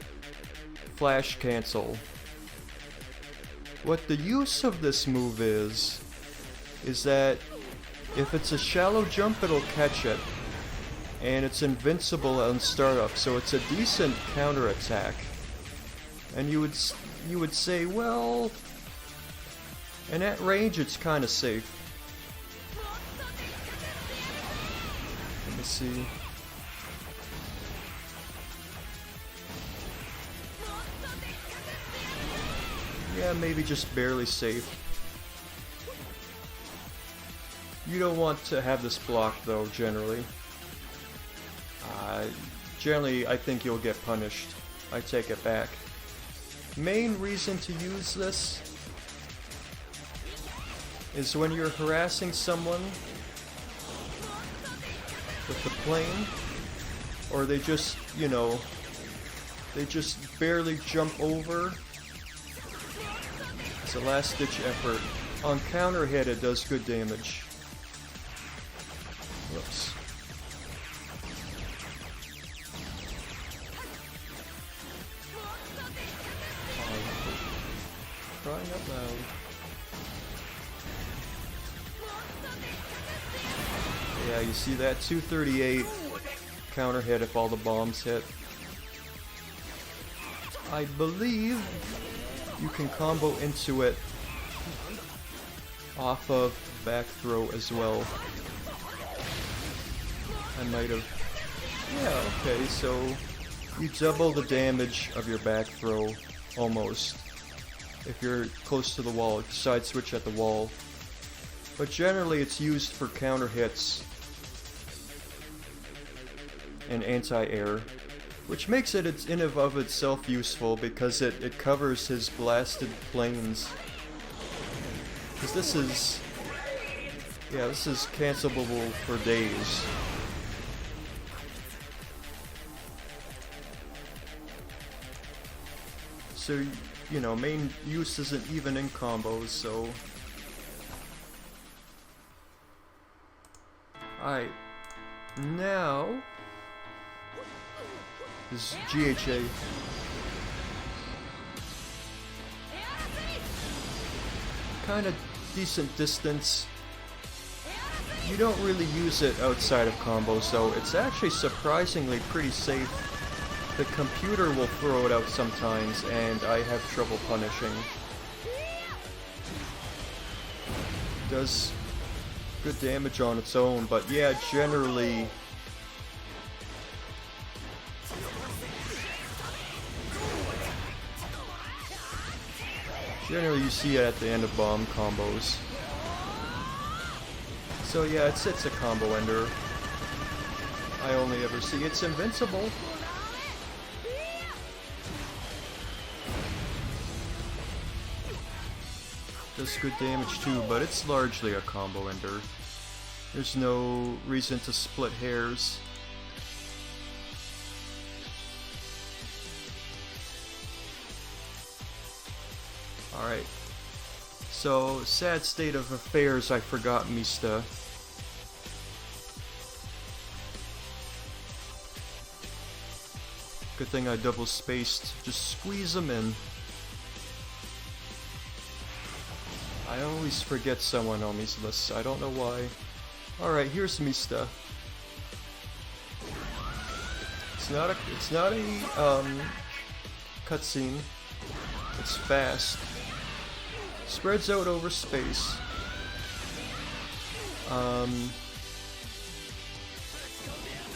flash cancel. What the use of this move is that if it's a shallow jump, it'll catch it. And it's invincible on startup, so it's a decent counterattack. And you would say, well, and at range it's kind of safe. Let me see. Yeah, maybe just barely safe. You don't want to have this blocked though, generally. Generally, I think you'll get punished. I take it back. Main reason to use this is when you're harassing someone with the plane, or they just, you know, they just barely jump over. It's a last-ditch effort. On counter hit, it does good damage. Whoops. Crying out loud. Yeah, you see that 238 counter hit if all the bombs hit. I believe you can combo into it off of back throw as well. I might have... Yeah, okay, so you double the damage of your back throw, almost. If you're close to the wall, side switch at the wall. But generally it's used for counter hits and anti-air, which makes it in and of itself useful because it covers his blasted planes. Because this is cancelable for days. So, you know, main use isn't even in combos, so... Alright. Now... This is GHA. Kind of decent distance. You don't really use it outside of combos, though. It's actually surprisingly pretty safe. The computer will throw it out sometimes, and I have trouble punishing. Does good damage on its own, but yeah, generally... Generally you see it at the end of bomb combos. So yeah, it's a combo ender. I only ever see it's invincible. Does good damage too, but it's largely a combo ender. There's no reason to split hairs. Alright. So, sad state of affairs, I forgot Mista. Good thing I double spaced. Just squeeze him in. I always forget someone on these lists. I don't know why. Alright, here's Mista. It's not a cutscene. It's fast. Spreads out over space.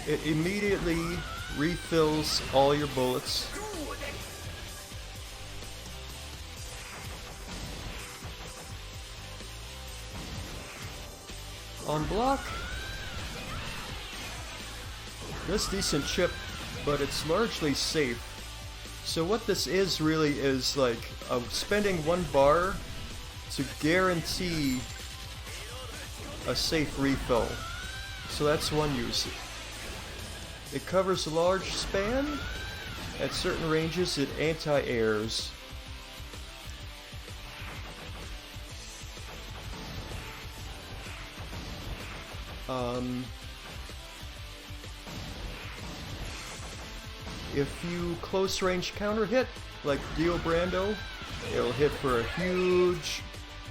It immediately refills all your bullets. On block, this decent chip, but it's largely safe. So what this is really is like spending 1 bar to guarantee a safe refill. So that's one use. It covers a large span. At certain ranges, it anti-airs. If you close range counter hit, like Dio Brando, it'll hit for a huge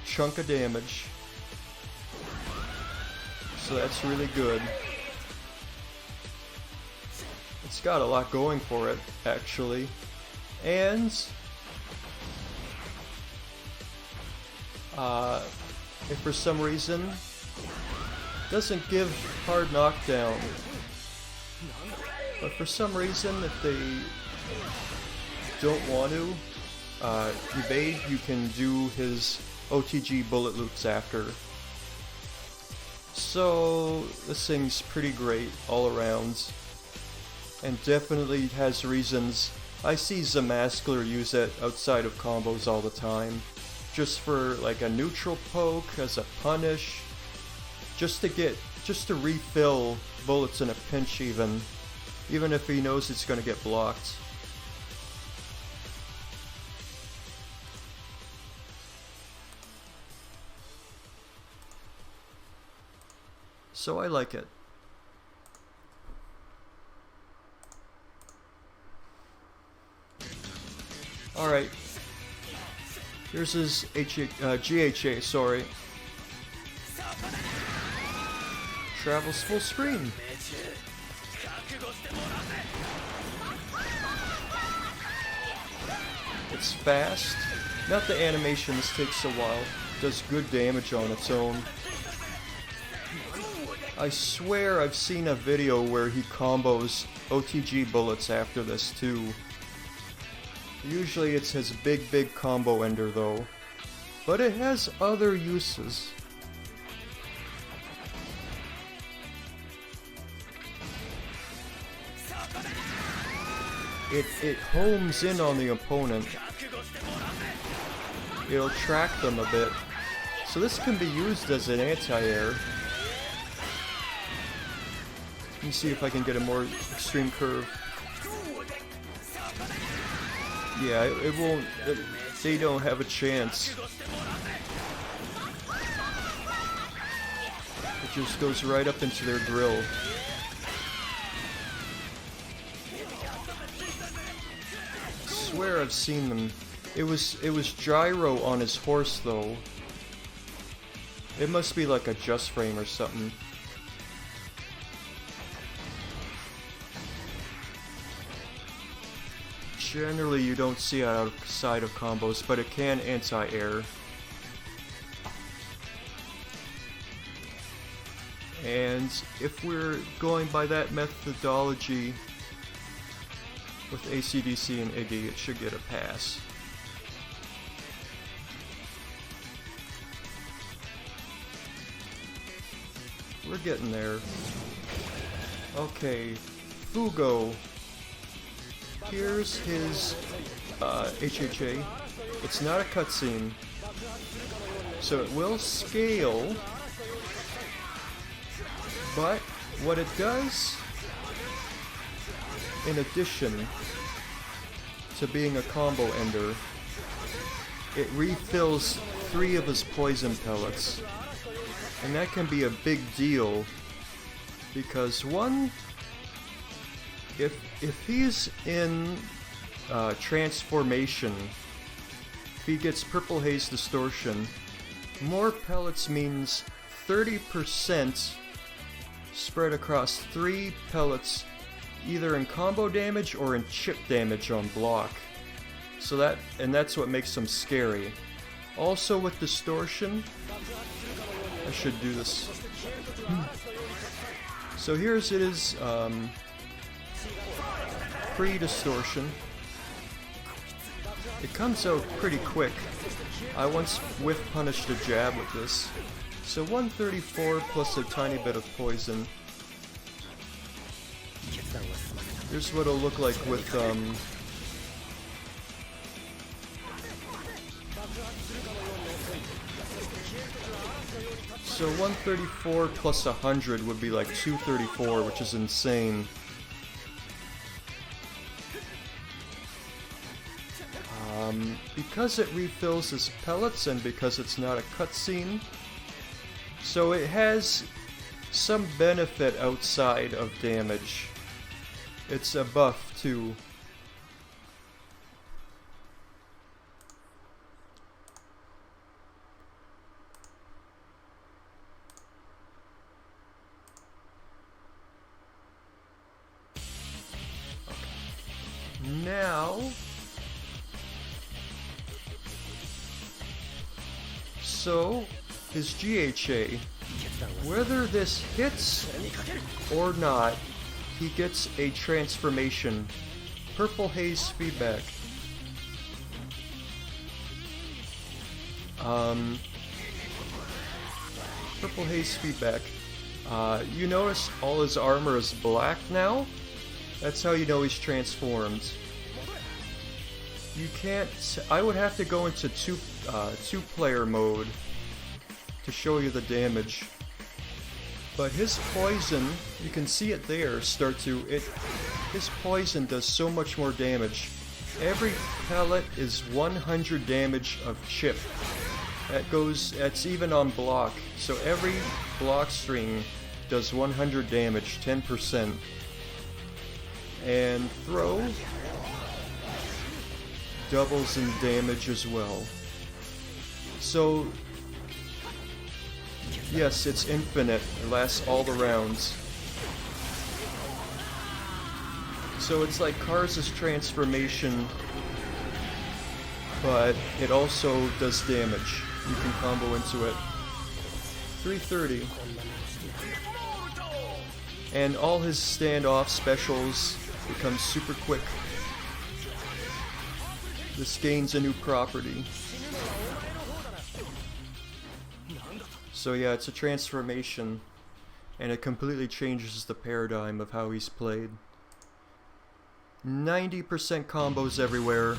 chunk of damage. So that's really good. It's got a lot going for it, actually. And if for some reason doesn't give hard knockdown, but for some reason if they don't want to evade, you can do his OTG bullet loops after. So this thing's pretty great all around, and definitely has reasons. I see Zamaskler use it outside of combos all the time, just for like a neutral poke, as a punish, just to refill bullets in a pinch, even if he knows it's gonna get blocked. So I like it. Alright. Here's his GHA, sorry. Travels full screen. It's fast. Not the animation, this takes a while. Does good damage on its own. I swear I've seen a video where he combos OTG bullets after this too. Usually it's his big combo ender though. But it has other uses. It homes in on the opponent. It'll track them a bit. So this can be used as an anti-air. Let me see if I can get a more extreme curve. Yeah, it won't... they don't have a chance. It just goes right up into their grill. I swear I've seen them. It was Gyro on his horse though. It must be like a just frame or something. Generally you don't see it outside of combos, but it can anti-air. And if we're going by that methodology with Esidisi and Iggy, it should get a pass. We're getting there. Okay, Fugo. Here's his HHA. It's not a cutscene, so it will scale, but what it does, in addition to being a combo ender, it refills 3 of his poison pellets, and that can be a big deal, because one, if he's in transformation, if he gets Purple Haze Distortion, more pellets means 30% spread across 3 pellets, either in combo damage or in chip damage on block. So that's what makes them scary. Also with Distortion, I should do this. So here's it is. Pre-distortion. It comes out pretty quick. I once whiff punished a jab with this. So 134 plus a tiny bit of poison. Here's what it'll look like with so 134 plus 100 would be like 234, which is insane. because it refills his pellets and because it's not a cutscene, so it has some benefit outside of damage. It's a buff too. Now, so his GHA, whether this hits or not, he gets a transformation. Purple haze feedback. Purple haze feedback. You notice all his armor is black now? That's how you know he's transformed. You can't... I would have to go into two-player mode to show you the damage. But his poison, you can see it there, his poison does so much more damage. Every pellet is 100 damage of chip. That's even on block. So every block string does 100 damage, 10%. And throw doubles in damage as well. So yes, it's infinite. It lasts all the rounds. So it's like Cars' transformation, but it also does damage. You can combo into it. 330. And all his standoff specials become super quick. This gains a new property. So yeah, it's a transformation, and it completely changes the paradigm of how he's played. 90% combos everywhere.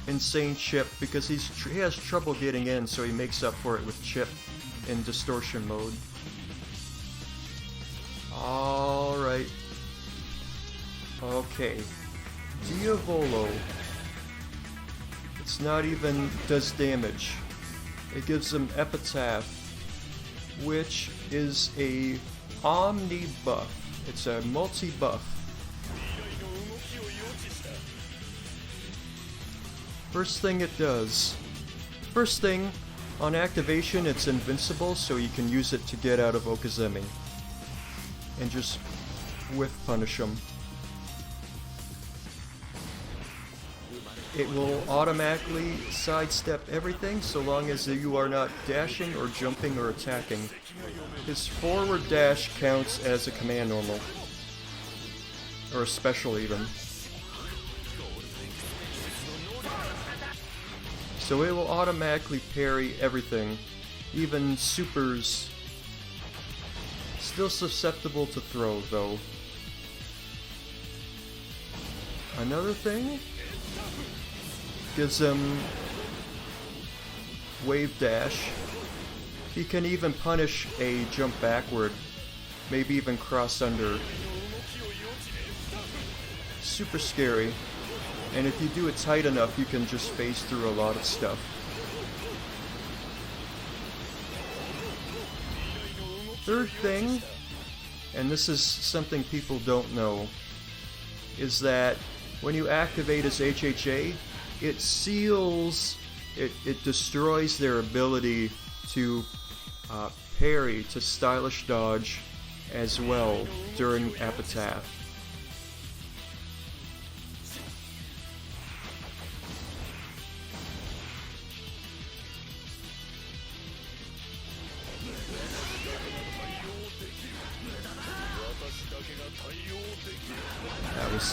Insane chip, because he has trouble getting in, so he makes up for it with chip in distortion mode. Alright. Okay. Diavolo. It's not even does damage. It gives him Epitaph, which is a omni buff. It's a multi-buff. First thing it does. First thing, on activation it's invincible, so you can use it to get out of Okizeme. And just whiff punish him. It will automatically sidestep everything so long as you are not dashing or jumping or attacking. His forward dash counts as a command normal. Or a special even. So it will automatically parry everything. Even supers. Still susceptible to throw though. Another thing? Gives him wave dash. He can even punish a jump backward, maybe even cross under. Super scary, and if you do it tight enough you can just phase through a lot of stuff. Third thing, and this is something people don't know, is that when you activate his HHA, it seals, it destroys their ability to parry, to stylish dodge as well during Epitaph.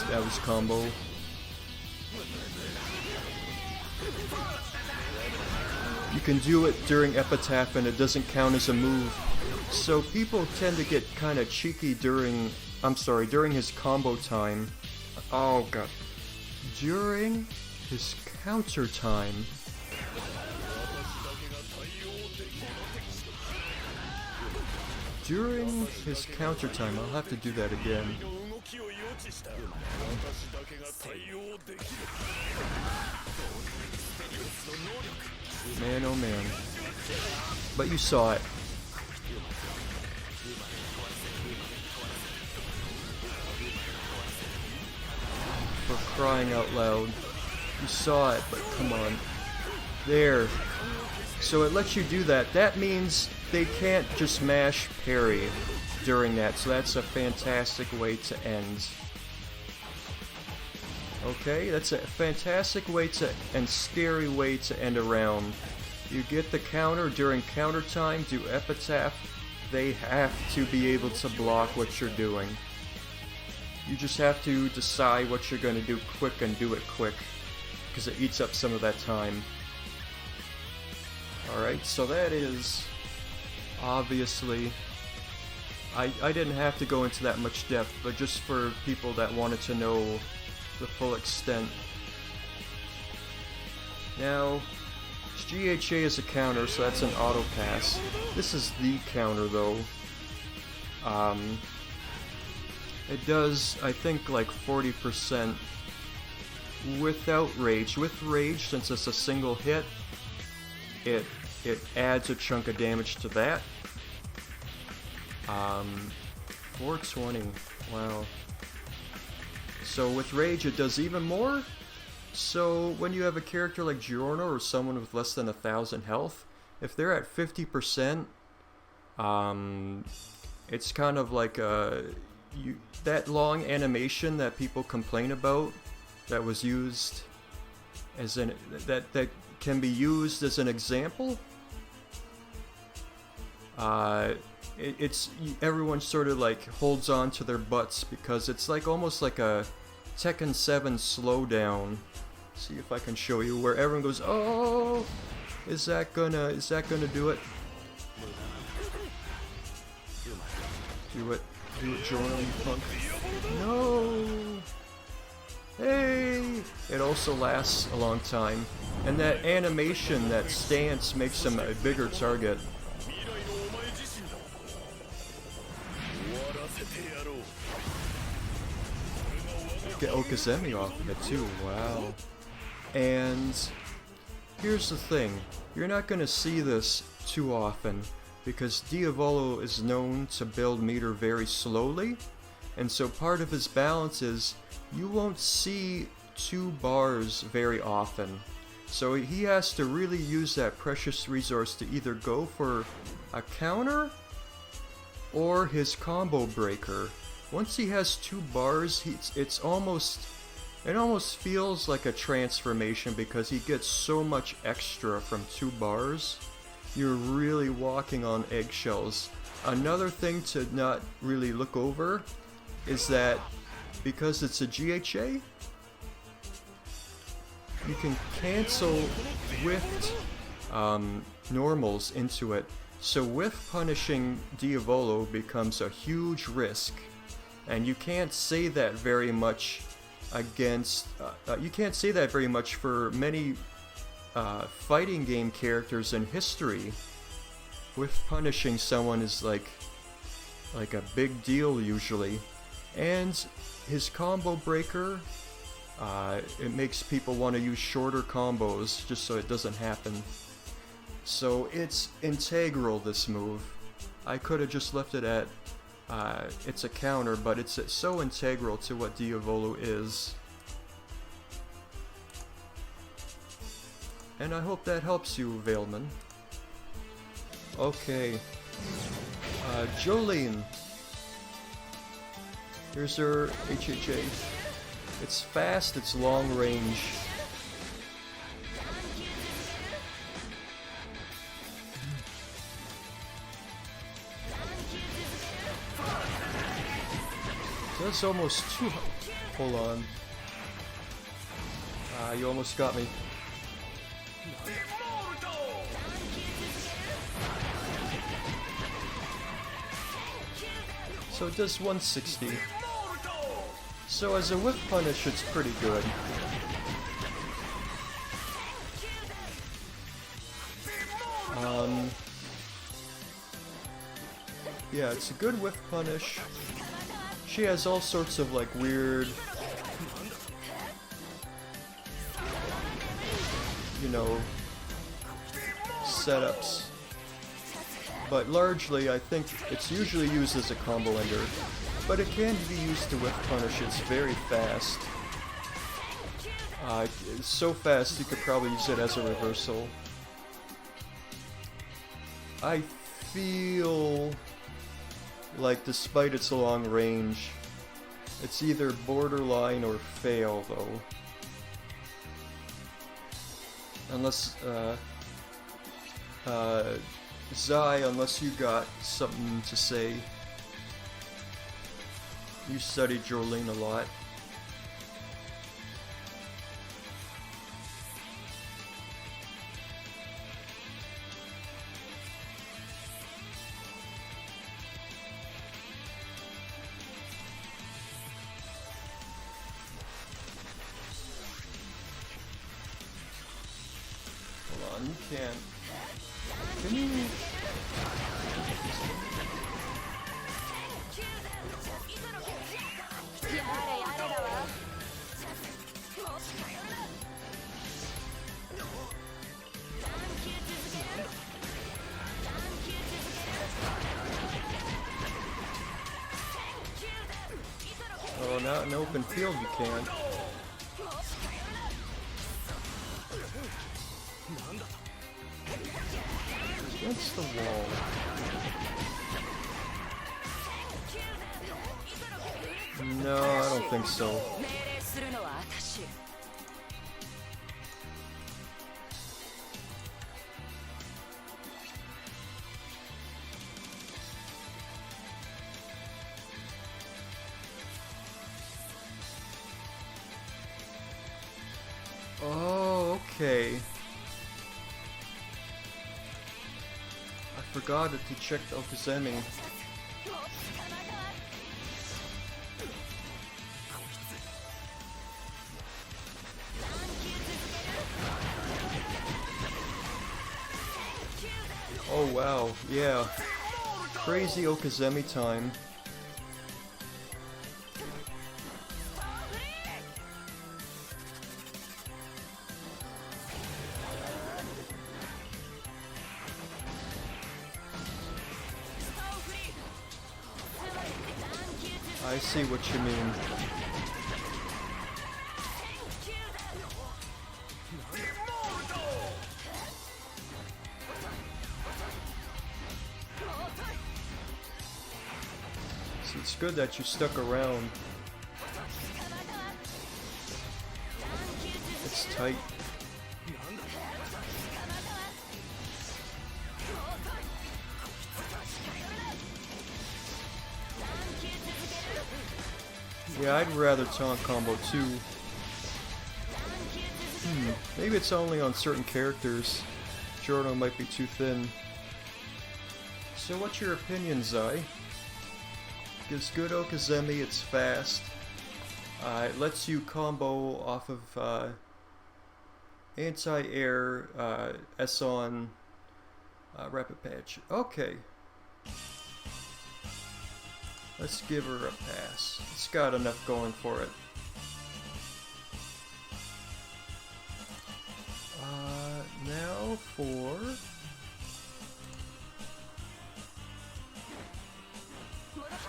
That was combo. You can do it during Epitaph and it doesn't count as a move. So people tend to get kind of cheeky during his combo time. Oh god. During his counter time. During his counter time, I'll have to do that again. Man, oh man. But you saw it. For crying out loud. You saw it, but come on. There. So it lets you do that. That means they can't just mash parry during that, so that's a fantastic way to end. Okay, that's a fantastic way to, and scary way to end a round. You get the counter during counter time, do epitaph. They have to be able to block what you're doing. You just have to decide what you're going to do quick and do it quick, because it eats up some of that time. Alright, so that is obviously... I didn't have to go into that much depth, but just for people that wanted to know the full extent. Now, GHA is a counter, so that's an auto pass. This is the counter though. It does, I think, like 40% without rage. With rage, since it's a single hit, it adds a chunk of damage to that. 420. Wow. So with rage, it does even more. So when you have a character like Giorno or someone with less than 1,000 health, if they're at 50%, it's kind of like that long animation that people complain about, that was used as that can be used as an example. Everyone sort of like holds on to their butts because it's like almost like a Tekken 7 slowdown. See if I can show you where everyone goes, oh, is that gonna do it? Do it, Giorno, you punk. No. Hey. It also lasts a long time, and that animation, that stance, makes him a bigger target. Get Okazemi off of it too, wow. And here's the thing, you're not going to see this too often because Diavolo is known to build meter very slowly, and so part of his balance is you won't see 2 bars very often. So he has to really use that precious resource to either go for a counter or his combo breaker. Once he has 2 bars, it almost feels like a transformation because he gets so much extra from 2 bars. You're really walking on eggshells. Another thing to not really look over is that because it's a GHA, you can cancel whiffed normals into it. So whiff punishing Diavolo becomes a huge risk. And you can't say that very much against, you can't say that very much for many fighting game characters in history. With punishing someone is like a big deal usually. And his combo breaker, it makes people want to use shorter combos just so it doesn't happen. So it's integral, this move. I could have just left it at it's a counter, but it's so integral to what Diavolo is. And I hope that helps you, Veilman. Okay. Jolyne. Here's her HHA. It's fast, it's long range. That's almost too... Hold on. You almost got me. So it does 160. So as a whiff punish, it's pretty good. Yeah, it's a good whiff punish. Koichi has all sorts of like weird, you know, setups. But largely, I think it's usually used as a combo ender. But it can be used to whiff punish. It's very fast. It's so fast you could probably use it as a reversal. I feel like despite its long range, it's either borderline or fail though. Unless, Zai, unless you got something to say. You studied Jolyne a lot. Hold on, you can't. Can you? Oh, not in open field you can't. Against the wall. No, I don't think so. Oh, okay. I forgot to check the Okuzemi. Oh wow, yeah. Crazy Okuzemi time. I see what you mean. See, it's good that you stuck around. It's tight. Yeah, I'd rather taunt combo too. Maybe it's only on certain characters. Giorno might be too thin. So what's your opinion, Zai? Gives good Okuzemi, it's fast. It lets you combo off of anti-air, S-on, rapid patch. Okay. Let's give her a pass. It's got enough going for it.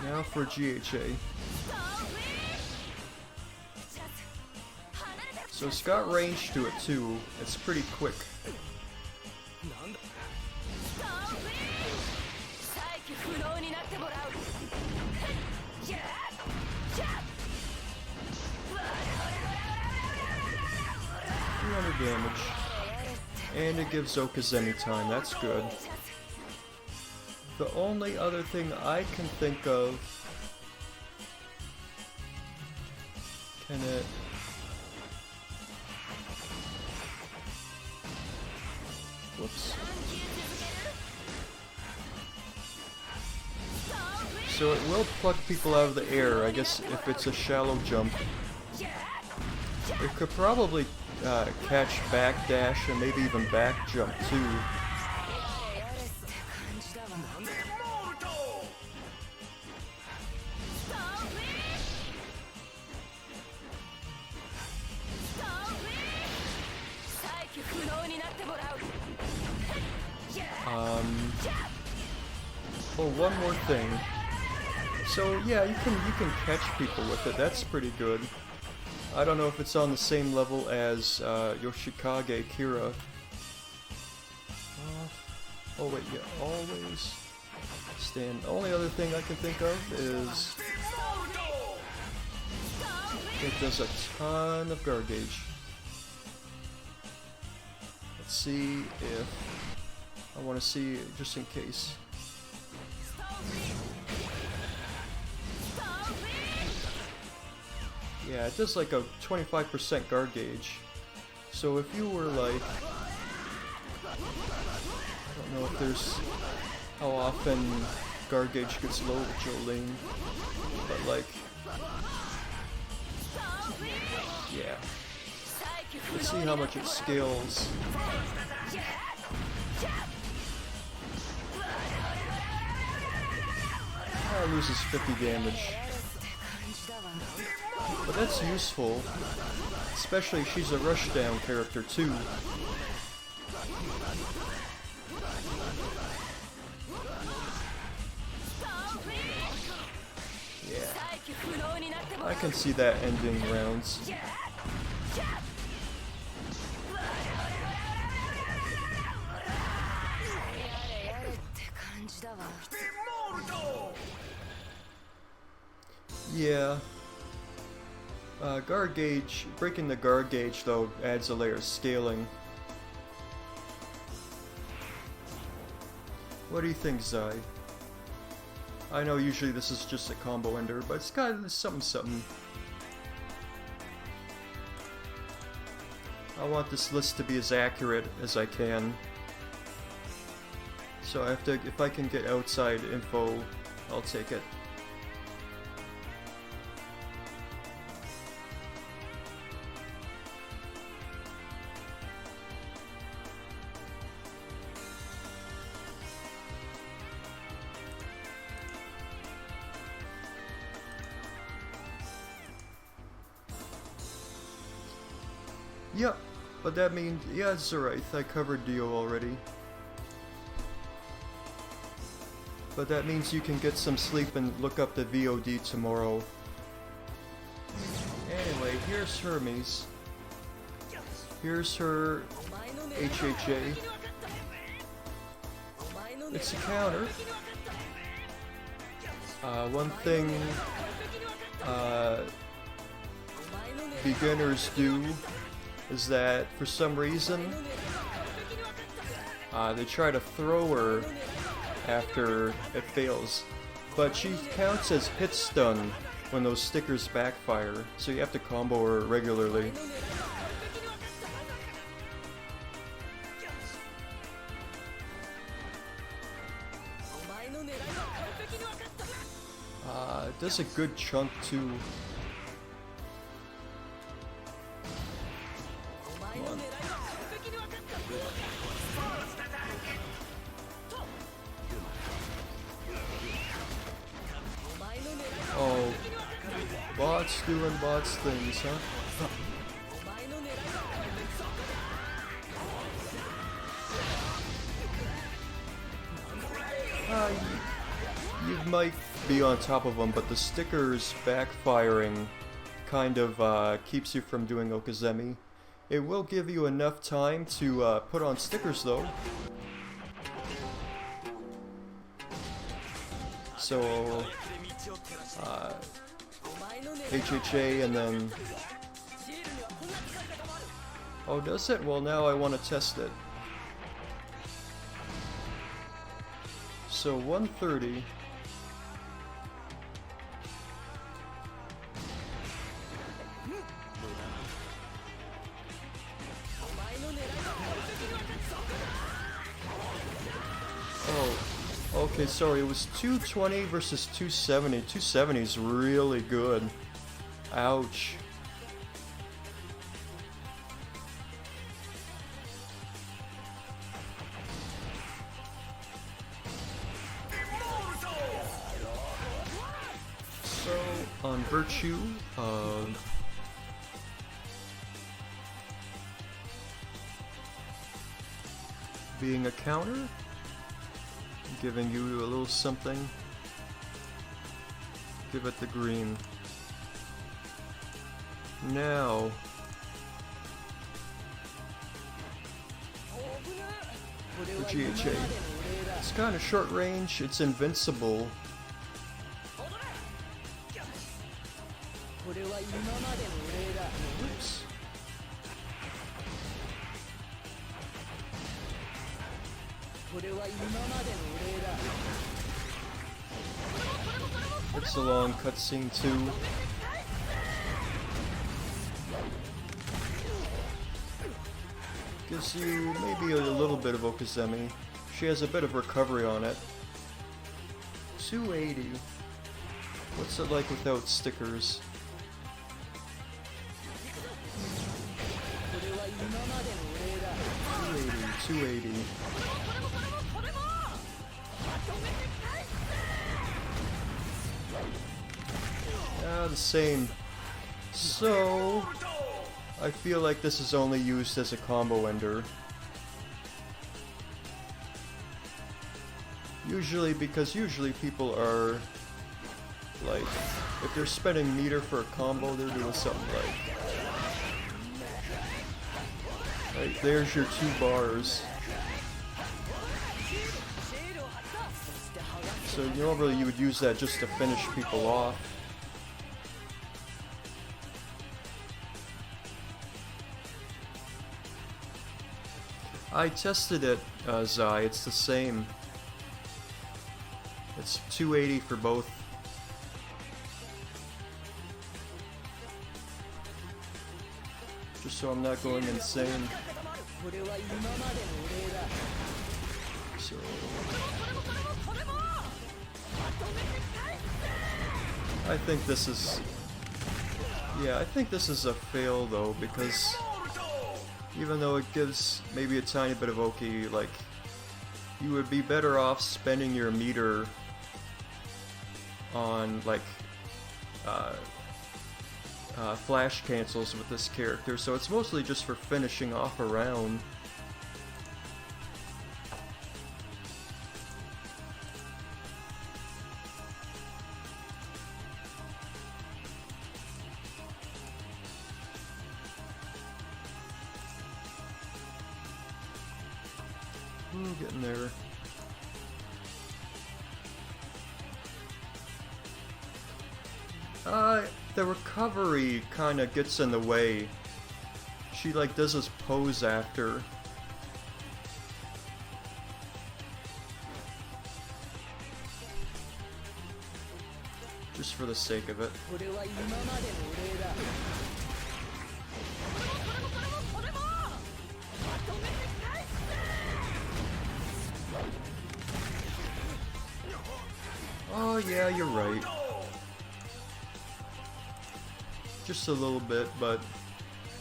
Now for GHA. So it's got range to it too. It's pretty quick. Damage. And it gives Okuzemi time, that's good. The only other thing I can think of... Can it... Whoops. So it will pluck people out of the air, I guess if it's a shallow jump. It could probably catch back dash and maybe even back jump too. Oh, one more thing. So yeah, you can catch people with it. That's pretty good. I don't know if it's on the same level as Yoshikage Akira. Oh wait, yeah, always stand. The only other thing I can think of is it does a ton of guard gauge. Let's see if I want to see it just in case. Yeah, it does like a 25% guard gauge. So if you were like, I don't know if there's how often guard gauge gets low with Jolyne, but like, yeah. Let's see how much it scales. It loses 50 damage. But that's useful, especially she's a rushdown character too. Yeah, I can see that ending rounds. Yeah. Guard gauge, breaking the guard gauge though adds a layer of scaling. What do you think, Zai? I know usually this is just a combo ender, but it's kind of something. I want this list to be as accurate as I can. So I have to, if I can get outside info, I'll take it. Yeah, but that means, yeah, it's alright, I covered Dio already. But that means you can get some sleep and look up the VOD tomorrow. Anyway, here's Hermes. Here's her HHA. It's a counter. One thing beginners do is that for some reason they try to throw her after it fails, but she counts as hit stun when those stickers backfire, so you have to combo her regularly. It does a good chunk too. Oh, bots doing bots things, huh? You might be on top of them, but the stickers backfiring kind of keeps you from doing Okazemi. It will give you enough time to put on stickers though. So, HHA and then... Oh, does it? Well, now I want to test it. So, 130. Okay, sorry, it was 220 versus 270. 270 is really good. Ouch. So, on Virtue, being a counter, Giving you a little something. Give it the green. Now, the GHA. It's kind of short range, it's invincible. Oops. It's a long cutscene too. Gives you maybe a little bit of Okuzemi. She has a bit of recovery on it. 280. What's it like without stickers? 280. The same. So, I feel like this is only used as a combo ender. Usually, because usually people are, like, if they're spending meter for a combo, they're doing something like, there's your 2 bars. So normally you would use that just to finish people off. I tested it, Zai, it's the same. It's 280 for both. Just so I'm not going insane. So... I think this is... Yeah, I think this is a fail though, because... Even though it gives maybe a tiny bit of Oki, like, you would be better off spending your meter on, like, flash cancels with this character, so it's mostly just for finishing off a round. Getting there. The recovery kinda gets in the way. She like does this pose after. Just for the sake of it. Oh yeah, you're right. Just a little bit, but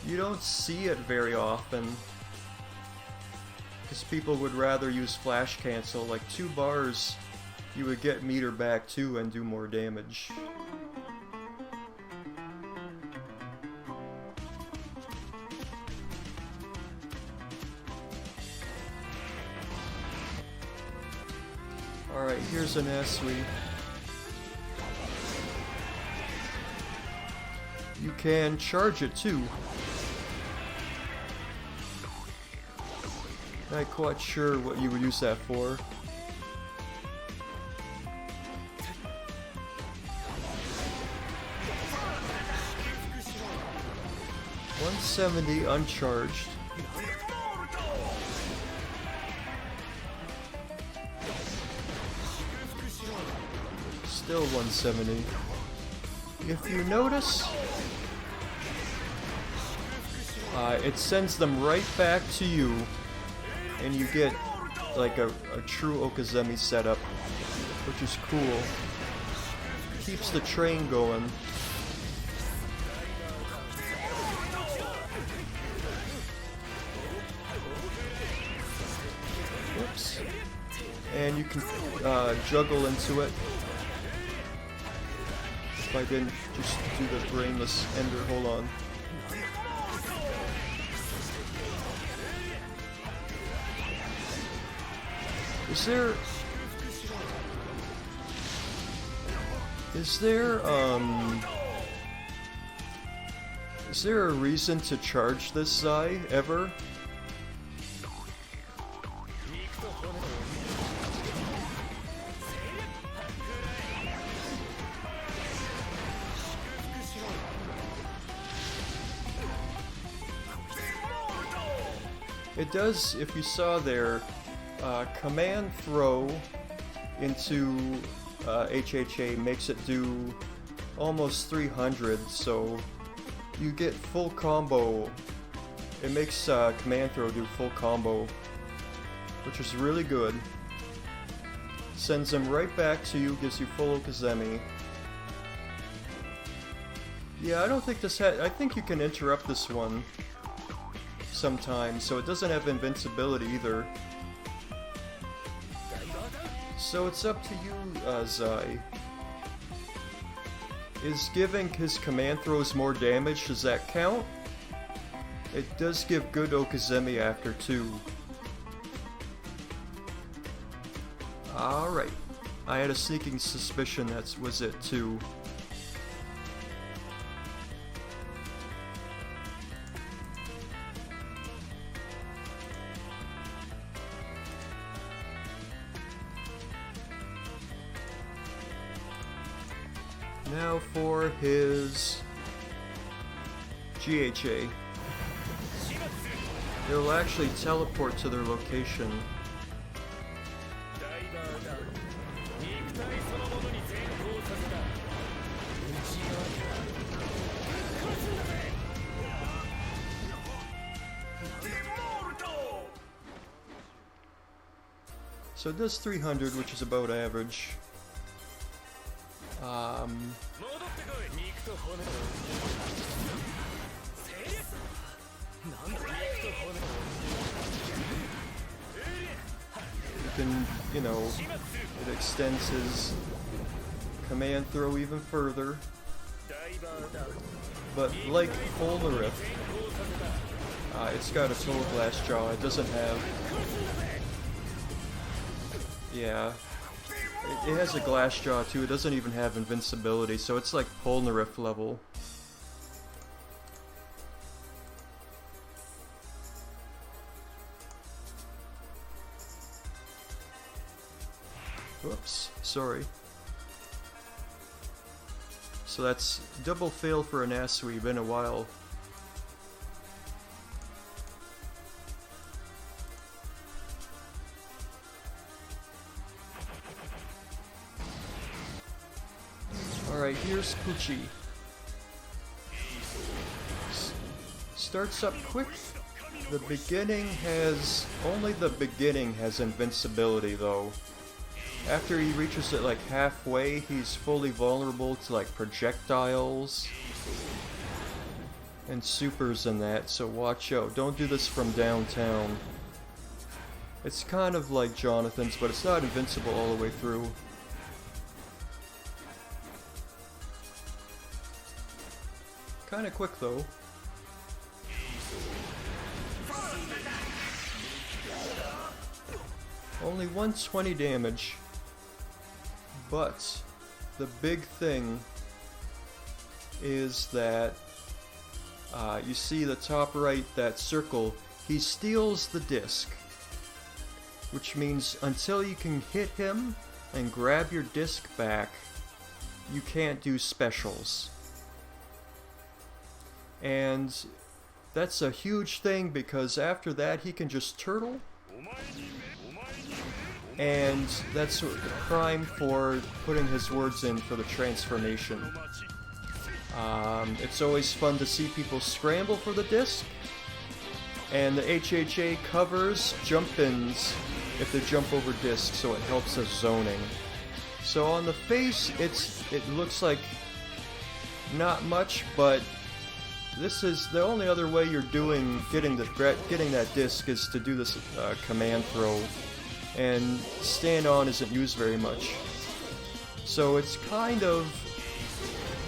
you don't see it very often. Because people would rather use flash cancel. Like 2 bars, you would get meter back too and do more damage. Alright, here's an Annasui. You can charge it too. Not quite sure what you would use that for. $170 uncharged. Still 170. If you notice, it sends them right back to you, and you get like a true Okuzemi setup, which is cool. Keeps the train going. Whoops. And you can juggle into it. If I didn't just do the brainless ender, hold on. Is there... Is there a reason to charge this Zai, ever? It does, if you saw there, command throw into HHA makes it do almost 300, so you get full combo. It makes command throw do full combo, which is really good. Sends them right back to you, gives you full Okazemi. Yeah, I don't think this I think you can interrupt this one sometimes, so it doesn't have invincibility either. So it's up to you, Zai. Is giving his command throws more damage, does that count? It does give good Okazemi after too. Alright. I had a sneaking suspicion that was it too. Now for his GHA. It'll actually teleport to their location. So it does 300, which is about average. You can, you know, it extends his command throw even further. But like Polnareff, it's got a total glass jaw. It doesn't have... Yeah. It has a glass jaw too, it doesn't even have invincibility, so it's like Polnareff level. Whoops, sorry. So that's double fail for Annasui, been a while. Alright, here's Pucci. Starts up quick. The beginning has... Only the beginning has invincibility though. After he reaches it like halfway, he's fully vulnerable to like projectiles and supers and that, so watch out. Don't do this from downtown. It's kind of like Jonathan's, but it's not invincible all the way through. Kinda quick though. Only 120 damage. But the big thing is that you see the top right, that circle, he steals the disc. Which means until you can hit him and grab your disc back, you can't do specials. And that's a huge thing because after that he can just turtle. And that's prime for putting his words in for the transformation. It's always fun to see people scramble for the disc. And the HHA covers jump-ins if they jump over disc, so it helps us zoning. So on the face, it looks like not much, but this is the only other way you're getting that disc is to do this command throw. And stand on isn't used very much. So it's kind of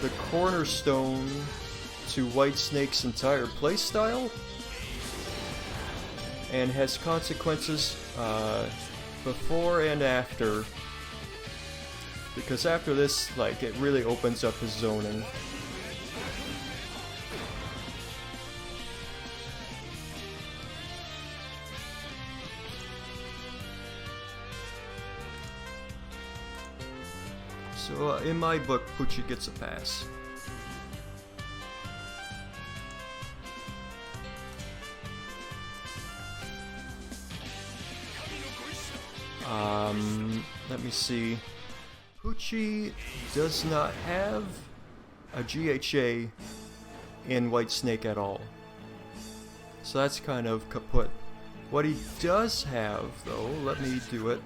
the cornerstone to Whitesnake's entire playstyle, and has consequences before and after. Because after this, like, it really opens up his zoning. So, in my book, Pucci gets a pass. Let me see. Pucci does not have a GHA in Whitesnake at all. So that's kind of kaput. What he does have, though, let me do it.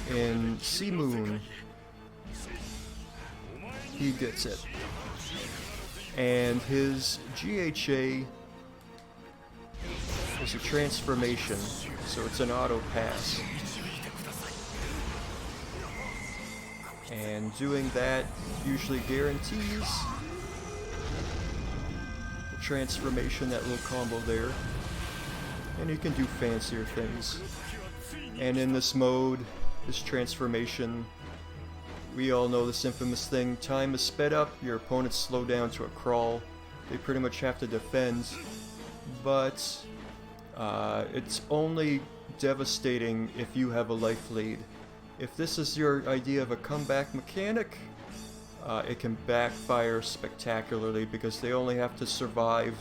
In Sea Moon, he gets it. And his GHA is a transformation, so it's an auto pass. And doing that usually guarantees the transformation, that little combo there. And you can do fancier things. And in this mode, this transformation, we all know this infamous thing, time is sped up, your opponents slow down to a crawl, they pretty much have to defend, but it's only devastating if you have a life lead. If this is your idea of a comeback mechanic, it can backfire spectacularly because they only have to survive.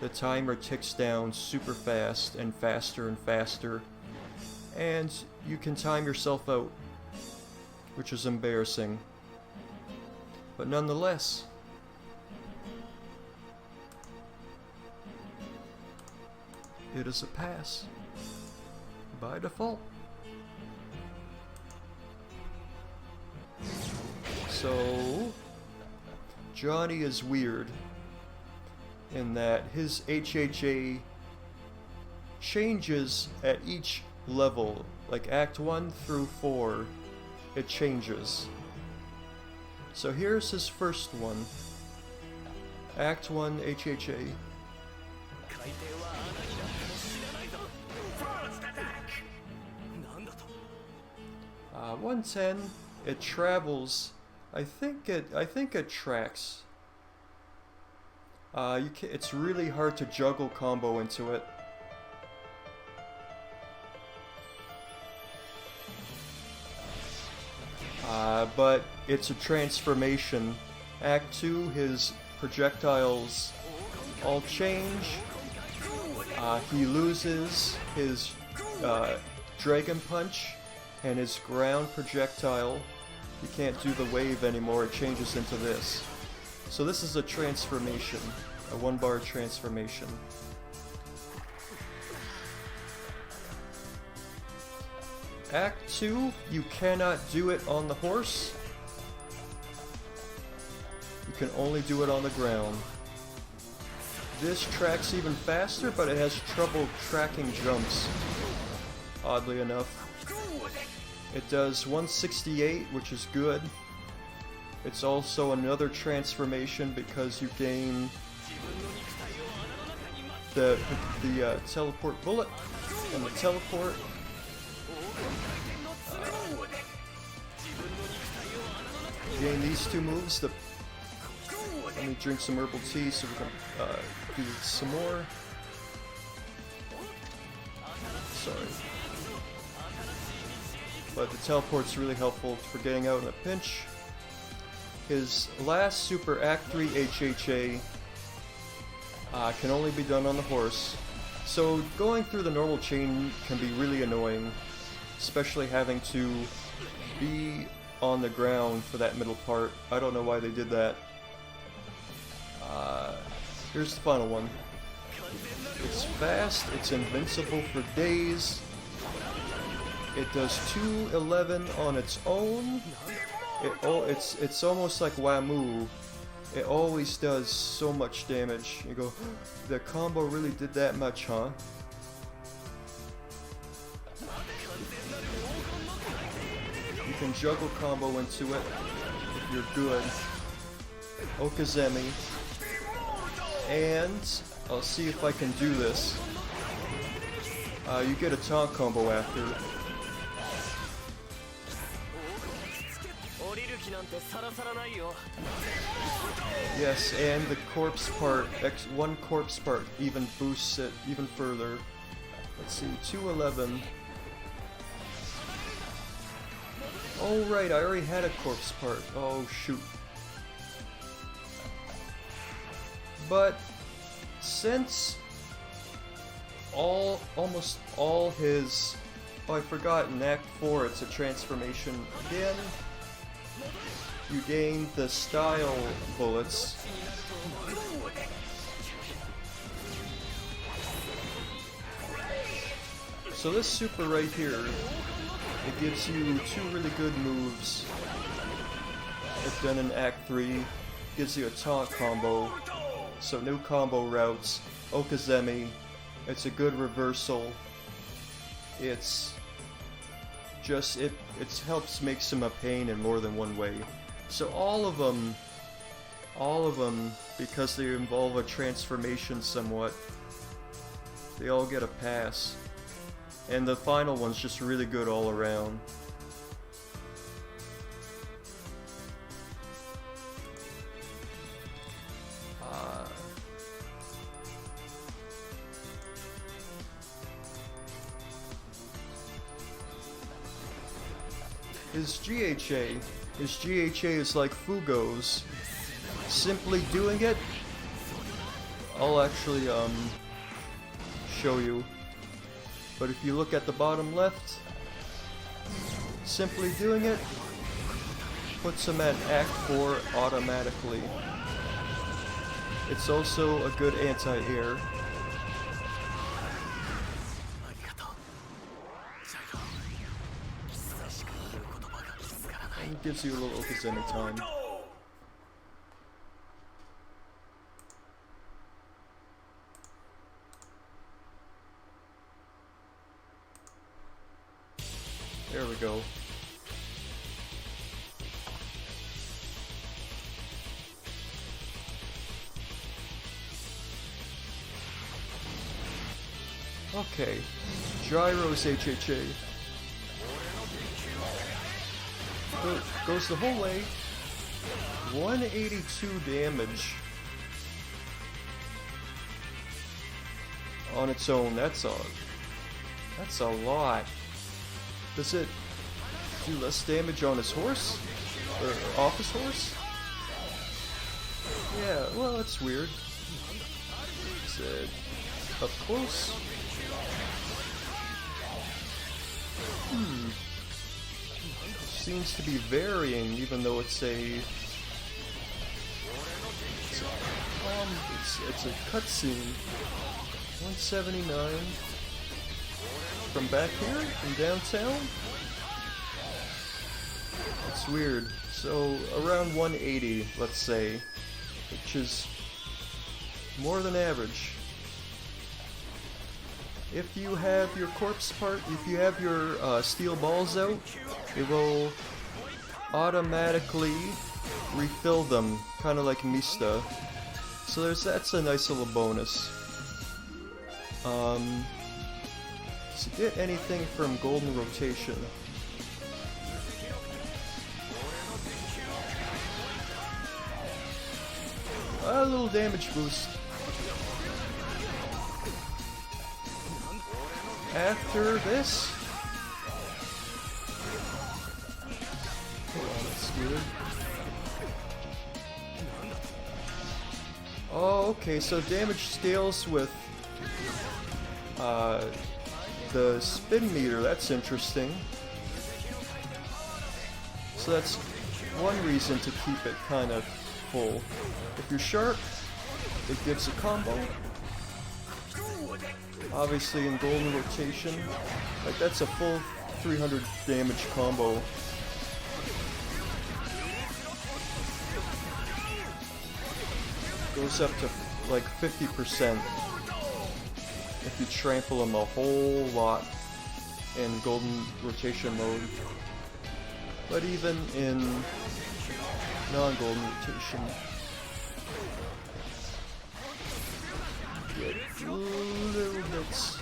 The timer ticks down super fast and faster, and you can time yourself out, which is embarrassing. But nonetheless, it is a pass by default. So, Johnny is weird in that his HHA changes at each level, like Act 1 through 4, it changes. So here's his first one. Act 1 HHA. 110, it travels. I think it tracks. It's really hard to juggle combo into it. But it's a transformation. Act 2, his projectiles all change. He loses his Dragon Punch and his ground projectile. You can't do the wave anymore, it changes into this. So this is a transformation, a 1-bar transformation. Act 2, you cannot do it on the horse. You can only do it on the ground. This tracks even faster, but it has trouble tracking jumps, oddly enough. It does 168, which is good. It's also another transformation because you gain the teleport bullet and the teleport. Gain these two moves. Let me drink some herbal tea so we can do some more. Sorry. But the teleport's really helpful for getting out in a pinch. His last super Act 3 HHA can only be done on the horse. So going through the normal chain can be really annoying, especially having to be on the ground for that middle part. I don't know why they did that. Here's the final one. It's fast, it's invincible for days. It does 211 on its own. It's almost like Wamuu. It always does so much damage. You go, the combo really did that much, huh? You can juggle combo into it if You're good. Okazemi. And I'll see if I can do this. You get a taunt combo after. Yes, and the corpse part, one corpse part even boosts it even further. Let's see, 211. Oh right, I already had a corpse part. Oh shoot. But since almost all his... Oh, I forgot, in Act 4 it's a transformation again. You gain the style bullets. So this super right here, it gives you 2 really good moves. If done in Act 3, gives you a taunt combo. So new combo routes, Okazemi, it's a good reversal. It's just, it helps make some pain in more than one way. So all of them, because they involve a transformation somewhat, they all get a pass. And the final one's just really good all around. His GHA is like Fugo's. Simply doing it, I'll actually show you. But if you look at the bottom left, simply doing it puts him at Act 4 automatically. It's also a good anti-air. And it gives you a little Okazemi time. There we go. Okay, Gyro's HHA. Goes the whole way. 182 damage. On its own, that's a lot. Does it do less damage on his horse? Or off his horse? Yeah, well, that's weird. Is it up close? Seems to be varying, even though it's a cutscene. 179 from back here, from downtown. It's weird. So around 180, let's say, which is more than average. If you have your corpse part, if you have your steel balls out, it will automatically refill them, kind of like Mista. So that's a nice little bonus. To get anything from Golden Rotation, a little damage boost. After this, hold on, that's good. Oh, okay, so damage scales with the spin meter. That's interesting. So that's one reason to keep it kind of full. If you're sharp, it gives a combo. Obviously in Golden Rotation, like that's a full 300 damage combo. Goes up to like 50% if you trample him a whole lot in Golden Rotation mode. But even in non-golden rotation. Get little bits.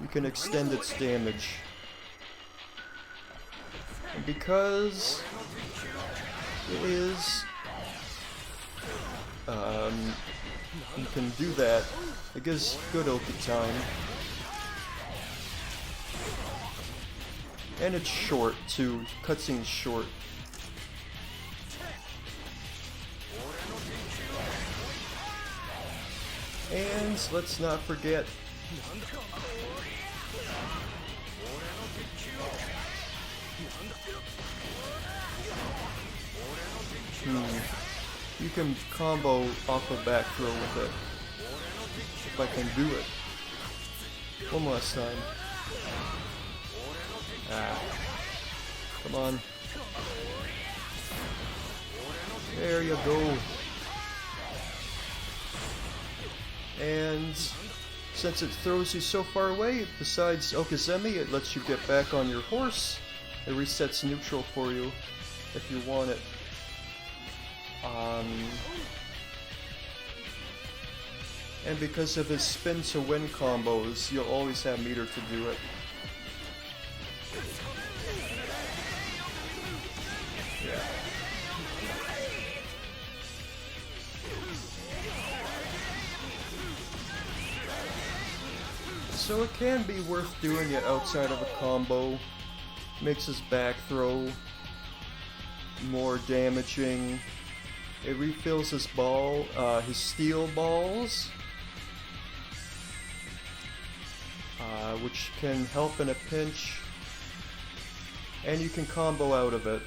You can extend its damage. And because it is, you can do that, it gives good Oki time. And it's short too, cutscene's short. And let's not forget you can combo off a back throw with it. If I can do it. One last time. Ah. Come on. There you go. And since it throws you so far away, besides Okizeme, it lets you get back on your horse. It resets neutral for you if you want it. And because of his spin to win combos, you'll always have meter to do it. Yeah. So it can be worth doing it outside of a combo. Makes his back throw more damaging. It refills his ball, his steel balls, which can help in a pinch, and you can combo out of it.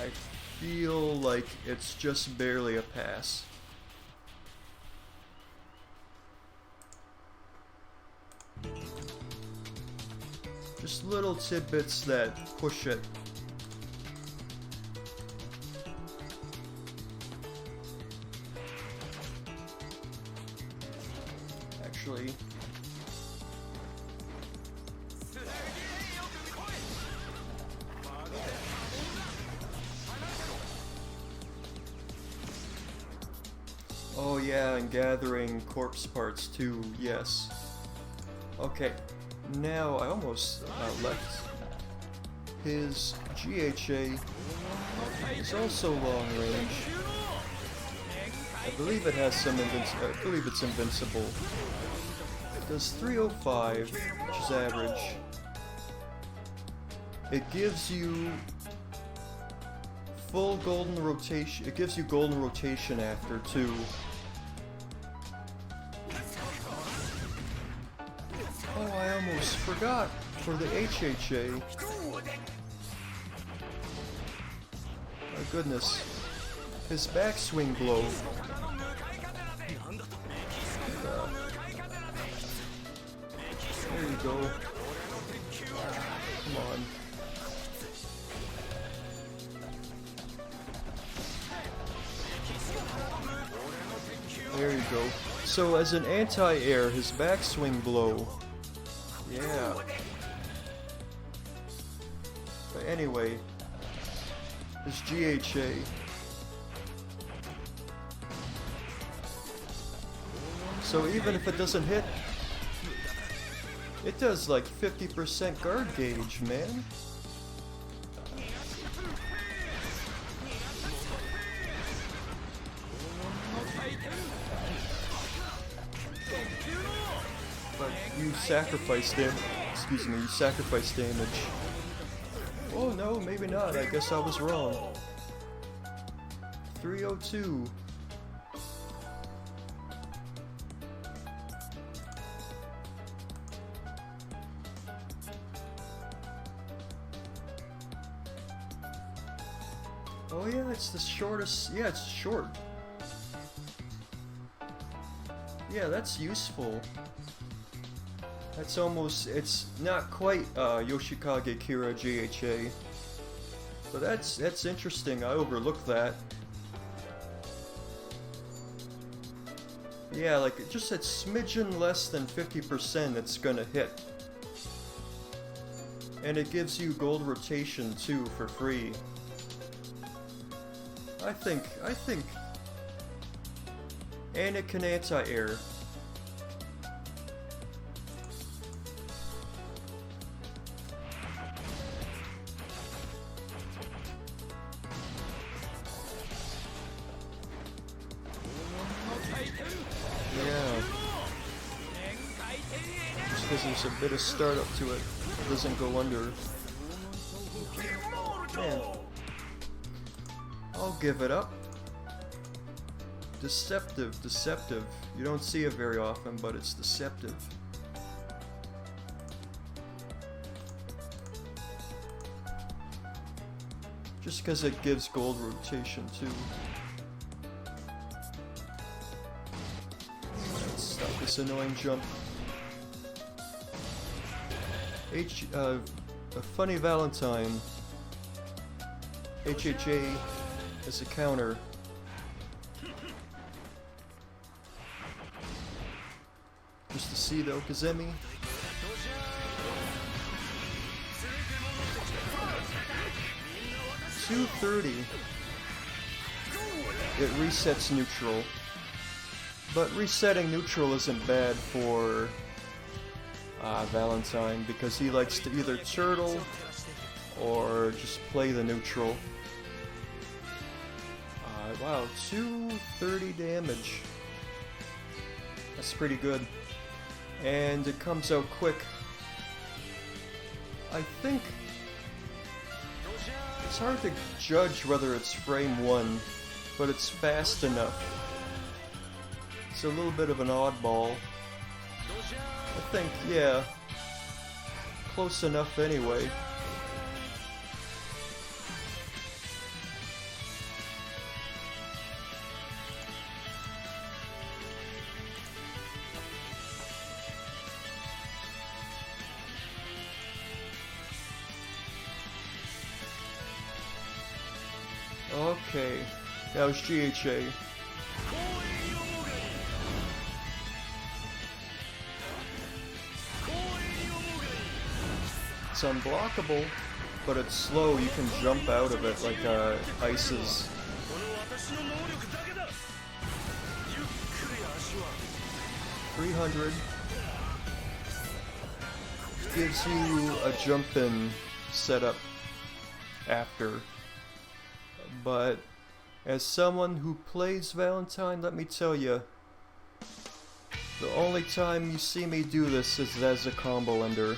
I feel like it's just barely a pass. Just little tidbits that push it. Actually, oh yeah, and gathering corpse parts too, yes. Okay, now I almost left. His GHA is also long range. I believe it has some I believe it's invincible. It does 305, which is average. It gives you full golden rotation. It gives you golden rotation after too. Oh, I almost forgot for the HHA. My goodness. His backswing blow. There you go. Come on. There you go. So as an anti-air, his backswing blow. Yeah. But anyway, his GHA. So even if it doesn't hit, it does like 50% guard gauge, man. But you sacrifice damage. Excuse me, you sacrifice damage. Oh no, maybe not. I guess I was wrong. 302. Oh yeah, it's the shortest. Yeah, it's short. Yeah, that's useful. That's almost, it's not quite Yoshikage Akira GHA. But that's interesting, I overlooked that. Yeah, like just a smidgen less than 50% it's gonna hit. And it gives you gold rotation too for free. I think Anakin anti-air. Yeah. Just because there's a bit of startup to it. It doesn't go under. Man. I'll give it up. Deceptive, deceptive. You don't see it very often, but it's deceptive. Just because it gives gold rotation too. Let's stop this annoying jump. A funny Valentine. HHA as a counter. Just to see though, Kazemi. $230. It resets neutral. But resetting neutral isn't bad for Valentine because he likes to either turtle or just play the neutral. Wow, 230 damage. That's pretty good. And it comes out quick. I think it's hard to judge whether it's frame 1, but it's fast enough. It's a little bit of an oddball. I think, yeah, close enough anyway. Okay, that was GHA. It's unblockable, but it's slow. You can jump out of it like ices. $300 gives you a jump in setup after. But as someone who plays Valentine, let me tell you, the only time you see me do this is as a combo ender.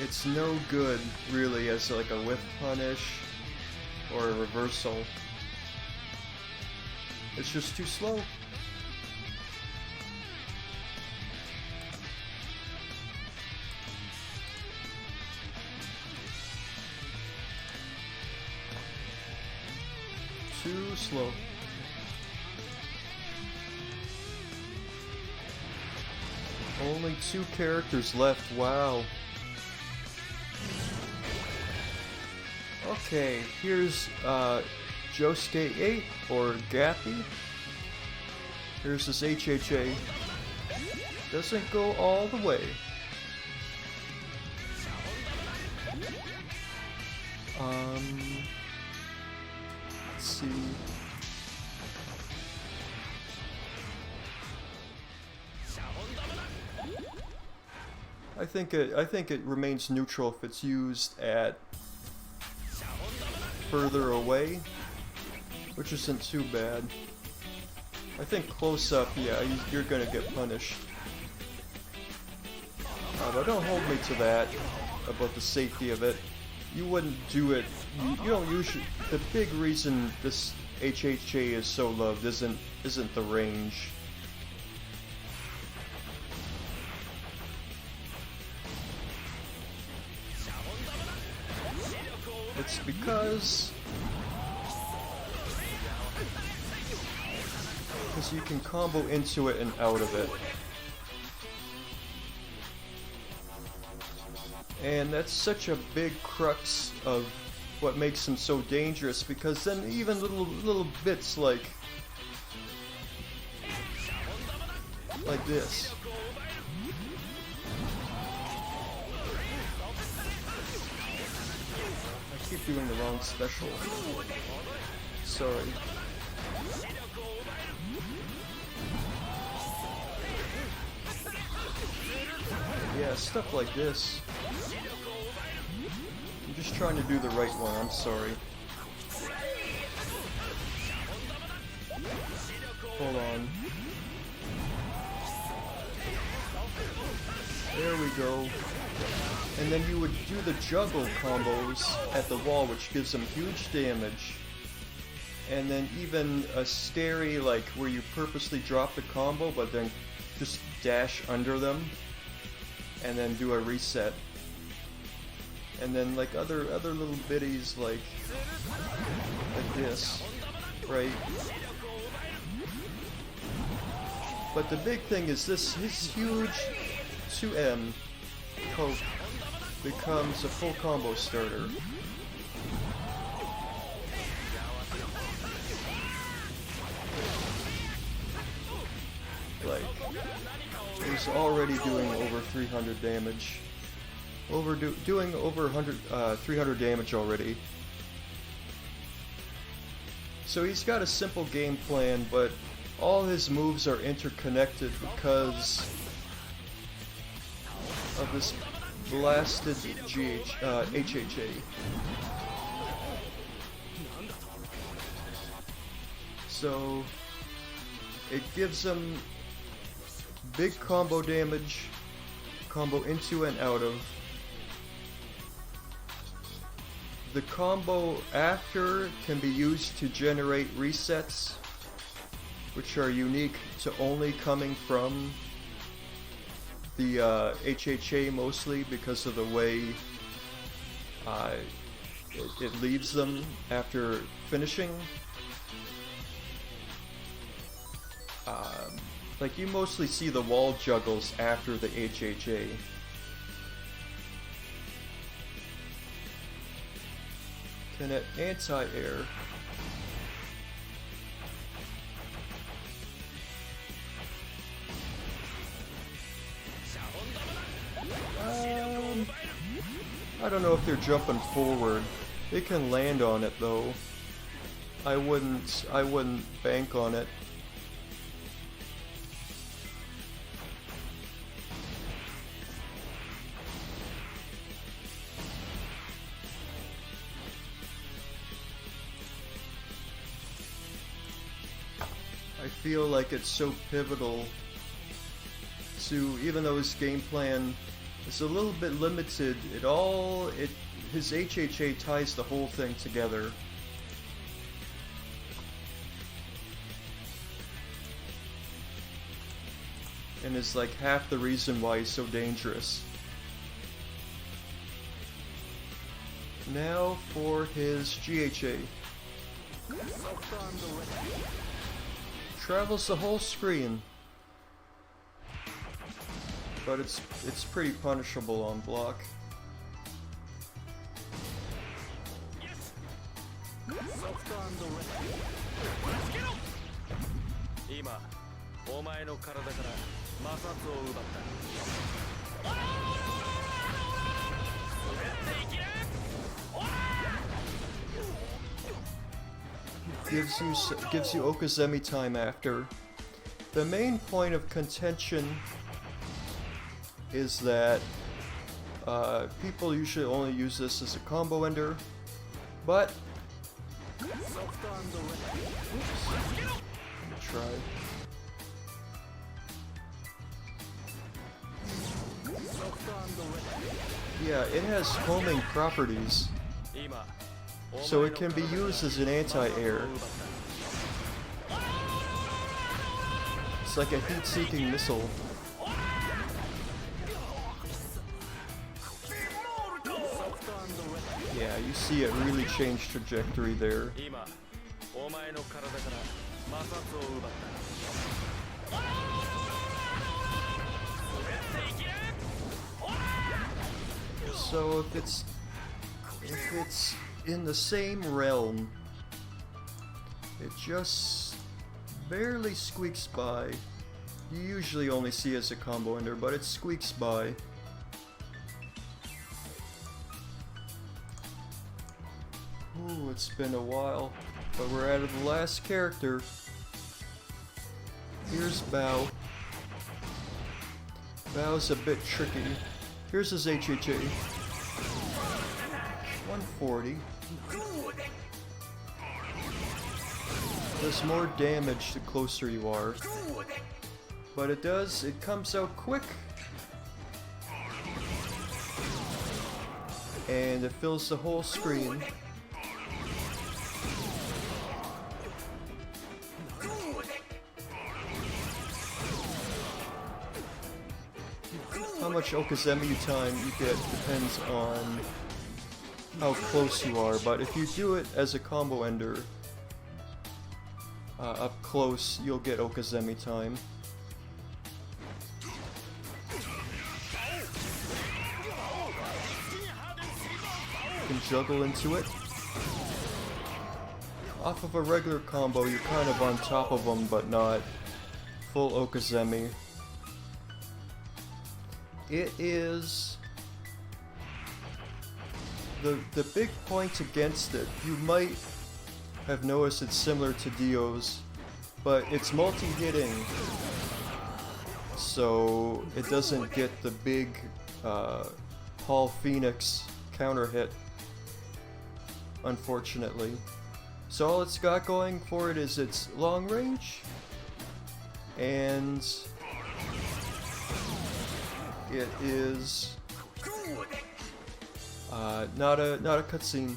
It's no good, really, as like a whiff punish or a reversal. It's just too slow. Too slow. Only 2 characters left, wow. Okay, here's Josuke 8 or Gappy. Here's his HHA. Doesn't go all the way. Let's see. I think it remains neutral if it's used at further away, which isn't too bad. I think close up, yeah, you're gonna get punished. But don't hold me to that about the safety of it. You wouldn't do it. You don't usually. The big reason this HHA is so loved isn't the range. It's because you can combo into it and out of it. And that's such a big crux of what makes him so dangerous, because then even little bits like this. I keep doing the wrong special. Sorry. Yeah, stuff like this. I'm just trying to do the right one, I'm sorry. Hold on. There we go. And then you would do the juggle combos at the wall, which gives them huge damage. And then even a scary, like, where you purposely drop the combo, but then just dash under them. And then do a reset. And then like other little bitties like this, right? But the big thing is this, his huge 2M poke becomes a full combo starter. Like, he's already doing over 300 damage. Doing over 300 damage already. So he's got a simple game plan, but all his moves are interconnected because of this blasted HHA. So it gives him big combo damage, combo into and out of. The combo after can be used to generate resets, which are unique to only coming from the HHA mostly because of the way it leaves them after finishing. Like you mostly see the wall juggles after the HHA. Then at anti-air, I don't know if they're jumping forward. They can land on it though. I wouldn't bank on it. I feel like it's so pivotal to, even though his game plan is a little bit limited, his HHA ties the whole thing together. And is like half the reason why he's so dangerous. Now for his GHA. Travels the whole screen, but it's pretty punishable on block. Gives you Okazemi time after. The main point of contention is that people usually only use this as a combo ender, but oops. Let me try. Yeah, it has homing properties, so it can be used as an anti-air. It's like a heat-seeking missile. Yeah, you see it really change trajectory there. So if it's in the same realm, it just barely squeaks by. You usually only see it as a combo ender, but it squeaks by. Ooh, it's been a while, but we're out of the last character. Here's Bao. Bao's a bit tricky. Here's his HHA. 140. Does more damage the closer you are. But it comes out quick. And it fills the whole screen. How much Okazemi time you get depends on how close you are, but if you do it as a combo ender up close, you'll get Okazemi time. You can juggle into it. Off of a regular combo, you're kind of on top of them, but not full Okazemi. It is... The big point against it, you might have noticed it's similar to Dio's, but it's multi-hitting, so it doesn't get the big Paul Phoenix counter hit, unfortunately. So all it's got going for it is its long range, and it is not a cutscene.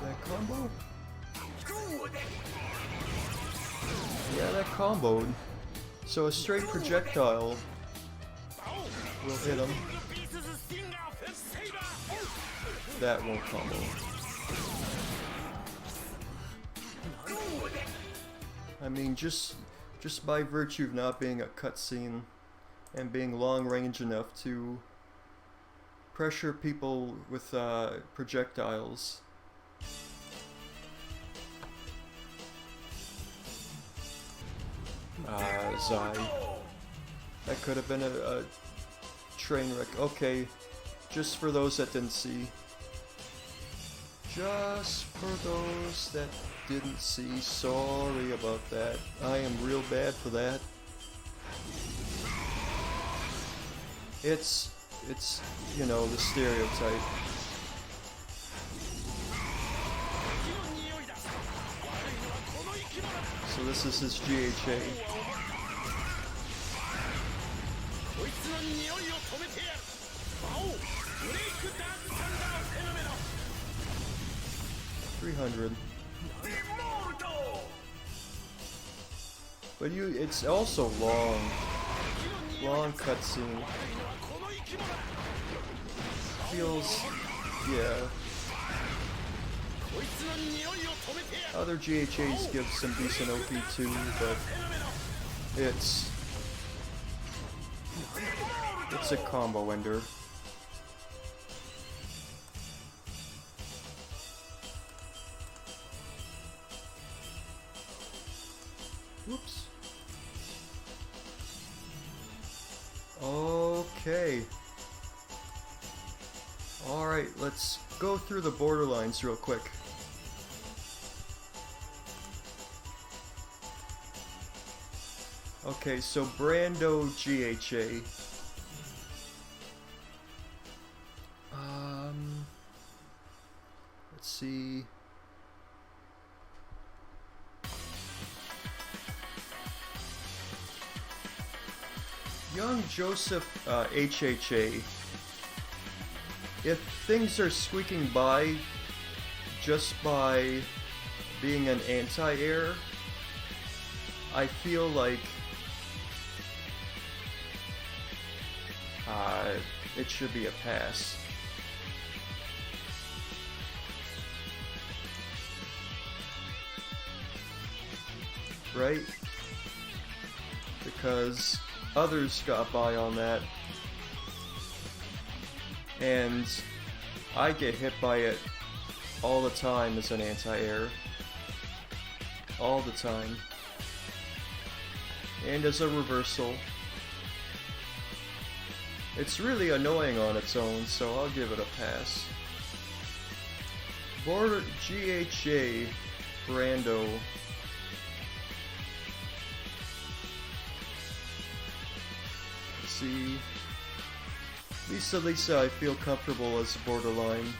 That combo? Yeah, that comboed. So a straight projectile will hit him. That won't combo. I mean, just by virtue of not being a cutscene and being long range enough to pressure people with projectiles. Zai. That could have been a train wreck. Okay, just for those that didn't see. Just for those that didn't see, sorry about that. I am real bad for that. It's you know, the stereotype. So this is his GHA. $300. But it's also long cutscene. Feels, yeah. Other GHAs give some decent OP too, but it's a combo ender. Whoops. Okay. Alright, let's go through the borderlines real quick. Okay, so Brando GHA. Let's see. Y.Joseph HHA. If things are squeaking by just by being an anti-air, I feel like it should be a pass. Right? Because others got by on that. And I get hit by it all the time as an anti-air. All the time. And as a reversal. It's really annoying on its own, so I'll give it a pass. Border GHA Brando. Let's see. Lisa, I feel comfortable as borderline.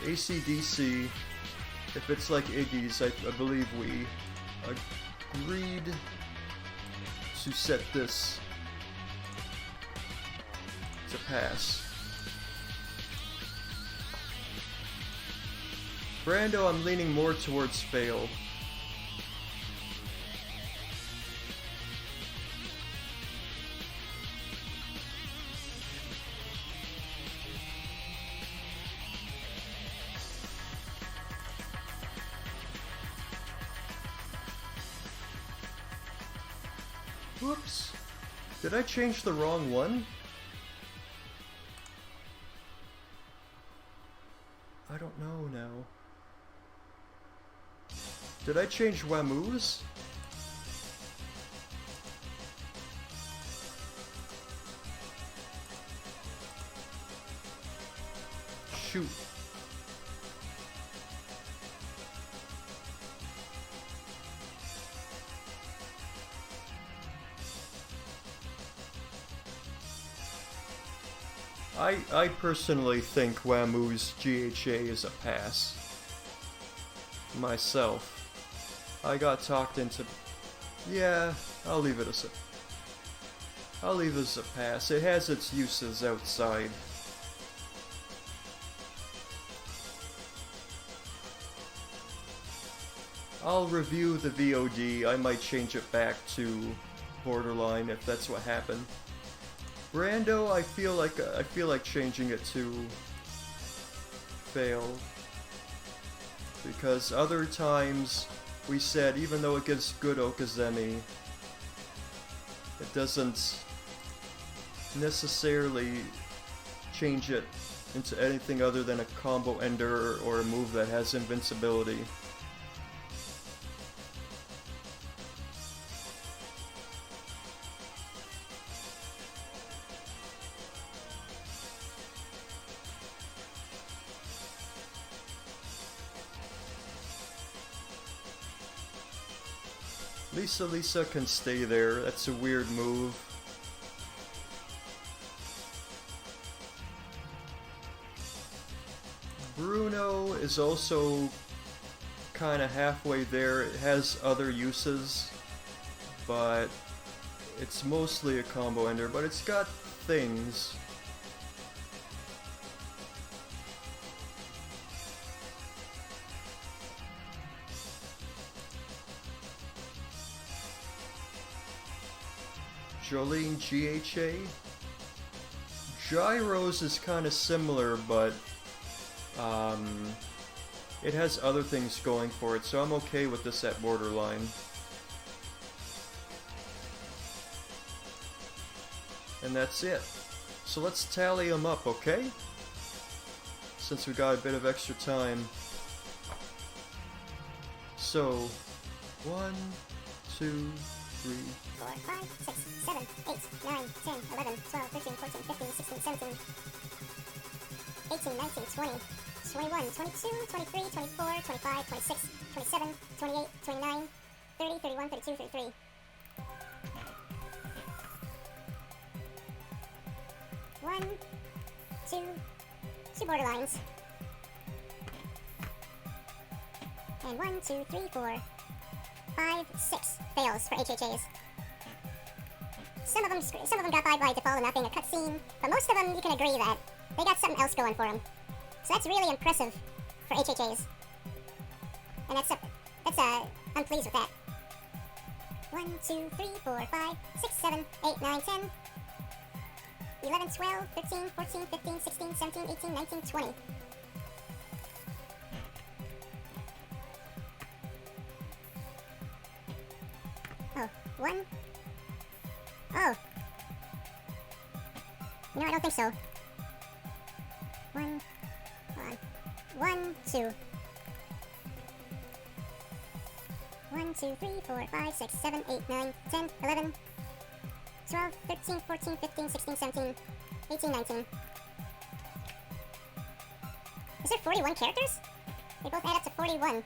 Esidisi, if it's like Iggy's, I believe we agreed to set this to pass. Brando, I'm leaning more towards fail. Whoops. Did I change the wrong one? I don't know now. Did I change Wamuu's? Shoot. I personally think Wamuu's GHA is a pass. Myself. I got talked into... Yeah, I'll leave it as a pass. It has its uses outside. I'll review the VOD. I might change it back to borderline if that's what happened. Brando, I feel like changing it to fail, because other times we said even though it gives good Okazemi, it doesn't necessarily change it into anything other than a combo ender or a move that has invincibility. Lisa can stay there. That's a weird move. Bruno is also kind of halfway there. It has other uses, but it's mostly a combo ender, but it's got things. Jolyne GHA. Gyro's is kind of similar, but it has other things going for it, so I'm okay with this at borderline. And that's it. So let's tally them up, okay? Since we got a bit of extra time. So, 1, 2, 3, 4, 5, 6, 7, 8, 9, 10, 11, 12, 13, 14, 15, 16, 17, 18, 19, 20, 21, 22, 23, 24, 25, 26, 27, 28, 29, 30, 31, 32, 33. One, two borderlines. And 1, 2, 3, 4, 5, 6 fails for HHAs. Some of them got by default and not being a cutscene, but most of them you can agree that they got something else going for them. So that's really impressive for HHAs. And I'm pleased with that. 1, 2, 3, 4, 5, 6, 7, 8, 9, 10, 11, 12, 13, 14, 15, 16, 17, 18, 19, 20. Oh, 1. Oh. No, I don't think so. 1. Hold on. 1, 2. 1, 2, 3, 4, 5, 6, 7, 8, 9, 10, 11, 12, 13, 14, 15, 16, 17, 18, 19. Is there 41 characters? They both add up to 41.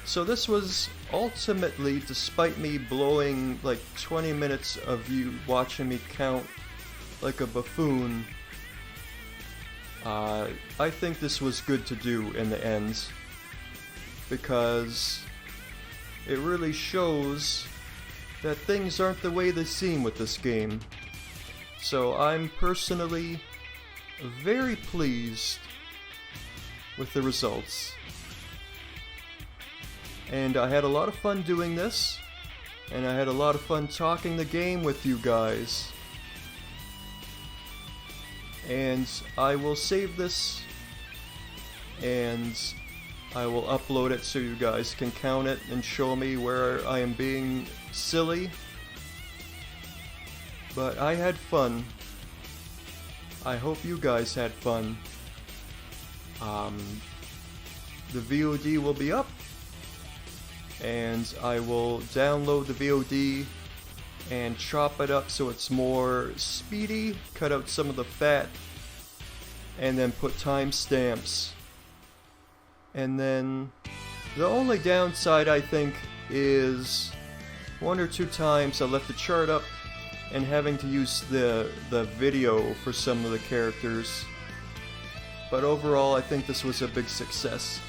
So this was ultimately, despite me blowing like 20 minutes of you watching me count like a buffoon, I think this was good to do in the end, because it really shows that things aren't the way they seem with this game. So I'm personally very pleased with the results. And I had a lot of fun doing this, and I had a lot of fun talking the game with you guys. And I will save this, and I will upload it so you guys can count it and show me where I am being silly. But I had fun. I hope you guys had fun. The VOD will be up, and I will download the VOD and chop it up so it's more speedy, cut out some of the fat, and then put timestamps. And then the only downside, I think, is 1 or 2 times I left the chart up and having to use the video for some of the characters. But overall, I think this was a big success.